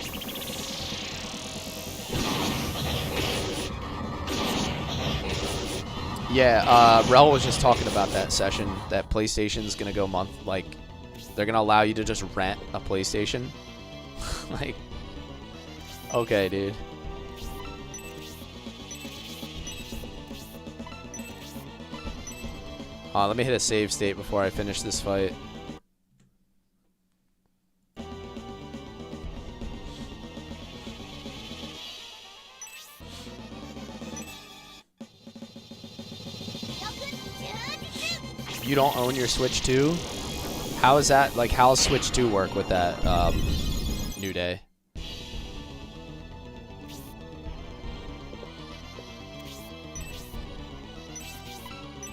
Speaker 1: Yeah, Rel was just talking about that session, that PlayStation's gonna go like, they're gonna allow you to just rent a PlayStation. Like, okay, dude. Let me hit a save state before I finish this fight. You don't own your Switch 2? How is that? Like, how does Switch 2 work with that, New Day?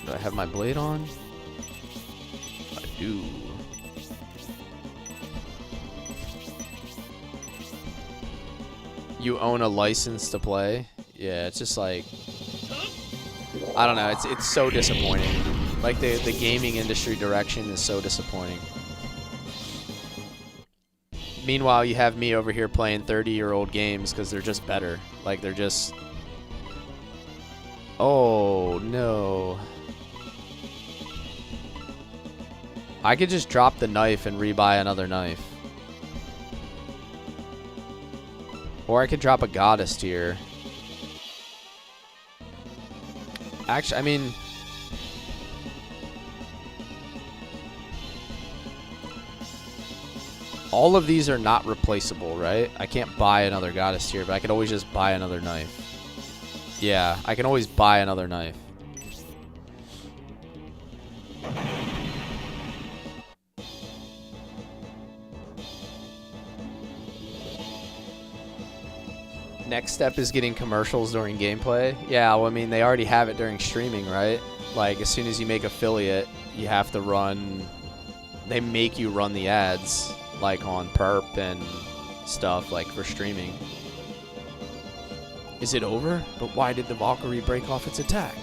Speaker 1: Do I have my blade on? I do. You own a license to play? Yeah, it's just like, I don't know, it's so disappointing. Like, the gaming industry direction is so disappointing. Meanwhile, you have me over here playing 30-year-old games because they're just better. Like, they're just... Oh, no. I could just drop the knife and rebuy another knife. Or I could drop a goddess tier. Actually, I mean... all of these are not replaceable, right? I can't buy another goddess tier, but I could always just buy another knife. Yeah, I can always buy another knife. Next step is getting commercials during gameplay. Yeah, well, I mean, they already have it during streaming, right? Like, as soon as you make affiliate, you have to run... They make you run the ads, like, on perp and stuff, like, for streaming. Is it over? But why did the Valkyrie break off its attack?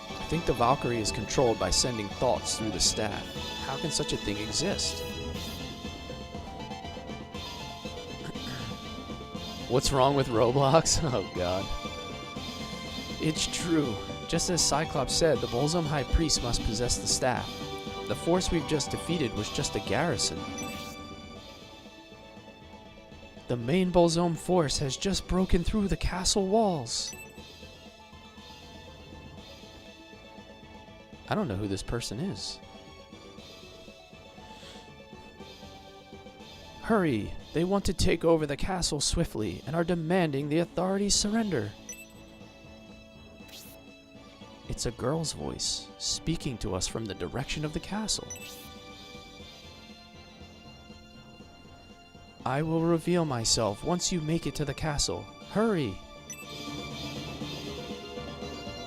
Speaker 1: I think the Valkyrie is controlled by sending thoughts through the staff. How can such a thing exist? What's wrong with Roblox? Oh, God. It's true. Just as Cyclops said, the Bolzum High Priest must possess the staff. The force we've just defeated was just a garrison. The main Bolzum force has just broken through the castle walls. I don't know who this person is. Hurry! They want to take over the castle swiftly and are demanding the authorities surrender. It's a girl's voice, speaking to us from the direction of the castle. I will reveal myself once you make it to the castle. Hurry!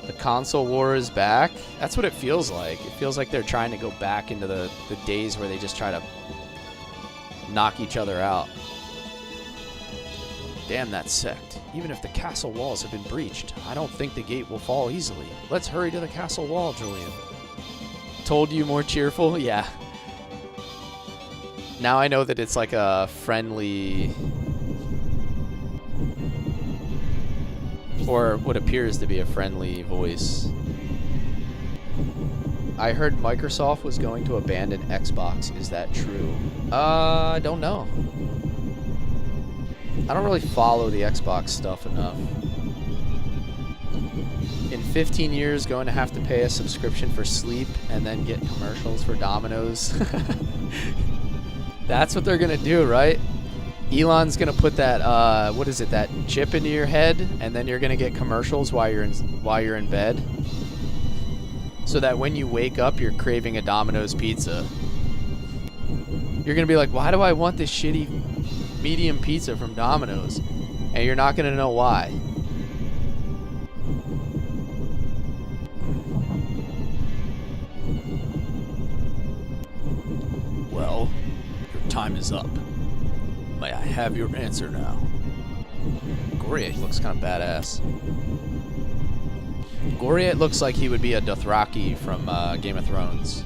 Speaker 1: The console war is back? That's what it feels like. It feels like they're trying to go back into the days where they just try to knock each other out. Damn that sect. Even if the castle walls have been breached, I don't think the gate will fall easily. Let's hurry to the castle wall, Julian. Told you more cheerful? Yeah. Now I know that it's like a friendly... or what appears to be a friendly voice. I heard Microsoft was going to abandon Xbox. Is that true? I don't know. I don't really follow the Xbox stuff enough. In 15 years, going to have to pay a subscription for sleep and then get commercials for Domino's. That's what they're going to do, right? Elon's going to put that, what is it, that chip into your head, and then you're going to get commercials while you're in bed. So that when you wake up, you're craving a Domino's pizza. You're going to be like, why do I want this shitty medium pizza from Domino's? And you're not going to know why. Well, your time is up. May I have your answer now? Goriot looks kind of badass. Goriot looks like he would be a Dothraki from Game of Thrones.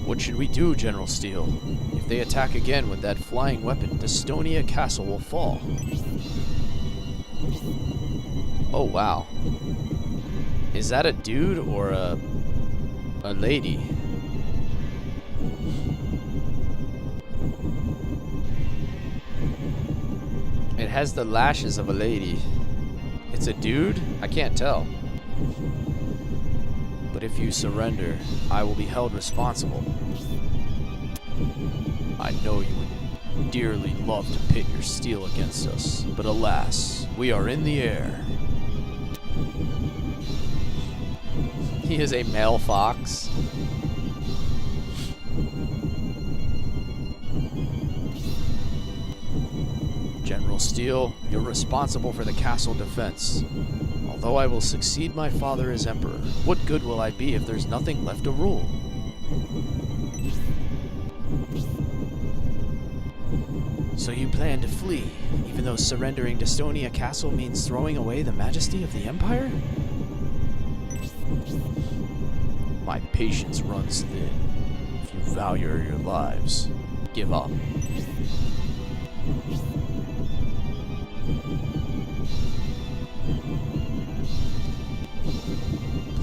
Speaker 1: What should we do, General Steele? If they attack again with that flying weapon, Destonia Castle will fall. Oh, wow. Is that a dude or a lady? It has the lashes of a lady. It's a dude? I can't tell. But if you surrender, I will be held responsible. I know you would dearly love to pit your steel against us, but alas, we are in the air. He is a male fox. General Steele, you're responsible for the castle defense. Although I will succeed my father as emperor, what good will I be if there's nothing left to rule? So you plan to flee, even though surrendering Destonia Castle means throwing away the majesty of the Empire? My patience runs thin. If you value your lives, give up.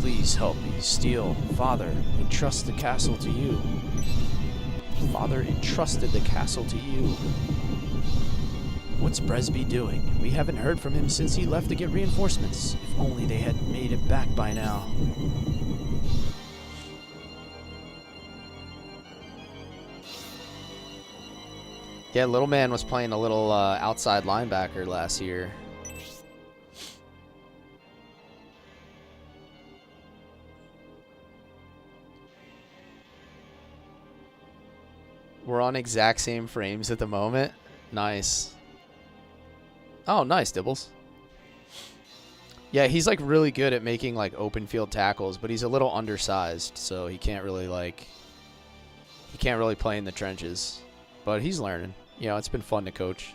Speaker 1: Please help me, Steele. Father, entrust the castle to you. Father entrusted the castle to you. What's Bresby doing? We haven't heard from him since he left to get reinforcements. If only they had made it back by now. Yeah, little man was playing a little outside linebacker last year. We're on exact same frames at the moment. Nice. Oh, nice, Dibbles. Yeah, he's like really good at making like open field tackles, but he's a little undersized, so he can't really play in the trenches. But he's learning. You know, it's been fun to coach.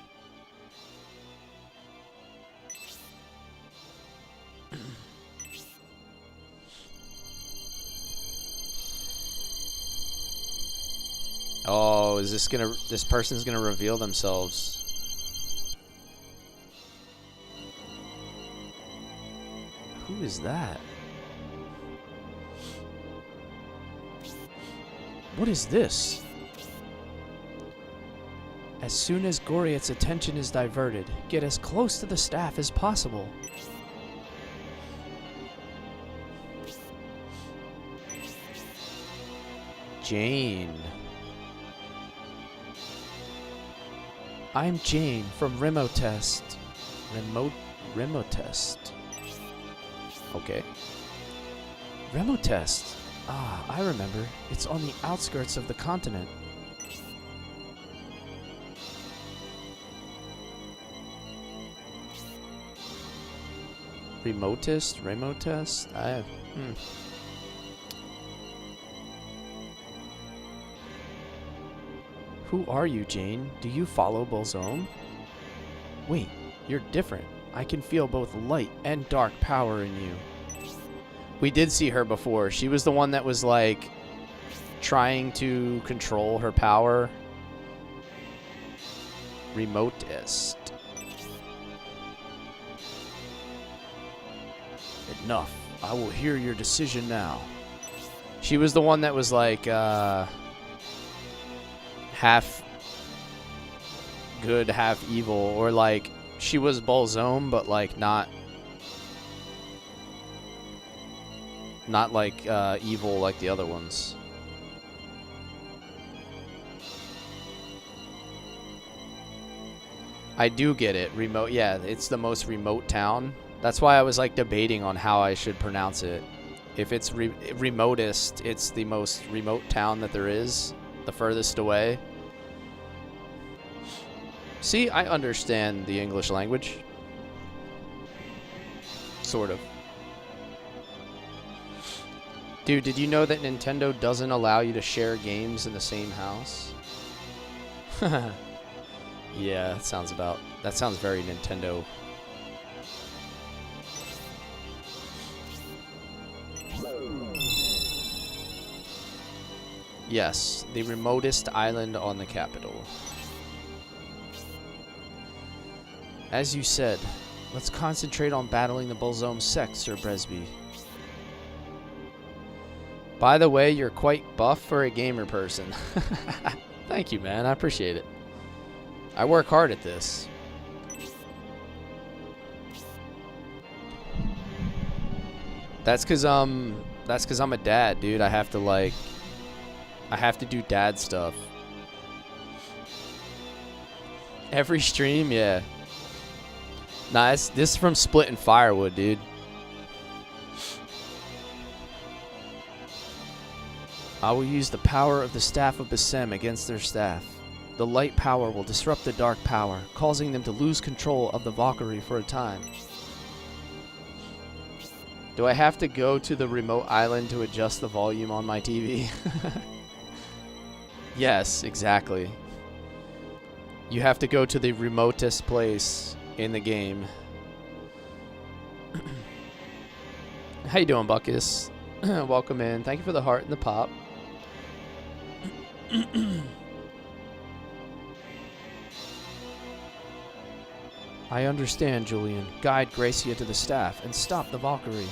Speaker 1: Oh, is this person's gonna reveal themselves? Who is that? What is this? As soon as Goriet's attention is diverted, get as close to the staff as possible. Jane. I'm Jane from Remotest. Remotest. Okay. Remotest. Ah, I remember. It's on the outskirts of the continent. Remotest? Who are you, Jane? Do you follow Bolzone? Wait, you're different. I can feel both light and dark power in you. We did see her before. She was the one that was like trying to control her power. Remotest. Enough. I will hear your decision now. She was the one that was like half good, half evil, or like she was Bolzone, but like not like evil like the other ones. I do get it. Remote, yeah, it's the most remote town. That's why I was like debating on how I should pronounce it. If it's remotest, it's the most remote town that there is, the furthest away. See, I understand the English language. Sort of. Dude, did you know that Nintendo doesn't allow you to share games in the same house? Yeah, that sounds very Nintendo. Yes, the remotest island on the capital. As you said, let's concentrate on battling the Bolzome sect, Sir Bresby. By the way, you're quite buff for a gamer person. Thank you, man. I appreciate it. I work hard at this. That's cause I'm a dad, dude. I have to do dad stuff. Every stream, yeah. Nah, this is from splitting firewood, dude. I will use the power of the Staff of Besem against their staff. The light power will disrupt the dark power, causing them to lose control of the Valkyrie for a time. Do I have to go to the remote island to adjust the volume on my TV? Yes, exactly. You have to go to the remotest place in the game. How you doing, Buckus? Welcome in. Thank you for the heart and the pop. I understand, Julian. Guide Gracia to the staff and stop the Valkyrie.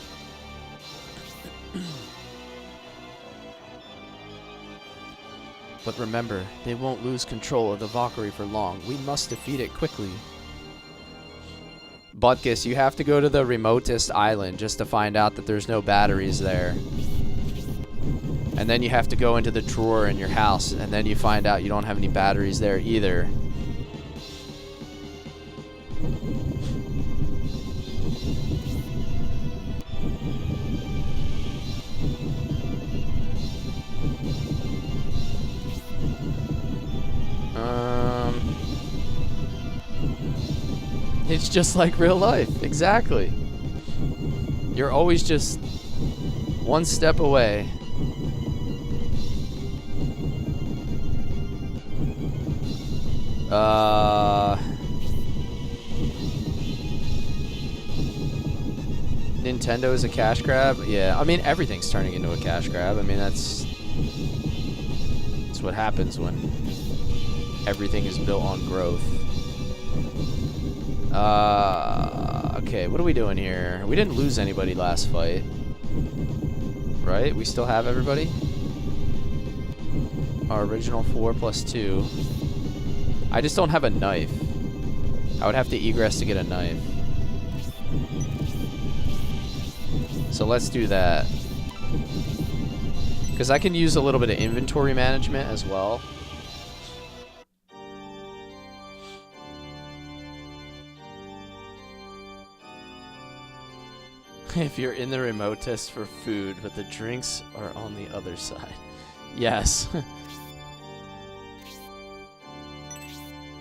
Speaker 1: But remember, they won't lose control of the Valkyrie for long. We must defeat it quickly. Butkus, you have to go to the remotest island just to find out that there's no batteries there. And then you have to go into the drawer in your house, and then you find out you don't have any batteries there either. It's just like real life. Exactly. You're always just one step away. Nintendo is a cash grab? Yeah, I mean, everything's turning into a cash grab. I mean, that's what happens when everything is built on growth. Okay, what are we doing here? We didn't lose anybody last fight. Right? We still have everybody? Our original 4 plus 2. I just don't have a knife. I would have to egress to get a knife. So let's do that. Because I can use a little bit of inventory management as well. If you're in the remote test for food, but the drinks are on the other side. Yes.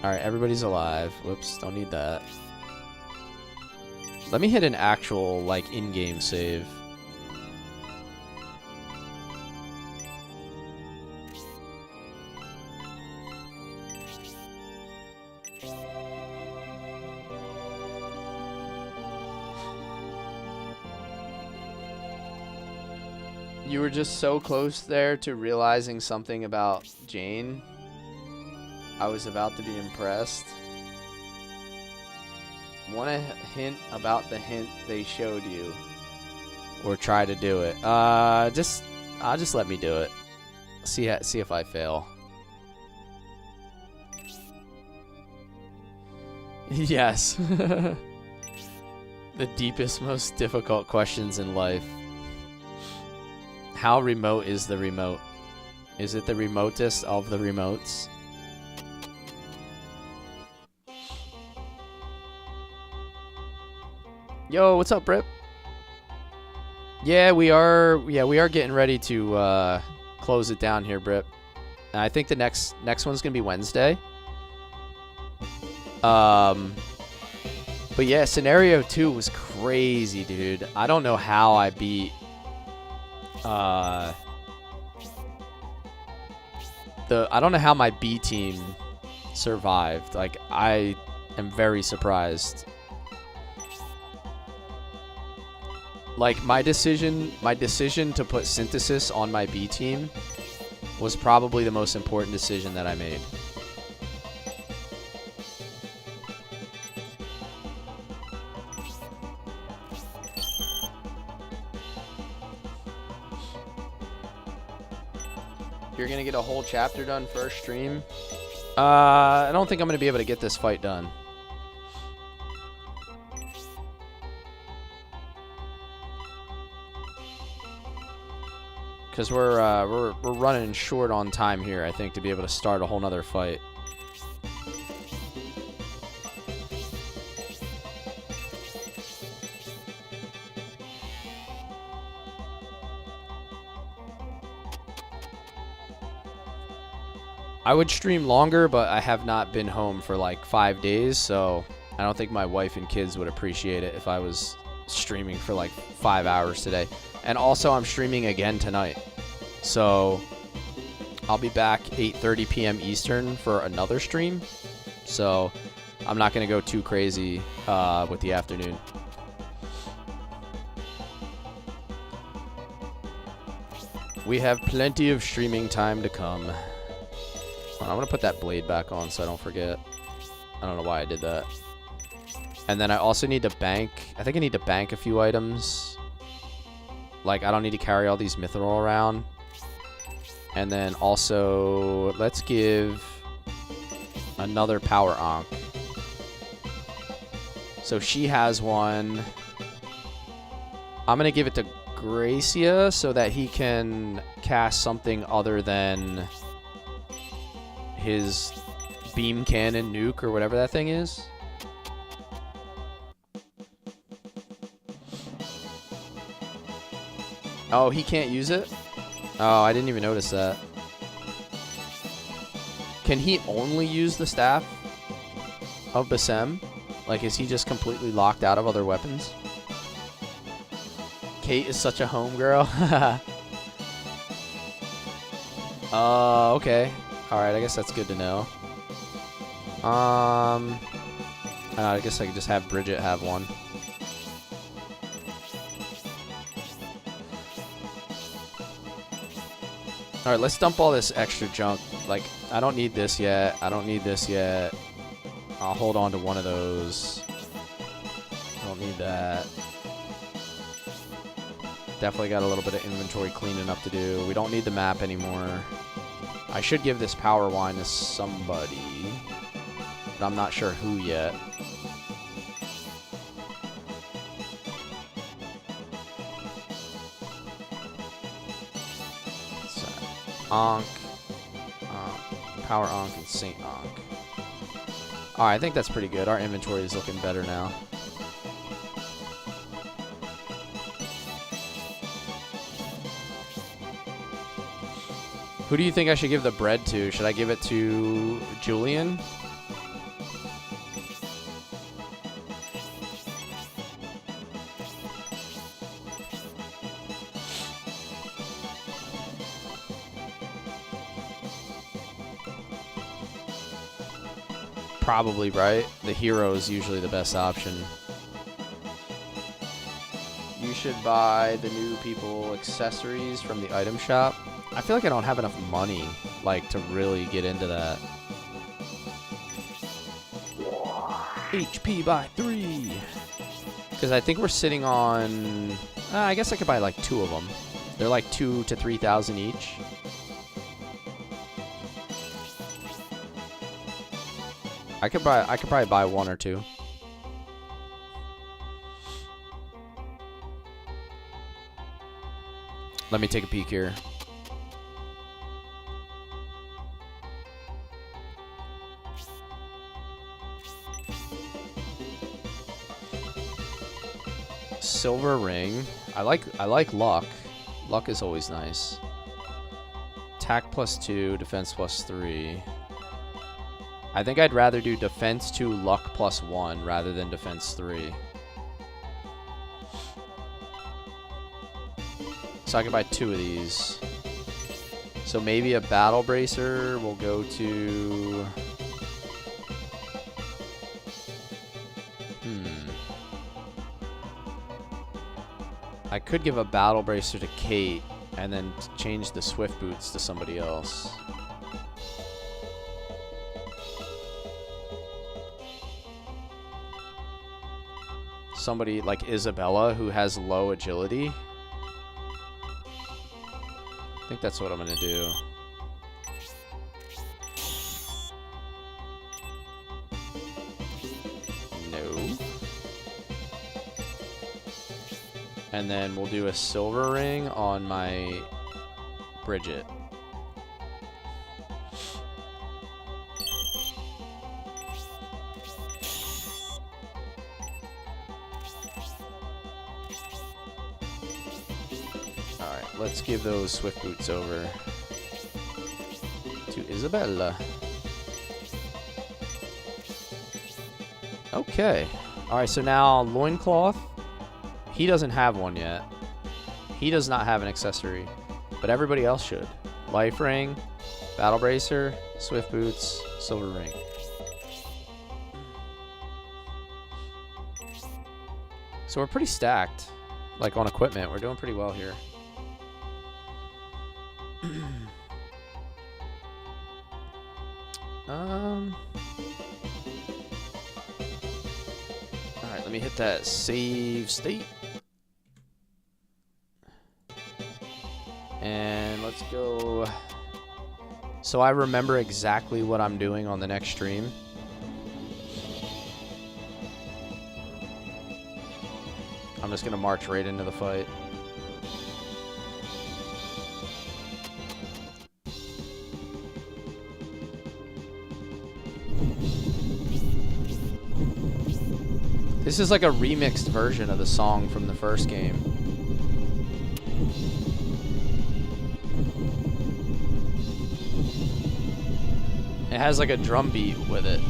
Speaker 1: Alright, everybody's alive. Whoops, don't need that. Let me hit an actual, like, in-game save. You were just so close there to realizing something about Jane. I was about to be impressed. Want a hint about the hint they showed you? Or try to do it? Just let me do it. See if I fail. Yes. The deepest, most difficult questions in life. How remote is the remote? Is it the remotest of the remotes? Yo, what's up, Brip? Yeah, we are getting ready to close it down here, Brip. And I think the next one's gonna be Wednesday. But yeah, scenario 2 was crazy, dude. I don't know how I beat I don't know how my B team survived. Like, I am very surprised. Like, my decision to put Synthesis on my B team was probably the most important decision that I made. You're gonna get a whole chapter done first stream? I don't think I'm gonna be able to get this fight done. Because we're running short on time here, I think, to be able to start a whole nother fight. I would stream longer, but I have not been home for like 5 days, so I don't think my wife and kids would appreciate it if I was streaming for like 5 hours today. And also, I'm streaming again tonight. So I'll be back 8:30 p.m. Eastern for another stream. So I'm not going to go too crazy with the afternoon. We have plenty of streaming time to come. I'm going to put that blade back on so I don't forget. I don't know why I did that. And then I also need to bank. I think I need to bank a few items. Like, I don't need to carry all these mithril around. And then also, let's give another power ankh. So she has one. I'm going to give it to Gracia so that he can cast something other than his beam cannon nuke or whatever that thing is. Oh, he can't use it? Oh, I didn't even notice that. Can he only use the staff of Bassem? Like, is he just completely locked out of other weapons? Kate is such a homegirl. Okay. Alright, I guess that's good to know. I guess I could just have Bridget have one. Alright, let's dump all this extra junk. Like, I don't need this yet. I don't need this yet. I'll hold on to one of those. I don't need that. Definitely got a little bit of inventory cleaning up to do. We don't need the map anymore. I should give this power wine to somebody, but I'm not sure who yet. Ankh, Power Ankh, and Saint Ankh. Alright, I think that's pretty good. Our inventory is looking better now. Who do you think I should give the bread to? Should I give it to Julian? Probably, right? The hero is usually the best option. You should buy the new people accessories from the item shop. I feel like I don't have enough money, like, to really get into that. HP by 3. Because I think we're sitting on... I guess I could buy, like, 2 of them. They're, like, 2,000 to 3,000 each. I could probably buy 1 or 2. Let me take a peek here. Silver ring. I like luck. Luck is always nice. Attack +2, defense +3. I think I'd rather do defense 2, luck +1 rather than defense 3. So I can buy 2 of these. So maybe a battle bracer will go to... I could give a battle bracer to Kate and then change the Swift Boots to somebody else. Somebody like Isabella who has low agility. I think that's what I'm gonna do. No. And then we'll do a silver ring on my Bridget. Alright, let's give those Swift Boots over to Isabella. Okay. Alright, so now loincloth. He doesn't have one yet. He does not have an accessory, but everybody else should. Life ring, battle bracer, Swift Boots, silver ring. So we're pretty stacked, like on equipment. We're doing pretty well here. Alright, let me hit that save state. And let's go. So I remember exactly what I'm doing on the next stream. I'm just gonna march right into the fight. This is like a remixed version of the song from the first game. It has like a drum beat with it.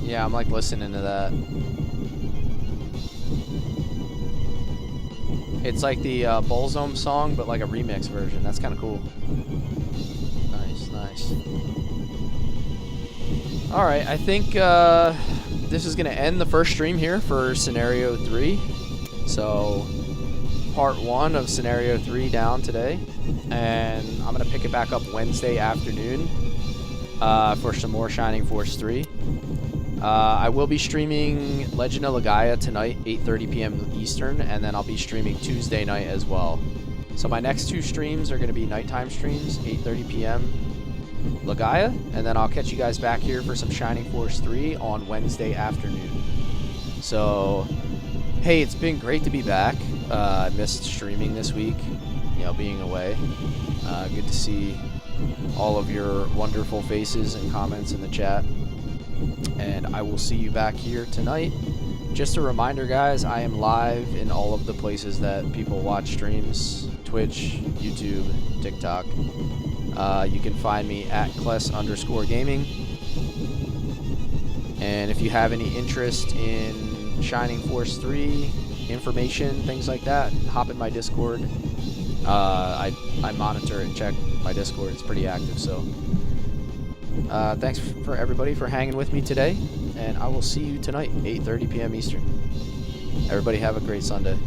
Speaker 1: Yeah, I'm like listening to that. It's like the Bullzome song, but like a remix version. That's kind of cool. Nice, nice. Alright, I think this is going to end the first stream here for Scenario 3. So, part 1 of Scenario 3 down today. And I'm going to pick it back up Wednesday afternoon for some more Shining Force 3. I will be streaming Legend of Legaia tonight, 8:30 p.m. Eastern, and then I'll be streaming Tuesday night as well. So my next 2 streams are going to be nighttime streams, 8:30 p.m. Legaia, and then I'll catch you guys back here for some Shining Force 3 on Wednesday afternoon. So, hey, it's been great to be back. I missed streaming this week, you know, being away. Good to see all of your wonderful faces and comments in the chat. And I will see you back here tonight. Just a reminder, guys, I am live in all of the places that people watch streams: Twitch, YouTube, TikTok. You can find me at Cless_gaming. And if you have any interest in Shining Force 3 information, things like that, hop in my Discord. I monitor and check my Discord. It's pretty active, so thanks for everybody for hanging with me today, and I will see you tonight, 8:30 p.m. Eastern. Everybody have a great Sunday.